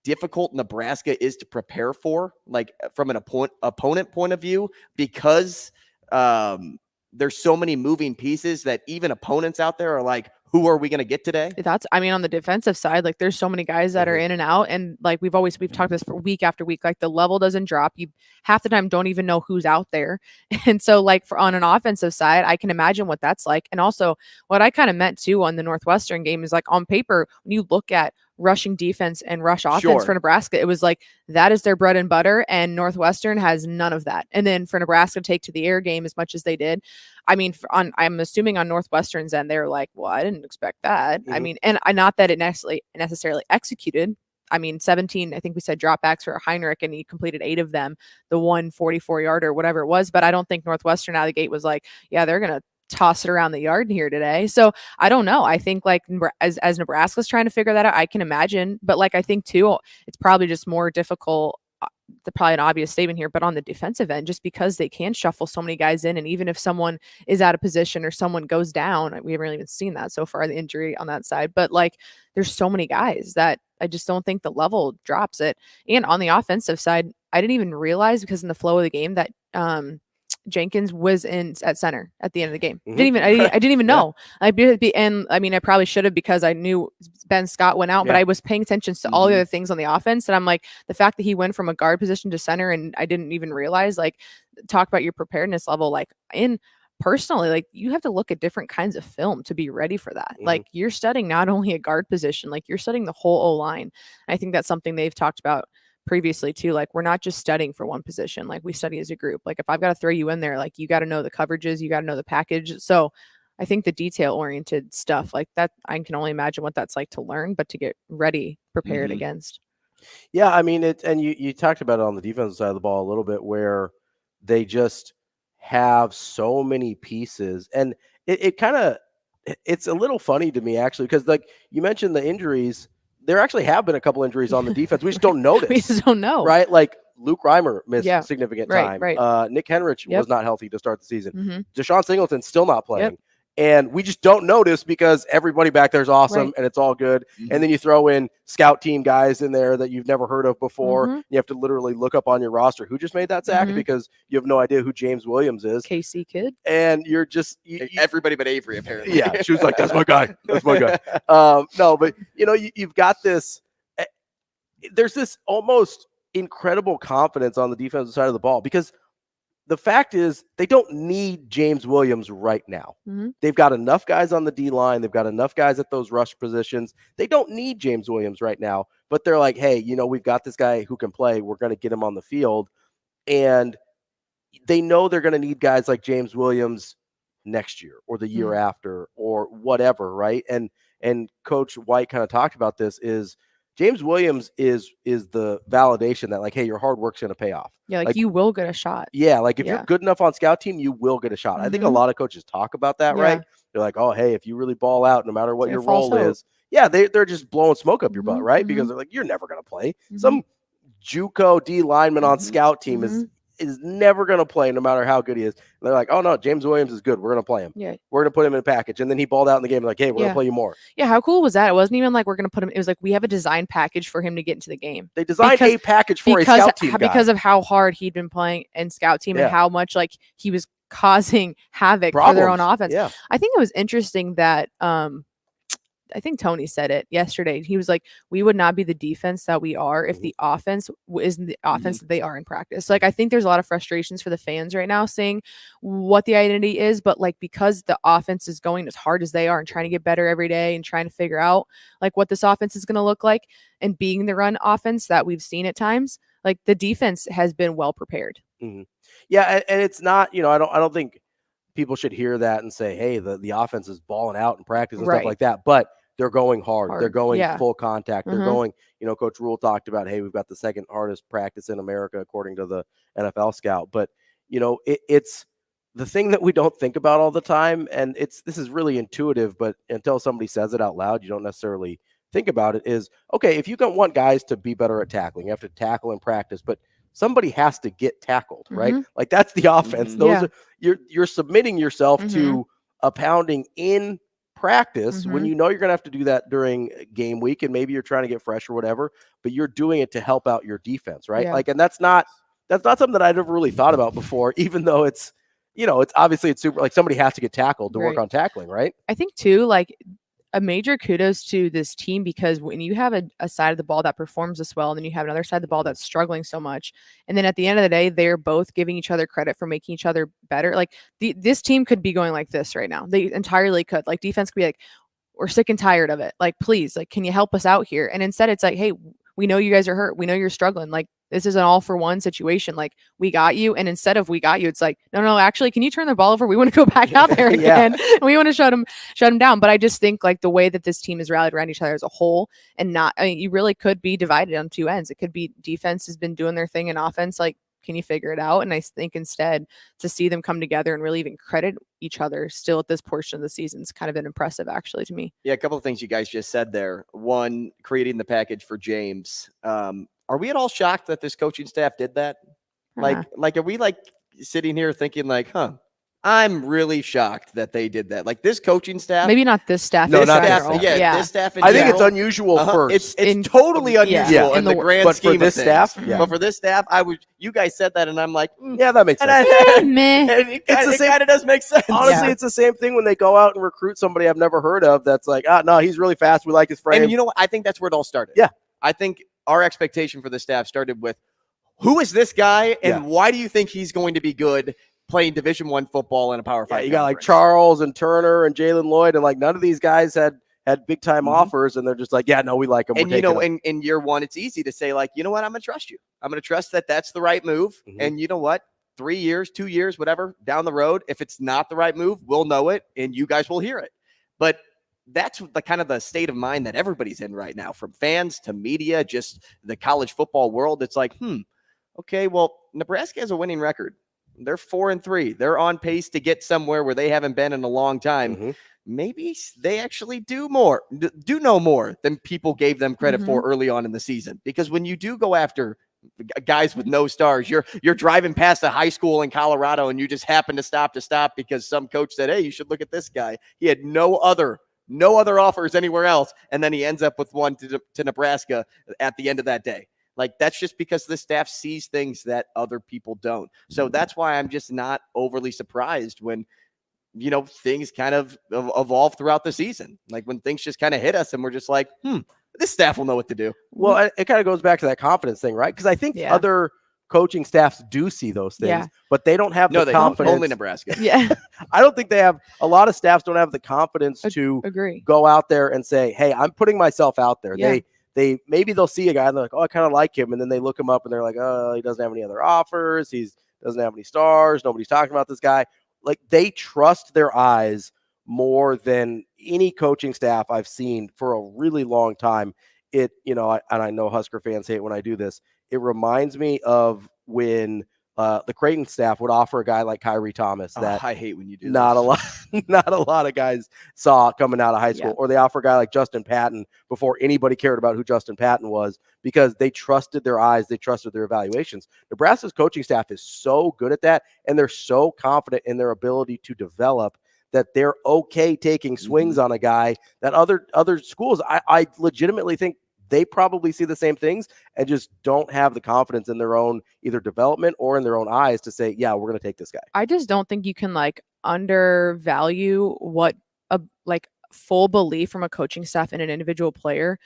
difficult Nebraska is to prepare for, like from an opponent point of view, because there's so many moving pieces that even opponents out there are like, who are we going to get today? I mean, on the defensive side, like there's so many guys that are in and out. And like we've talked this for week after week, like the level doesn't drop. You half the time don't even know who's out there. And so like on an offensive side, I can imagine what that's like. And also what I kind of meant too on the Northwestern game is like on paper, when you look at rushing defense and rush offense for Nebraska, it was like that is their bread and butter, and Northwestern has none of that. And then for Nebraska to take to the air game as much as they did, I mean, I'm assuming on Northwestern's end, they're like, well, I didn't expect that. I mean, and not that it necessarily executed. I mean, 17, I think we said dropbacks for Heinrich, and he completed 8 of them, the 144-yarder, whatever it was. But I don't think Northwestern out of the gate was like, yeah, they're going to toss it around the yard here today. So I don't know. I think like as Nebraska's trying to figure that out, I can imagine. But like, I think too, it's probably just more difficult. Probably an obvious statement here, but on the defensive end, just because they can shuffle so many guys in, and even if someone is out of position or someone goes down, we haven't really even seen that so far, the injury on that side. But like, there's so many guys that I just don't think the level drops it. And on the offensive side, I didn't even realize, because in the flow of the game, that Jenkins was in at center at the end of the game. I didn't even know. And I mean, I probably should have, because I knew Ben Scott went out, but I was paying attention to all the other things on the offense. And I'm like, the fact that he went from a guard position to center, and I didn't even realize, like, talk about your preparedness level. Like personally, like you have to look at different kinds of film to be ready for that. Like you're studying not only a guard position, like you're studying the whole O-line. I think that's something they've talked about previously too. Like, we're not just studying for one position, like we study as a group. Like if I've got to throw you in there, like you got to know the coverages, you got to know the package. So I think the detail oriented stuff like that, I can only imagine what that's like to learn, but to get ready, prepared against. Yeah. I mean, and you talked about it on the defensive side of the ball a little bit, where they just have so many pieces, and it kind of, it's a little funny to me actually, because like you mentioned the injuries, there actually have been a couple injuries on the defense. We just don't notice. We just don't know. Right? Like Luke Reimer missed significant time. Right. Nick Henrich was not healthy to start the season. Mm-hmm. Deshaun Singleton's still not playing. And we just don't notice because everybody back there is awesome and it's all good. And then you throw in scout team guys in there that you've never heard of before. You have to literally look up on your roster who just made that sack because you have no idea who James Williams is. KC kid. And you're just everybody but Avarie apparently. Yeah, she was like, "That's my guy. That's my guy." No, but you've got this. There's this almost incredible confidence on the defensive side of the ball because the fact is they don't need James Williams right now. They've got enough guys on the D line. They've got enough guys at those rush positions. They don't need James Williams right now, but they're like, hey, we've got this guy who can play. We're going to get him on the field. And they know they're going to need guys like James Williams next year or the year after or whatever. Right. And Coach White kind of talked about this is James Williams is the validation that like, hey, your hard work's going to pay off. Yeah, like you will get a shot. Yeah, like if you're good enough on scout team, you will get a shot. I think a lot of coaches talk about that, right? They're like, oh, hey, if you really ball out, no matter what your role is, they're just blowing smoke up your butt, right? Because they're like, you're never going to play. Some JUCO D lineman on scout team is never going to play no matter how good he is. And they're like, oh, no, James Williams is good. We're going to play him. Yeah. We're going to put him in a package. And then he balled out in the game. Like, hey, we're going to play you more. Yeah, how cool was that? It wasn't even like we're going to put him. It was like we have a design package for him to get into the game. They designed a package for a scout team guy. Because of how hard he'd been playing in scout team and how much like he was causing havoc for their own offense. Yeah. I think it was interesting that I think Tony said it yesterday. He was like, we would not be the defense that we are if the offense isn't the offense that they are in practice. Like, I think there's a lot of frustrations for the fans right now seeing what the identity is, but like, because the offense is going as hard as they are and trying to get better every day and trying to figure out like what this offense is going to look like and being the run offense that we've seen at times, like the defense has been well prepared. Yeah. And it's not, I don't think people should hear that and say, hey, the offense is balling out in practice and stuff like that. But they're going hard. They're going full contact. They're going, Coach Rhule talked about, hey, we've got the second hardest practice in America, according to the NFL scout. But, it's the thing that we don't think about all the time. And this is really intuitive, but until somebody says it out loud, you don't necessarily think about it is, okay, if you don't want guys to be better at tackling, you have to tackle in practice, but somebody has to get tackled, right? Like that's the offense. Those are, you're submitting yourself to a pounding in practice when you're going to have to do that during game week and maybe you're trying to get fresh or whatever, but you're doing it to help out your defense, right? Like, and that's not something that I'd ever really thought about before, even though it's, it's obviously it's super, like somebody has to get tackled to work on tackling, right? I think too, like a major kudos to this team, because when you have a side of the ball that performs this well, and then you have another side of the ball that's struggling so much, and then at the end of the day, they're both giving each other credit for making each other better. Like this team could be going like this right now. They entirely could. Like defense could be like, we're sick and tired of it. Like, please, like, can you help us out here? And instead it's like, hey, we know you guys are hurt. We know you're struggling. Like, this is an all for one situation. Like, we got you. And instead of we got you, it's like, no, actually, can you turn the ball over? We want to go back out there again. We want to shut them down. But I just think like the way that this team is rallied around each other as a whole, and you really could be divided on two ends. It could be defense has been doing their thing and offense, like, can you figure it out? And I think instead to see them come together and really even credit each other still at this portion of the season is kind of been impressive actually to me. Yeah. A couple of things you guys just said there. One, creating the package for James. Are we at all shocked that this coaching staff did that? Like, are we like sitting here thinking like, I'm really shocked that they did that. Like this coaching staff, maybe not this staff. No, not this staff. Yeah, this staff. I think it's unusual first. It's totally unusual in the grand scheme for this of staff. Yeah. But for this staff, you guys said that, and I'm like, yeah, that makes sense. It kind of does make sense. Honestly, it's the same thing when they go out and recruit somebody I've never heard of. That's like, no, he's really fast. We like his frame. And you know what? I think that's where it all started. Yeah, I think our expectation for the staff started with, who is this guy, and why do you think he's going to be good playing Division I football in a Power 5? Yeah, you got like Charles and Turner and Jalen Lloyd, and like none of these guys had big time offers, and they're just like, yeah, no, we like them. And in year one, it's easy to say like, you know what, I'm gonna trust you. I'm gonna trust that that's the right move. And you know what, 3 years, 2 years, whatever down the road, if it's not the right move, we'll know it, and you guys will hear it. But that's the kind of the state of mind that everybody's in right now, from fans to media, just the college football world. It's like, okay, well, Nebraska has a winning record. They're 4-3. They're on pace to get somewhere where they haven't been in a long time. Maybe they actually do know more than people gave them credit for early on in the season. Because when you do go after guys with no stars, you're driving past a high school in Colorado and you just happen to stop because some coach said, hey, you should look at this guy. He had no other offers anywhere else, and then he ends up with one to Nebraska at the end of that day. Like, that's just because the staff sees things that other people don't. So that's why I'm just not overly surprised when, things kind of evolve throughout the season. Like, when things just kind of hit us and we're just like, this staff will know what to do. Well, it kind of goes back to that confidence thing, right? Because I think other coaching staffs do see those things, but they don't have the confidence. Only Nebraska. Yeah. I don't think they have, a lot of staffs don't have the confidence to go out there and say, hey, I'm putting myself out there. Yeah. Maybe they'll see a guy and they're like, oh, I kind of like him. And then they look him up and they're like, oh, he doesn't have any other offers. He doesn't have any stars. Nobody's talking about this guy. Like, they trust their eyes more than any coaching staff I've seen for a really long time. And I know Husker fans hate when I do this. It reminds me of when the Creighton staff would offer a guy like Kyrie Thomas that I hate when you do not a lot of guys saw coming out of high school, or they offer a guy like Justin Patton before anybody cared about who Justin Patton was, because they trusted their eyes, they trusted their evaluations. Nebraska's coaching staff is so good at that, and they're so confident in their ability to develop that they're okay taking swings on a guy that other schools, I legitimately think they probably see the same things and just don't have the confidence in their own either development or in their own eyes to say, yeah, we're going to take this guy. I just don't think you can undervalue what a full belief from a coaching staff in an individual player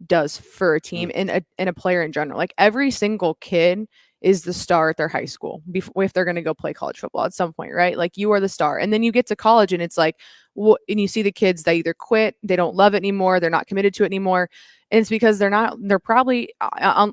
does for a team and a player in general. Like, every single kid is the star at their high school if they're going to go play college football at some point, right? Like, you are the star. And then you get to college and it's like, and you see the kids that either quit, they don't love it anymore, they're not committed to it anymore. And it's because they're probably,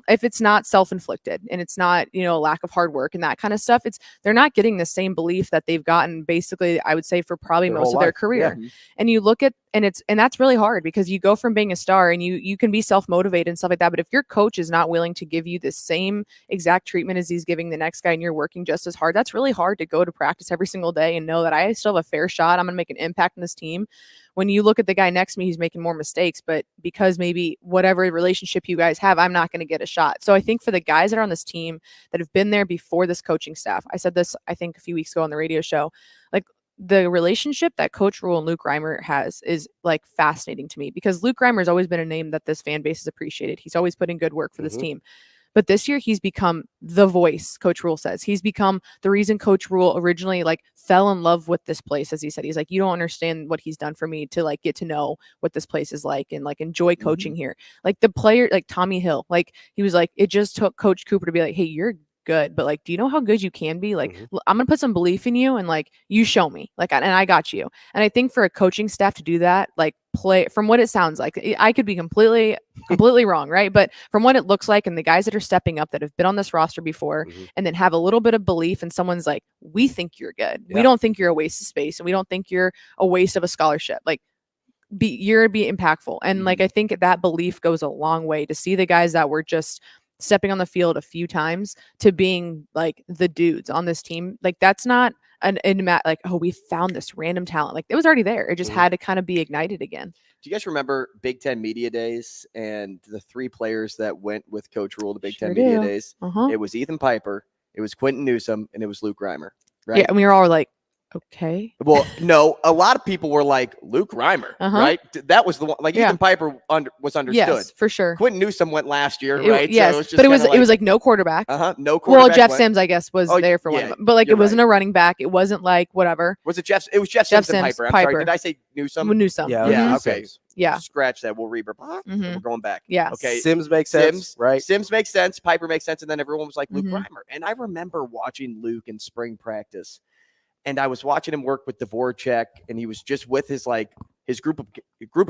if it's not self-inflicted and it's not, a lack of hard work and that kind of stuff, they're not getting the same belief that they've gotten basically, I would say, for probably most of their career. Yeah. And you look at, and that's really hard because you go from being a star and you can be self-motivated and stuff like that. But if your coach is not willing to give you the same exact treatment as he's giving the next guy and you're working just as hard, that's really hard to go to practice every single day and know that I still have a fair shot. I'm going to make an impact on this team. When you look at the guy next to me, he's making more mistakes, but because maybe whatever relationship you guys have, I'm not going to get a shot. So I think for the guys that are on this team that have been there before this coaching staff, I said this, I think a few weeks ago on the radio show, like, the relationship that Coach Rhule and Luke Reimer has is fascinating to me, because Luke Reimer has always been a name that this fan base has appreciated. He's always put in good work for this team. But this year he's become the voice, Coach Rhule says. He's become the reason Coach Rhule originally fell in love with this place, as he said. He's like, you don't understand what he's done for me to get to know what this place is like and enjoy coaching here. The player, Tommy Hill, he was it just took Coach Cooper to be like, hey, you're good, but do you know how good you can be? I'm gonna put some belief in you and you show me, and I got you. And I think for a coaching staff to do that, play from what it sounds like, I could be completely wrong, right? But from what it looks like, and the guys that are stepping up that have been on this roster before, and then have a little bit of belief, and someone's like, we think you're good. We don't think you're a waste of space, and we don't think you're a waste of a scholarship. You're be impactful. And I think that belief goes a long way to see the guys that were just stepping on the field a few times to being the dudes on this team. That's not oh, we found this random talent. It was already there. It just had to kind of be ignited again. Do you guys remember Big Ten Media Days and the three players that went with Coach Rhule to Big Ten Media Days? It was Ethan Piper, it was Quentin Newsome, and it was Luke Reimer, right? Yeah, and we were all like, okay. Well, no, a lot of people were like, Luke Reimer, right? That was the one. Ethan Piper was understood. Yes, for sure. Quentin Newsome went last year, right? Yes, so it was just but it was no quarterback. No quarterback. Well, Jeff Sims, I guess, was there for one of them. But it wasn't a running back. It wasn't whatever. Was it Jeff? It was Jeff Sims and Piper. I'm sorry. Did I say Newsome? Newsome. Yeah. Okay. Yeah. Scratch that. We'll reverb. We're going back. Yeah. Okay. Sims makes sense, right? Sims makes sense. Piper makes sense. And then everyone was like Luke Reimer. And I remember watching Luke in spring practice. And I was watching him work with Dvorak, and he was just with his group of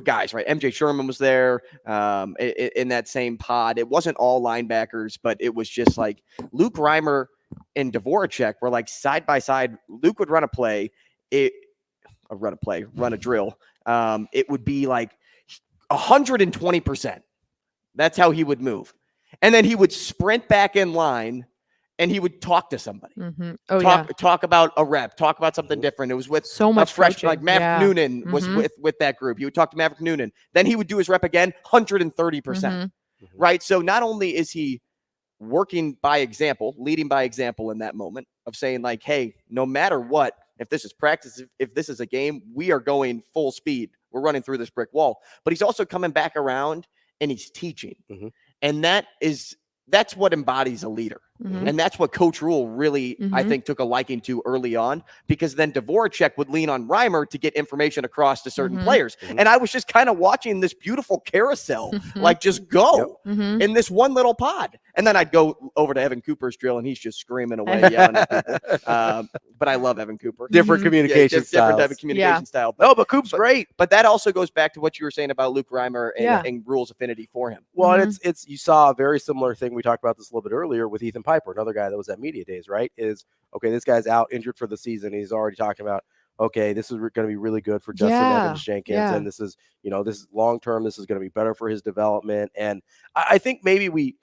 guys, right? MJ Sherman was there in that same pod. It wasn't all linebackers, but it was just Luke Reimer and Dvorak were side by side. Luke would run a play, run a drill. It would be 120%. That's how he would move. And then he would sprint back in line and he would talk to somebody. Mm-hmm. Oh, Talk about a rep, talk about something different. It was with so much freshman, like Maverick Noonan was with that group. He would talk to Maverick Noonan. Then he would do his rep again, 130%. Right? So not only is he working by example, leading by example in that moment of saying like, hey, no matter what, if this is practice, if this is a game, we are going full speed. We're running through this brick wall. But he's also coming back around and he's teaching. And that's what embodies a leader. And that's what Coach Rhule really, I think, took a liking to early on, because then Dvorak would lean on Reimer to get information across to certain players. And I was just kind of watching this beautiful carousel, like just go in this one little pod. And then I'd go over to Evan Cooper's drill and he's just screaming away, yelling at people. But I love Evan Cooper. Different communication styles. Different communication style. But Coop's great. But that also goes back to what you were saying about Luke Reimer and Rhule's affinity for him. Well, and it's you saw a very similar thing. We talked about this a little bit earlier with Ethan Piper, another guy that was at media days, right? Is okay, this guy's out injured for the season. He's already talking about, okay, this is going to be really good for Justin Evans Jenkins. And this is, this is long-term. This is going to be better for his development. And I think maybe we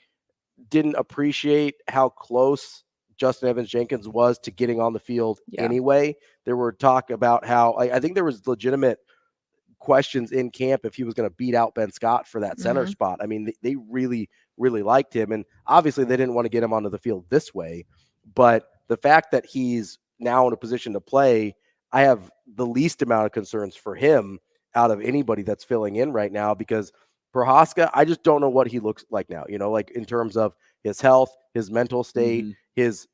didn't appreciate how close Justin Evans Jenkins was to getting on the field anyway. There were talk about how, I think there was legitimate questions in camp if he was going to beat out Ben Scott for that center spot. I mean, they really, really liked him. And obviously they didn't want to get him onto the field this way. But the fact that he's now in a position to play, I have the least amount of concerns for him out of anybody that's filling in right now, because Prohaska, I just don't know what he looks like now, like in terms of his health, his mental state, his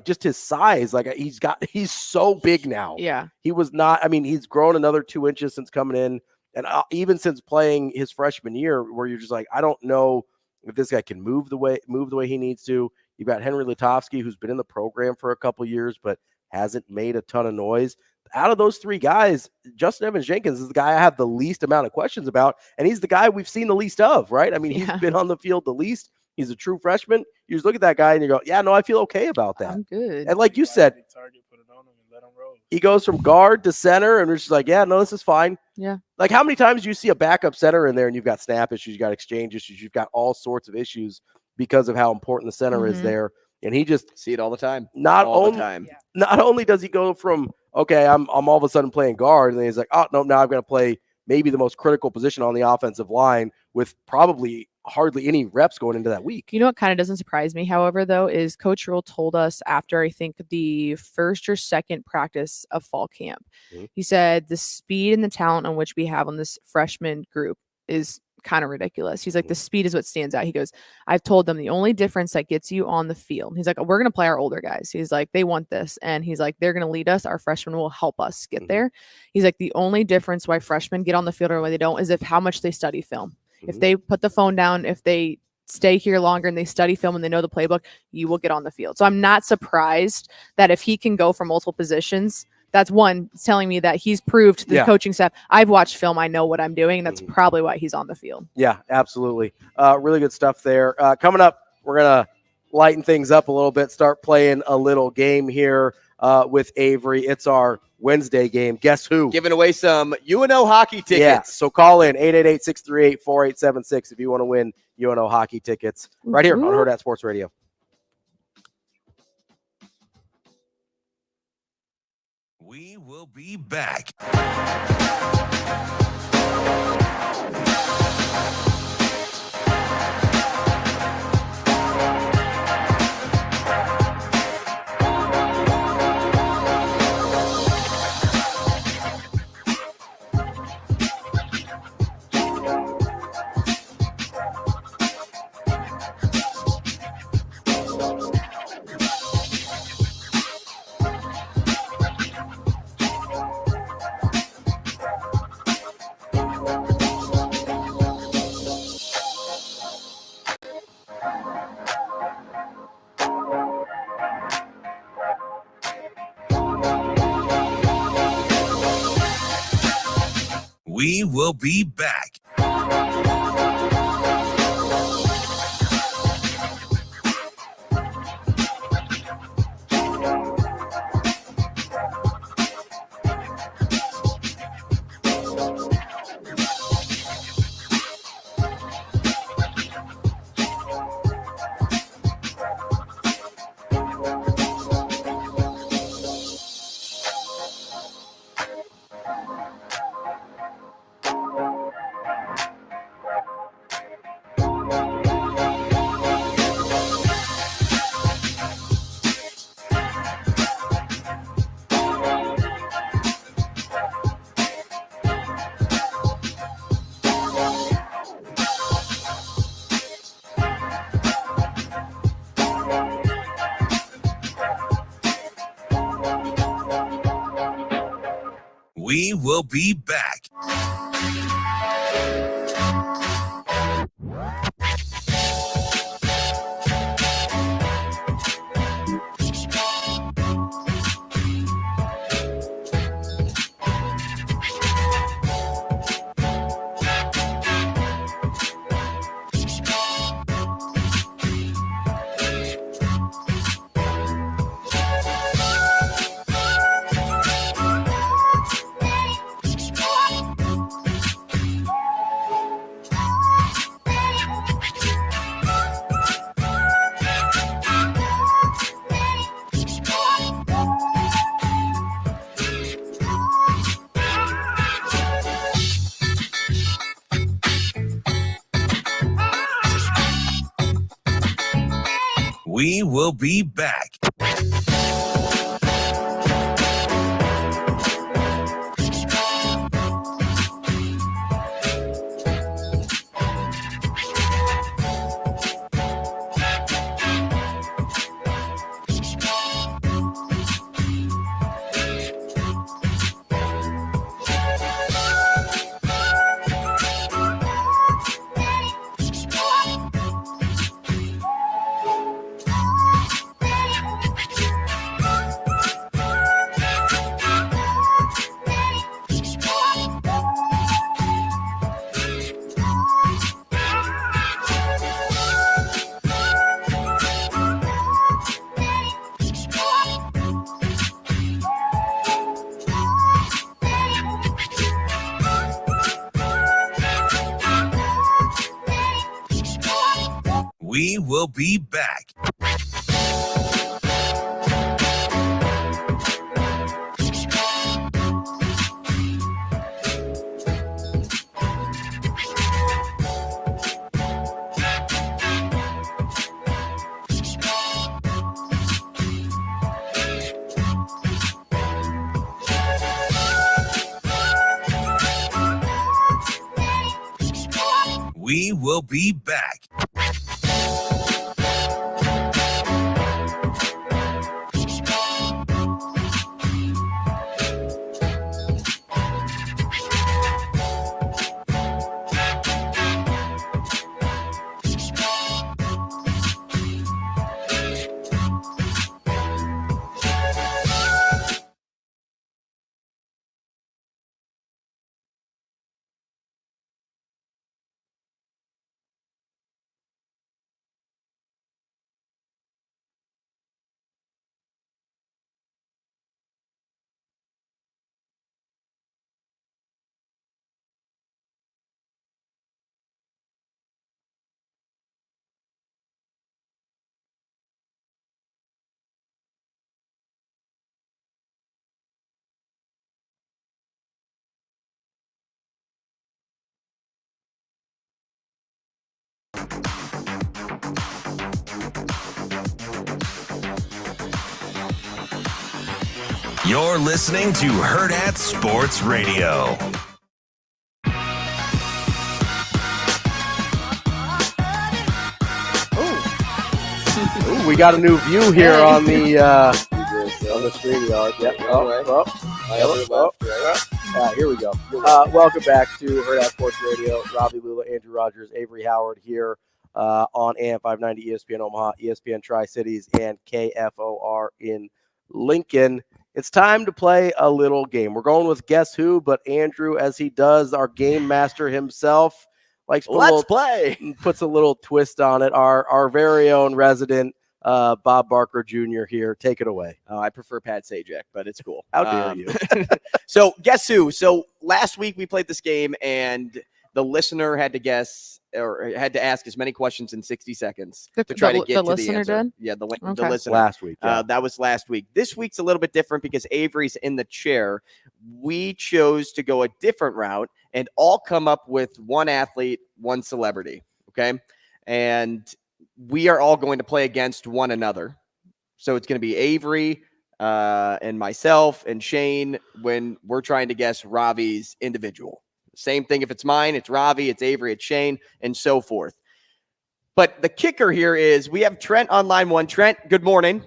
just his size. Like he's so big now. Yeah. He was not, he's grown another 2 inches since coming in. And even since playing his freshman year, where you're just like, I don't know if this guy can move the way he needs to. You've got Henry Lutovsky, who's been in the program for a couple years, but hasn't made a ton of noise. Out of those three guys, Justin Evans Jenkins is the guy I have the least amount of questions about, and he's the guy we've seen the least of, right? He's been on the field the least. He's a true freshman. You just look at that guy and you go, yeah, no, I feel okay about that. I'm good. And like you said, he goes from guard to center, and we're just like, yeah, no, this is fine. Yeah. Like, how many times do you see a backup center in there and you've got snap issues, you've got exchange issues, you've got all sorts of issues because of how important the center is there. And he just see it all the time. Not only does he go from, okay, I'm all of a sudden playing guard, and then he's like, oh, no, now I'm going to play maybe the most critical position on the offensive line with probably hardly any reps going into that week. You know what kind of doesn't surprise me, however, though, is Coach Rhule told us after, I think, the first or second practice of fall camp, he said the speed and the talent on which we have on this freshman group is kind of ridiculous. He's like, the speed is what stands out. He goes, I've told them the only difference that gets you on the field. He's like, we're going to play our older guys. He's like, they want this. And he's like, they're going to lead us. Our freshmen will help us get there. He's like, the only difference why freshmen get on the field or why they don't is if how much they study film. If they put the phone down, if they stay here longer and they study film and they know the playbook, you will get on the field. So I'm not surprised that if he can go for multiple positions, that's one telling me that he's proved to the coaching staff, I've watched film, I know what I'm doing. And that's probably why he's on the field. Yeah, absolutely. Really good stuff there. Coming up, we're going to lighten things up a little bit, start playing a little game here with Avarie. It's our Wednesday game. Guess who? Giving away some UNO hockey tickets. Yeah, so call in 888-638-4876 if you want to win UNO hockey tickets right here on Hurrdat Sports Radio. We will be back. We will be back. will be back. We will be back. We will be back. We will be back. You're listening to Hurrdat Sports Radio. Ooh, we got a new view here on the StreamYard. Yep. Here we go. Welcome back to Hurrdat Sports Radio. Ravi Lulla, Andrew Rogers, Avarie Howard here on AM 590 ESPN Omaha, ESPN Tri-Cities, and KFOR in Lincoln. It's time to play a little game. We're going with Guess Who, but Andrew, as he does, our game master himself, likes puts a little twist on it. Our very own resident Bob Barker Jr. here. Take it away. Oh, I prefer Pat Sajak, but it's cool. How dare you? So Guess Who? So last week we played this game, and the listener had to guess or had to ask as many questions in 60 seconds to try to get to the answer. Yeah, the listener. Last week. Yeah. That was last week. This week's a little bit different because Avarie's in the chair. We chose to go a different route and all come up with one athlete, one celebrity, okay? And we are all going to play against one another. So it's going to be Avarie and myself and Shane when we're trying to guess Ravi's individual. Same thing if it's mine, it's Ravi, it's Avarie, it's Shane, and so forth. But the kicker here is we have Trent on line one. Trent, good morning.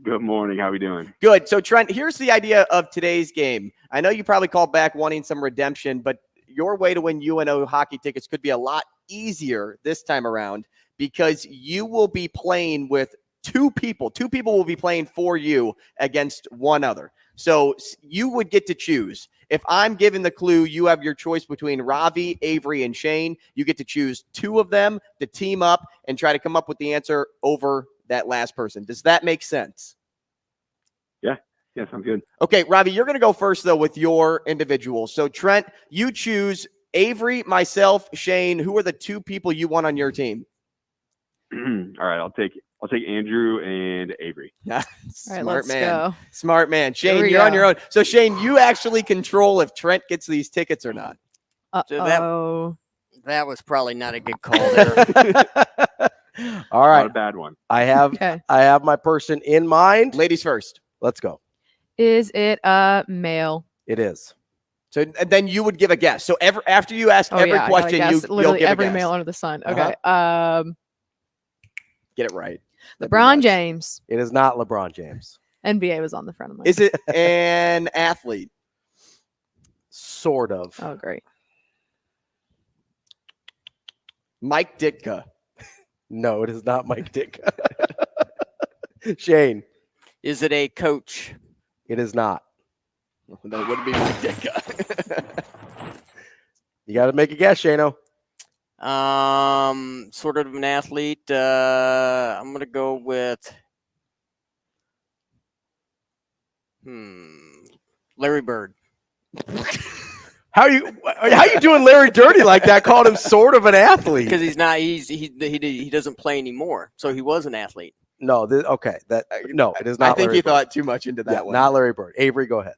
Good morning. How are we doing? Good. So, Trent, here's the idea of today's game. I know you probably called back wanting some redemption, but your way to win UNO hockey tickets could be a lot easier this time around because you will be playing with two people. Two people will be playing for you against one other. So you would get to choose. If I'm given the clue, you have your choice between Ravi, Avarie, and Shane. You get to choose two of them to team up and try to come up with the answer over that last person. Does that make sense? Yeah, sounds good. Okay, Ravi, you're going to go first, though, with your individual. So, Trent, you choose Avarie, myself, Shane. Who are the two people you want on your team? All right, I'll take Andrew and Avarie. Smart let's man. go. Smart man. Shane, Here we you're on go. your own. So, Shane, you actually control if Trent gets these tickets or not. Uh-oh. That was probably not a good call there. All right. Not a bad one. I have Okay. I have my person in mind. Ladies first. Let's go. Is it a male? It is. So and then you would give a guess. So after you ask every I gotta question, guess you'll literally give every a guess. male under the sun. Uh-huh. Okay. Get it right. That'd be LeBron nice. James. It is not LeBron James. NBA was on the front of my. Is it an athlete? Sort of. Oh, great. Mike Ditka. No, it is not Mike Ditka. Shane. Is it a coach? It is not. That wouldn't be Mike Ditka. You got to make a guess, Shano. Sort of an athlete. I'm gonna go with Larry Bird. How you doing Larry dirty like that? Called him sort of an athlete Because he's not. He doesn't play anymore. So he was an athlete. No, okay. No, it is not. I think Larry you Bird. thought too much into that Yeah, one. not Larry Bird. Avery, go ahead.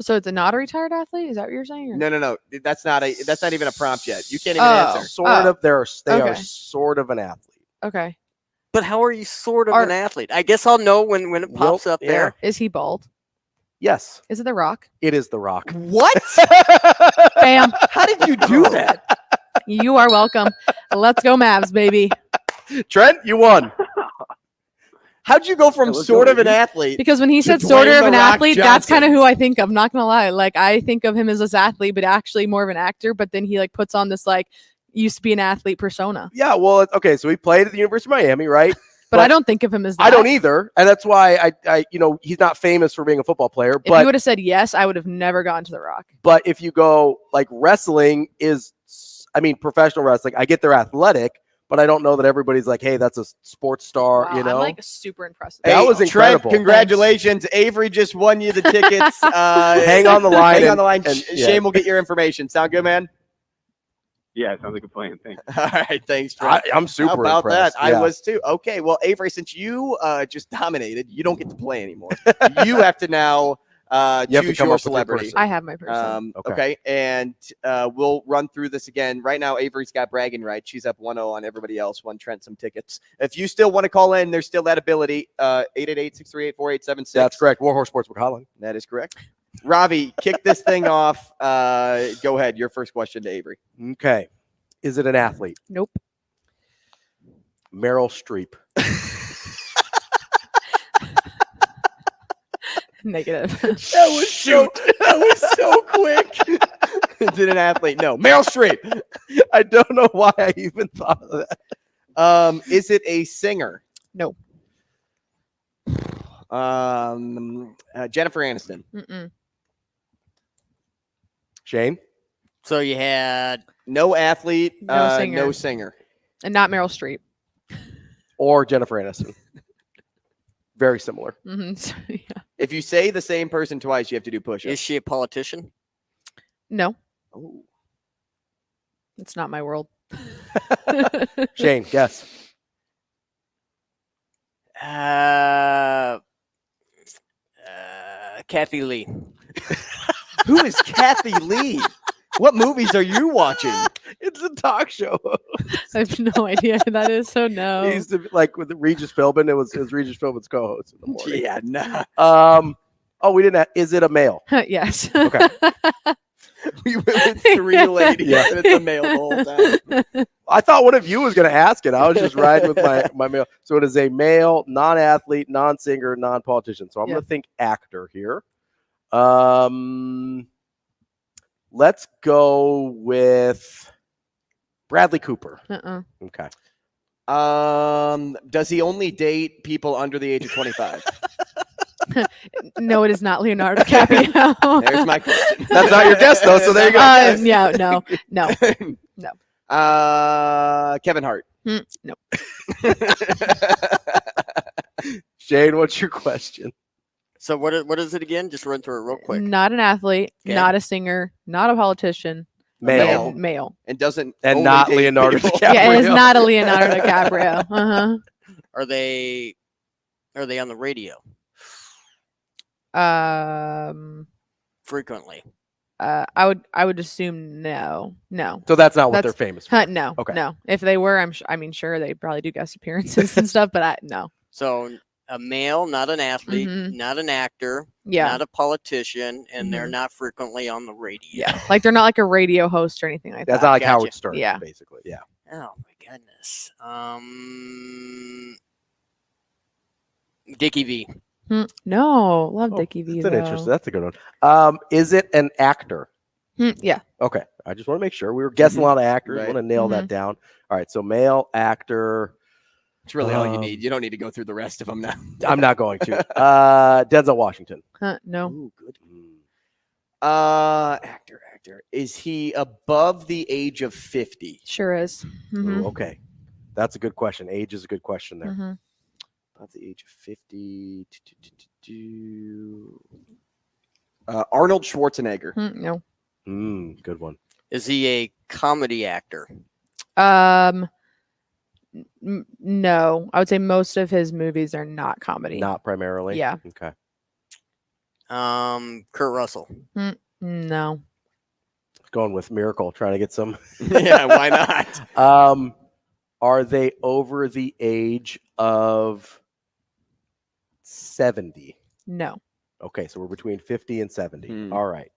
So it's not a retired athlete? Is that what you're saying? or- No. That's not even a prompt yet. You can't even Oh. answer. Sort of. They are Okay. sort of an athlete. Okay. But how are you sort of an athlete? I guess I'll know when it pops up there. Is he bald? Yes, Is it The Rock? it is The Rock. What? Bam. How did you do that? You are welcome. Let's go, Mavs, baby. Trent, you won. How'd you go from sort of an athlete? Because when he said to sort Dwayne of an The Rock athlete, that's Johnson? kind of who I think of. Not gonna lie, like I think of him as this athlete, but actually more of an actor. But then he like puts on this like used to be an athlete persona. Yeah, well, okay. So he played at the University of Miami, right? But I don't think of him as that. I don't either, and that's why I he's not famous for being a football player. If But you would have said yes, I would have never gone to The Rock. But if you go like wrestling professional wrestling, I get they're athletic, but I don't know that everybody's like, hey, that's a sports star, Wow, you know? I'm like super impressed. That was incredible. Trent, congratulations. Avery just won you the tickets. Hang on the line. Hang on the line. and- Shane will get your information. Sound good, man? Yeah, sounds like a plan. Thanks. All right, thanks, Trent. I'm super How about impressed. that? Yeah. I was too. Okay, well, Avery, since you just dominated, you don't get to play anymore. You have to now You have to choose come your up with your celebrity. person. I have my person. Okay, and we'll run through this again. Right now, Avery's got bragging rights. She's up 1-0 on everybody else. Won Trent some tickets. If you still want to call in, there's still that ability. 888-638-4876. That's correct. Warhorse Sportsbook Hotline. That is correct. Ravi, kick this thing off. Go ahead. Your first question to Avery. Okay. Is it an athlete? Nope. Meryl Streep. Negative. That was so quick. Is it an athlete? No. Meryl Streep. I don't know why I even thought of that. Is it a singer? No. Jennifer Aniston. Mm-mm. Shane? So you had No athlete. No singer. No singer. And not Meryl Streep. Or Jennifer Aniston. Very similar. Mm-hmm. Yeah. If you say the same person twice, you have to do push-ups. is she a politician? No, Oh. it's not my world. Shane, guess. Kathy Lee. Who is Kathy Lee? What movies are you watching? It's a talk show. I have no idea who that is. So no. He used to be, like with Regis Philbin. It was Regis Philbin's co-host in the morning. Yeah, nah. Oh, we didn't have, is it a male? Yes. Okay. We went with three ladies, Yeah. and it's a male the whole time. I thought one of you was going to ask it. I was just riding with my male. So it is a male, non-athlete, non-singer, non-politician. So I'm going to think actor here. Let's go with Bradley Cooper. Okay. Does he only date people under the age of 25? No, it is not Leonardo DiCaprio. There's my question. That's not your guess, though, so there you go. Yeah, no. Kevin Hart. No. Shane, what's your question? So what is it again? Just run through it real quick. Not an athlete, Okay. not a singer, not a politician. Male. And doesn't And only not date Leonardo people. DiCaprio. Yeah, it is not a Leonardo DiCaprio. Are they on the radio frequently? I would assume no. So that's not what they're famous for. No. Okay. No. If they were, sure they probably do guest appearances and stuff, but no. So a male, not an athlete, not an actor, Yeah. not a politician, and they're not frequently on the radio. Yeah. Like they're not like a radio host or anything like That's that. not like Gotcha. Howard Stern, Yeah. basically. Yeah. Oh my goodness. Dickie V. No, love Dickie V. That's an though. interesting. That's a good one. Is it an actor? Yeah. Okay. I just want to make sure. We were guessing a lot of actors. Right. Want to nail that down. All right. So male actor. It's really all you need. You don't need to go through the rest of them now. I'm not going to. Denzel Washington. No. Ooh, good. Actor. Is he above the age of 50? Sure is. Ooh, okay. That's a good question. Age is a good question there. Above the age of 50. Arnold Schwarzenegger. No. Good one. Is he a comedy actor? No. I would say most of his movies are not comedy. Not primarily. Yeah. Okay. Kurt Russell. No. Going with Miracle, trying to get some. Yeah, why not? Are they over the age of 70? No. Okay, so we're between 50 and 70. Hmm. All right.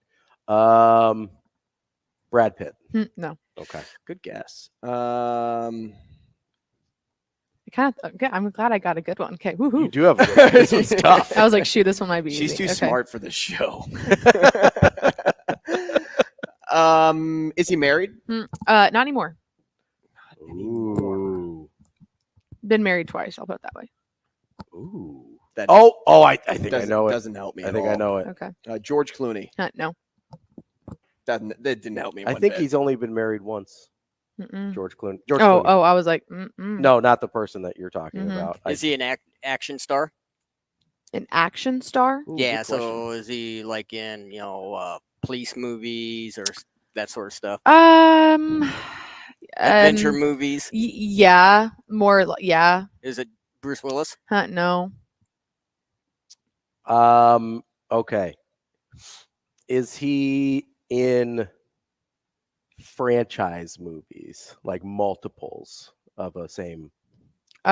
Brad Pitt. No. Okay. Good guess. Okay, I'm glad I got a good one. Okay, woohoo. You do have a good one. This one's tough. I was like, shoot, this one might be She's easy. too Okay. smart for this show. Is he married? Not anymore. Ooh. Been married twice. I'll put it that way. Ooh. That I think I know it. Doesn't help me. I think I know it. Okay. George Clooney. No. That didn't help me. I one think bit. he's only been married once. Mm-mm. George Clooney. I was like, No, not the person that you're talking about. Is he an action star? An action star? Ooh, Yeah. good So question. is he like in police movies or that sort of stuff? Adventure movies? Yeah, more. Yeah. Is it Bruce Willis? No. Okay. Is he in franchise movies, like multiples of a same? You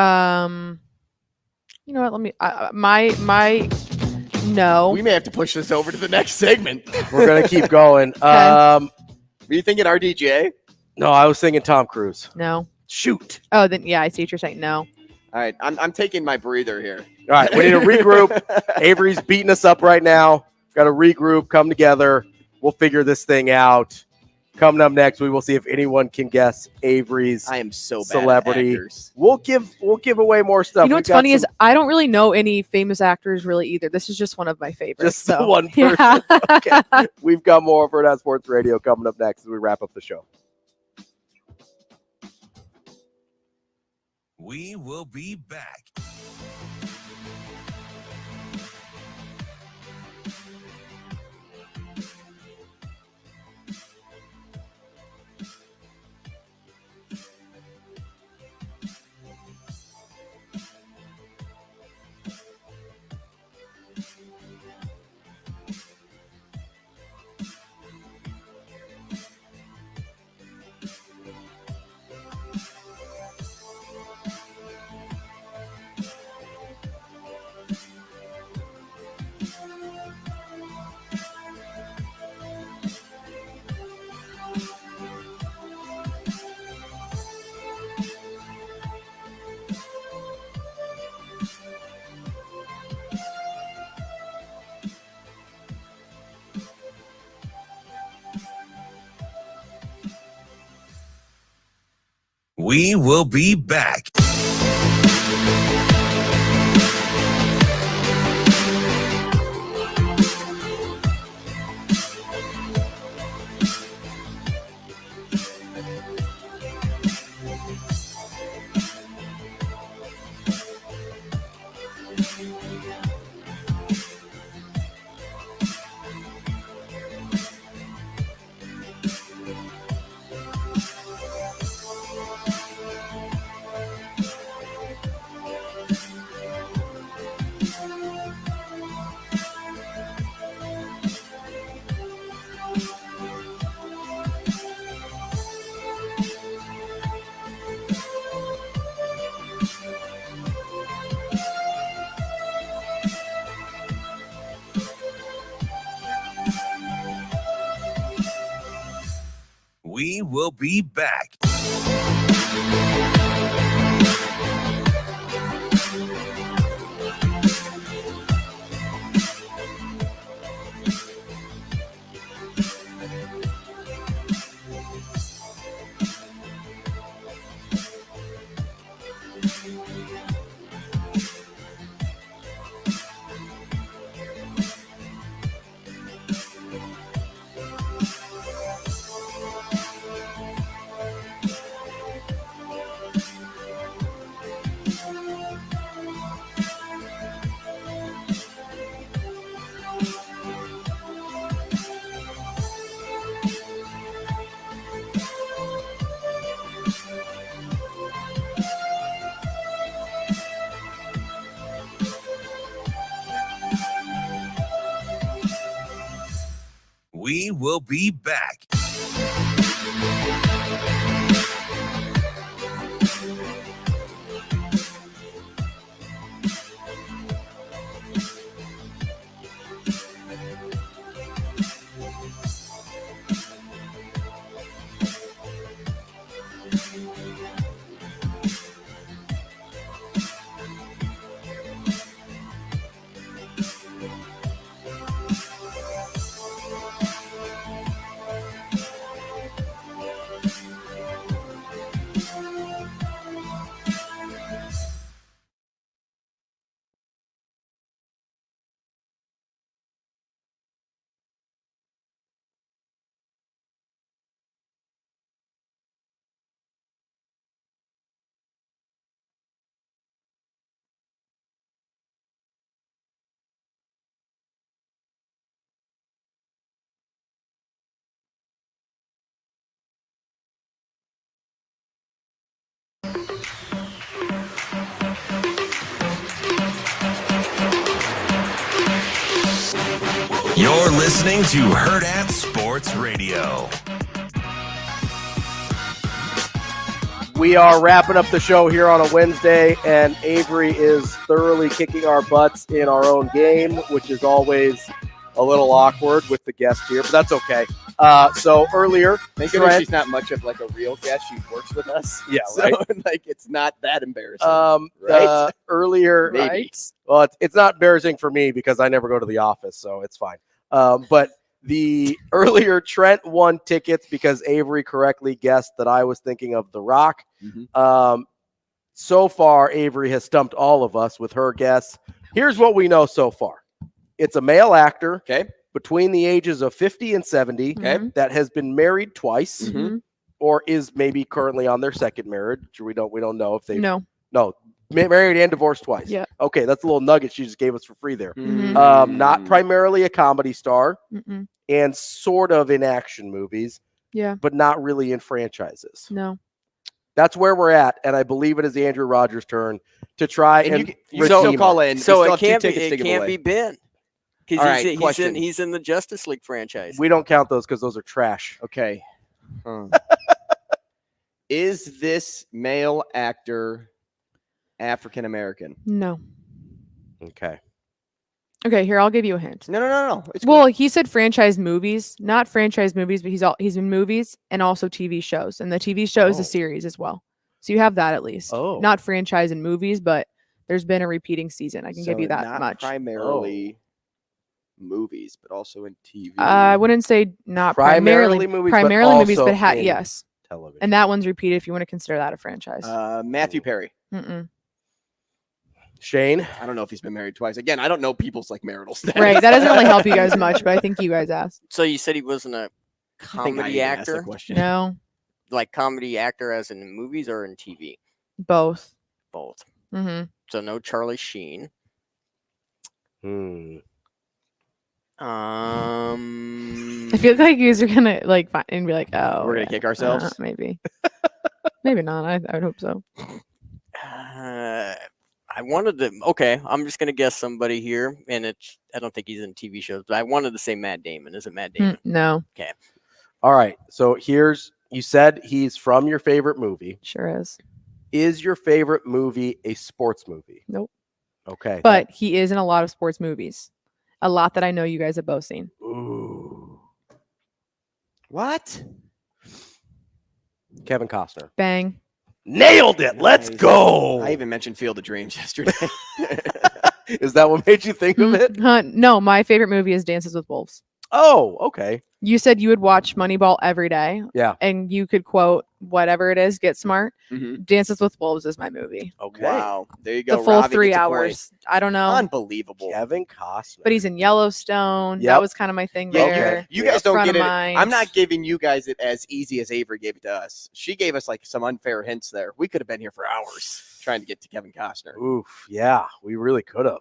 know what? Let me. My. No. We may have to push this over to the next segment. We're gonna keep going. Were you thinking RDJ? No, I was thinking Tom Cruise. No. Shoot. Oh, then yeah, I see what you're saying. No. All right, I'm taking my breather here. All right, we need to regroup. Avery's beating us up right now. Got to regroup, come together. We'll figure this thing out. Coming up next, we will see if anyone can guess Avery's I am so bad celebrity. at actors. We'll give away more stuff. You know We've what's got funny is some- I don't really know any famous actors really either. This is just one of my favorites. just the so, one person. Yeah. Okay. We've got more of Hurrdat Sports Radio coming up next as we wrap up the show. We will be back. We will be back. We will be back. We will be back. You're listening to Hurrdat Sports Radio. We are wrapping up the show here on a Wednesday, and Avery is thoroughly kicking our butts in our own game, which is always a little awkward with the guest here, but that's okay. So earlier, thank goodness she's not much of like a real guest. She works with us. Yeah, so, right. Like it's not that embarrassing. Right? Earlier, Maybe. Well, it's not embarrassing for me because I never go to the office, so it's fine. But the earlier Trent won tickets because Avery correctly guessed that I was thinking of The Rock. Mm-hmm. So far, Avery has stumped all of us with her guess. Here's what we know so far. It's a male actor, okay, between the ages of 50 and 70, okay, that has been married twice, mm-hmm, or is maybe currently on their second marriage. We don't know if they no married and divorced twice. Yeah. Okay, that's a little nugget she just gave us for free there. Mm-hmm. Not primarily a comedy star, Mm-mm. and sort of in action movies. Yeah. But not really in franchises. No. That's where we're at, and I believe it is Andrew Rogers' turn to try and you still call in. So it can't be Ben. Because right, he's in the Justice League franchise. We don't count those because those are trash. Okay. Is this male actor African American? No. Okay. Okay, here, I'll give you a hint. No. Well, he said franchise movies, not franchise movies, but he's in movies and also TV shows. And the TV show is a series as well. So you have that at least. Oh. Not franchise and movies, but there's been a repeating season. I can give you that not much. Primarily movies, but also in TV. I wouldn't say not primarily movies, but but also yes. television. And that one's repeated if you want to consider that a franchise. Matthew Perry. Mm-mm. Shane. I don't know if he's been married twice. Again, I don't know people's like marital status. Right. That doesn't really help you guys much, but I think you guys asked. So you said he wasn't a I comedy even asked that actor? question. No, Like comedy actor as in movies or in TV? both. Both. Mm-hmm. So no Charlie Sheen. I feel like you guys are gonna like find and be like, oh, We're gonna kick ourselves? Maybe. Maybe not. I would hope so. I wanted to. Okay, I'm just gonna guess somebody here, and I don't think he's in TV shows, but I wanted to say Matt Damon. Is it Matt Damon? No. Okay. All right. So you said he's from your favorite movie. Sure is. Is your favorite movie a sports movie? Nope. Okay. But he is in a lot of sports movies. A lot that I know you guys have both seen. Ooh. What? Kevin Costner. Bang. Nailed it. Let's go. I even mentioned Field of Dreams yesterday. Is that what made you think of it? No, my favorite movie is Dances with Wolves. Oh, okay. You said you would watch Moneyball every day. Yeah. And you could quote whatever it is, Get Smart. Mhm. Dances with Wolves is my movie. Okay. Wow. There you go. The full Ravi 3 gets a point. hours. I don't know. Unbelievable. Kevin Costner. But he's in Yellowstone. Yep. That was kind of my thing Yeah, there. you guys don't Front get of it. mind. I'm not giving you guys it as easy as Avery gave it to us. She gave us like some unfair hints there. We could have been here for hours trying to get to Kevin Costner. Oof. Yeah, we really could have.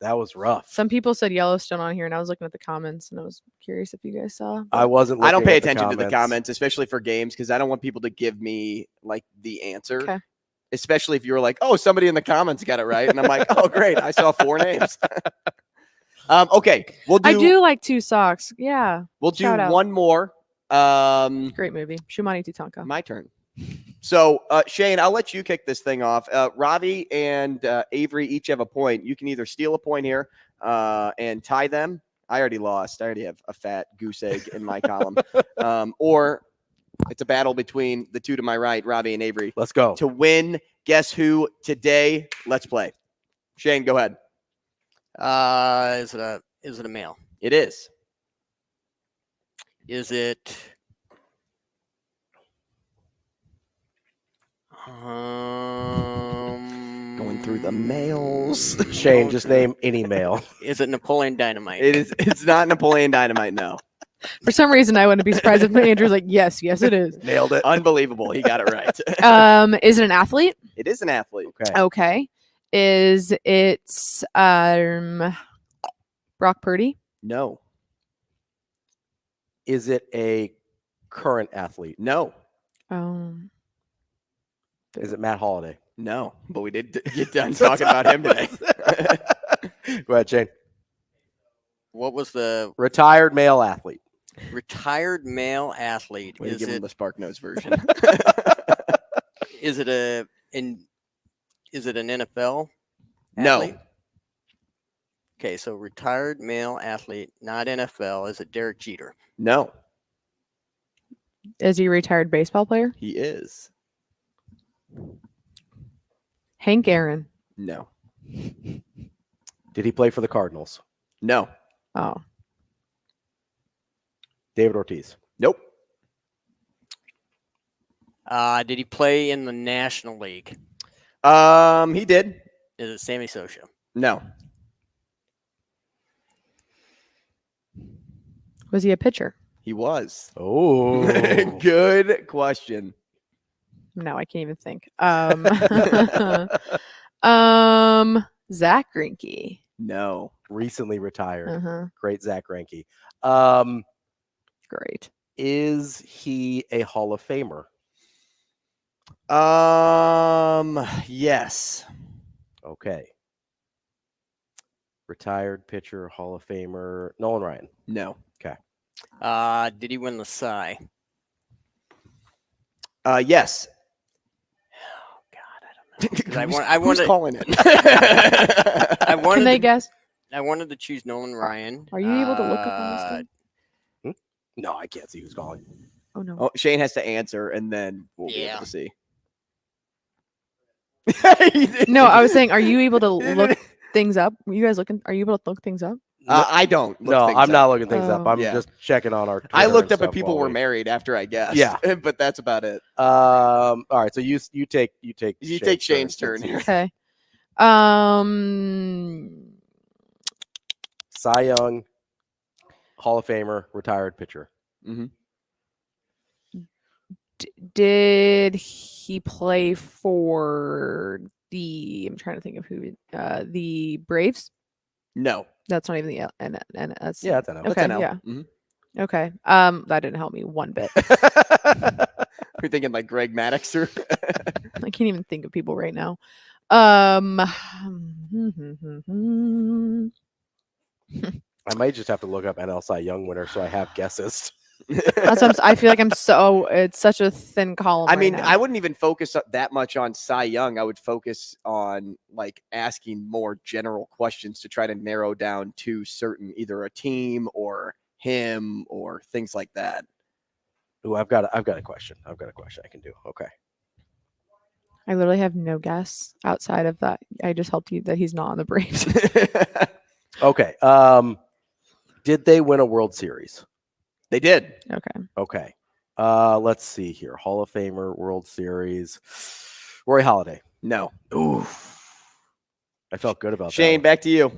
That was rough. Some people said Yellowstone on here, and I was looking at the comments, and I was curious if you guys saw. I wasn't. I don't looking pay at attention to the comments, especially for games, because I don't want people to give me like the answer. Okay. Especially if you were like, "Oh, somebody in the comments got it right," and I'm like, "Oh, great, I saw 4 names." Okay, we'll do. I do like Two Socks. Yeah. We'll do Shout out. one more. Great movie. Shumani Tutanka. My turn. So, Shane, I'll let you kick this thing off. Ravi and Avery each have a point. You can either steal a point here and tie them. I already lost. I already have a fat goose egg in my column. Or it's a battle between the two to my right, Ravi and Avery. Let's go. To win, guess who today? Let's play. Shane, go ahead. Is it a male? It is. Is it? Going through the males. Shane, just name any male. Is it Napoleon Dynamite? It is. It's not Napoleon Dynamite. No. For some reason, I wouldn't be surprised if Andrew's like, yes, it is. Nailed it. Unbelievable. He got it right. Is it an athlete? It is an athlete. Okay. Okay. Is it Brock Purdy? No. Is it a current athlete? No. Is it Matt Holliday? No. But we did get done talking about him today. Go ahead, Shane. What was the Retired male athlete. retired male athlete? Way to Is give him it? the Spark Notes version. Is it Is it an NFL? No. athlete? Okay, so retired male athlete, not NFL. Is it Derek Jeter? No. Is he a retired baseball player? He is. Hank Aaron. No. Did he play for the Cardinals? No. Oh. David Ortiz. Nope. Did he play in the National League? He did. Is it Sammy Sosa? No. Was he a pitcher? He was. Oh. Good question. No, I can't even think. Zach Greinke. No. Recently retired. Uh-huh. Great Zach Greinke. Great. Is he a Hall of Famer? Yes. Okay. Retired pitcher, Hall of Famer, Nolan Ryan. No. Okay. Did he win the Cy? Yes. Oh God, I don't know. I Who's wanted. calling it? I wanted. Can they guess? I wanted to choose Nolan Ryan. Are you able to look up on this thing? No, I can't see who's calling. Oh no. Oh, Shane has to answer, and then we'll be Yeah. able to see. No, I was saying, are you able to look things up? Were you guys looking? Are you able to look things up? I don't. No, I'm not looking things up. I'm Yeah. just checking on our Twitter I looked and up if stuff people while were we- married after I guessed. Yeah. But that's about it. All right, so you take Shane's turn here. Okay. Cy Young, Hall of Famer, retired pitcher. Mm-hmm. Did he play for the? I'm trying to think of who. The Braves. No. That's not even the and that's Yeah, that's NL. Okay, That's NL. yeah. Mhm. Okay. That didn't help me one bit. We're thinking like Greg Maddox or I can't even think of people right now. I might just have to look up NL Cy Young winner so I have guesses. That's what I feel like it's such a thin column. I right mean, now. I wouldn't even focus that much on Cy Young. I would focus on like asking more general questions to try to narrow down to certain either a team or him or things like that. Ooh, I've got a question. I can do. Okay. I literally have no guess outside of that. I just helped you that he's not on the Braves. Okay. Did they win a World Series? They did. Okay. Let's see here. Hall of Famer, World Series. Roy Halladay. No. Ooh. I felt good about Shane, that. back to you.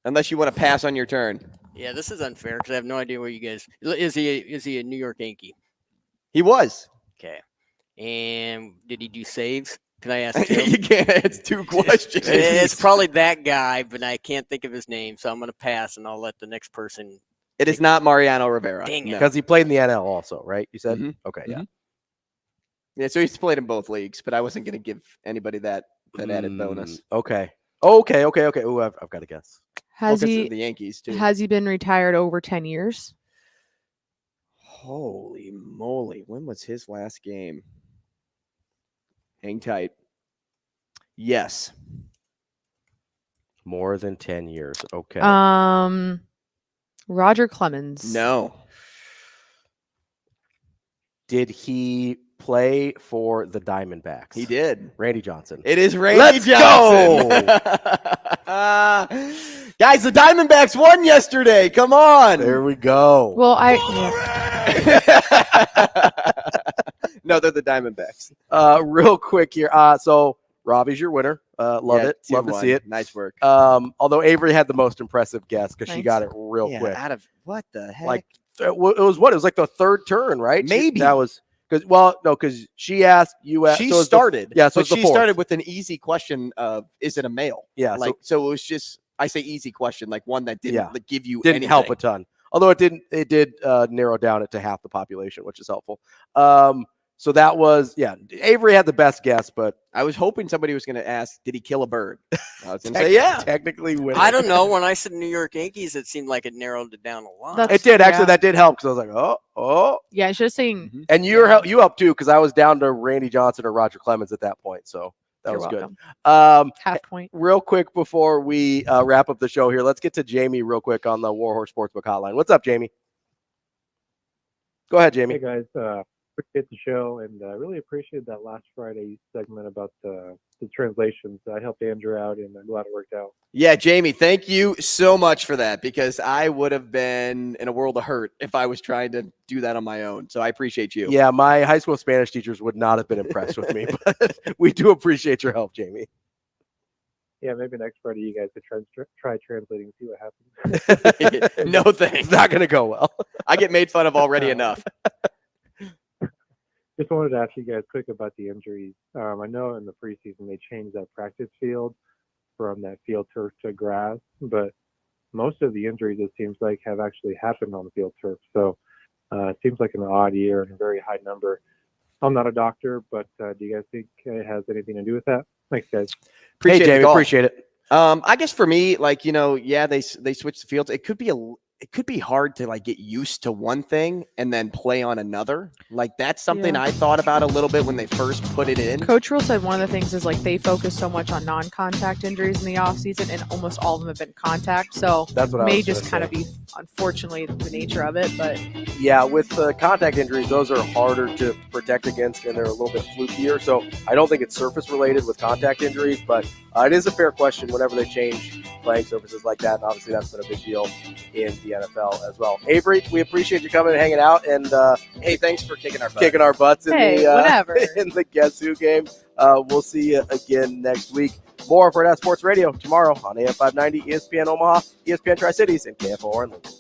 Unless you want to pass on your turn. Yeah, this is unfair because I have no idea where you guys. Is he a New York Yankee? He was. Okay. And did he do saves? Can I ask you? You can't. It's two questions. It's probably that guy, but I can't think of his name, so I'm going to pass, and I'll let the next person. It is not Mariano Rivera. Dang it. No. Because he played in the NL also, right? You said? Mhm. Okay, yeah. Yeah, so he's played in both leagues, but I wasn't going to give anybody that added bonus. Okay. Ooh, I've got to guess. Has Focus he on the Yankees too? Has he been retired over 10 years? Holy moly. When was his last game? Hang tight. Yes. More than 10 years. Okay. Roger Clemens. No. Did he play for the Diamondbacks? He did. Randy Johnson. It is Randy Let's Johnson. go. Guys, the Diamondbacks won yesterday. Come on. There we go. Well, No, they're the Diamondbacks. Real quick here. So Robbie's your winner. Love Yeah, it. Love to 2-1. see it. Nice work. Although Avery had the most impressive guess because she Thanks. got it real Yeah, quick. out of what the heck? Like it was what? It was like the third turn, right? Maybe. That was because she asked, you asked. She so it's started. so but it's the she fourth. started with an easy question of, is it a male? Yeah, Like, so it was just, I say easy question, like one that didn't Yeah. like, give you Didn't help a anything. ton. Although it did narrow down it to half the population, which is helpful. So that was, Avery had the best guess, but I was hoping somebody was going to ask, did he kill a bird? I was going to say, yeah. technically winner. I don't know. When I said New York Yankees, it seemed like it narrowed it down a lot. It did actually. That did help because I was like, oh. Yeah, I should have seen. Mm-hmm. And you helped too because I was down to Randy Johnson or Roger Clemens at that point. So that You're was welcome. good. Half point. Real quick before we wrap up the show here, let's get to Jamie real quick on the Warhorse Sportsbook Hotline. What's up, Jamie? Go ahead, Jamie. Hey guys, appreciate the show and really appreciated that last Friday segment about the translations. I helped Andrew out and I'm glad it worked out. Yeah, Jamie, thank you so much for that because I would have been in a world of hurt if I was trying to do that on my own. So I appreciate you. Yeah, my high school Spanish teachers would not have been impressed with me, but we do appreciate your help, Jamie. Yeah, maybe next Friday you guys could try translating and see what happens. No thanks. It's not going to go well. I get made fun of already enough. Just wanted to ask you guys quick about the injuries. I know in the preseason they changed that practice field from that field turf to grass, but most of the injuries it seems like have actually happened on the field turf. So it seems like an odd year and a very high number. I'm not a doctor, but do you guys think it has anything to do with that? Thanks, guys. Appreciate hey, the Jamie, call. appreciate it. I guess for me, like, they switched the fields. It could be hard to like get used to one thing and then play on another. Like that's something I thought about a little bit when they first put it in. Coach Rhule said one of the things is like they focus so much on non-contact injuries in the offseason, and almost all of them have been contact. So That's what I may was just gonna kind of say. be, unfortunately, the nature of it. But Yeah, with the contact injuries, those are harder to protect against, and they're a little bit flukier. So I don't think it's surface related with contact injuries, but it is a fair question whenever they change playing surfaces like that. And obviously that's been a big deal in the NFL as well. Avery, we appreciate you coming and hanging out. And hey, thanks for kicking our butts in whatever. in the Guess Who game. We'll see you again next week. More for Hurrdat Sports Radio tomorrow on AM 590, ESPN Omaha, ESPN Tri-Cities, and KFOR in Lincoln.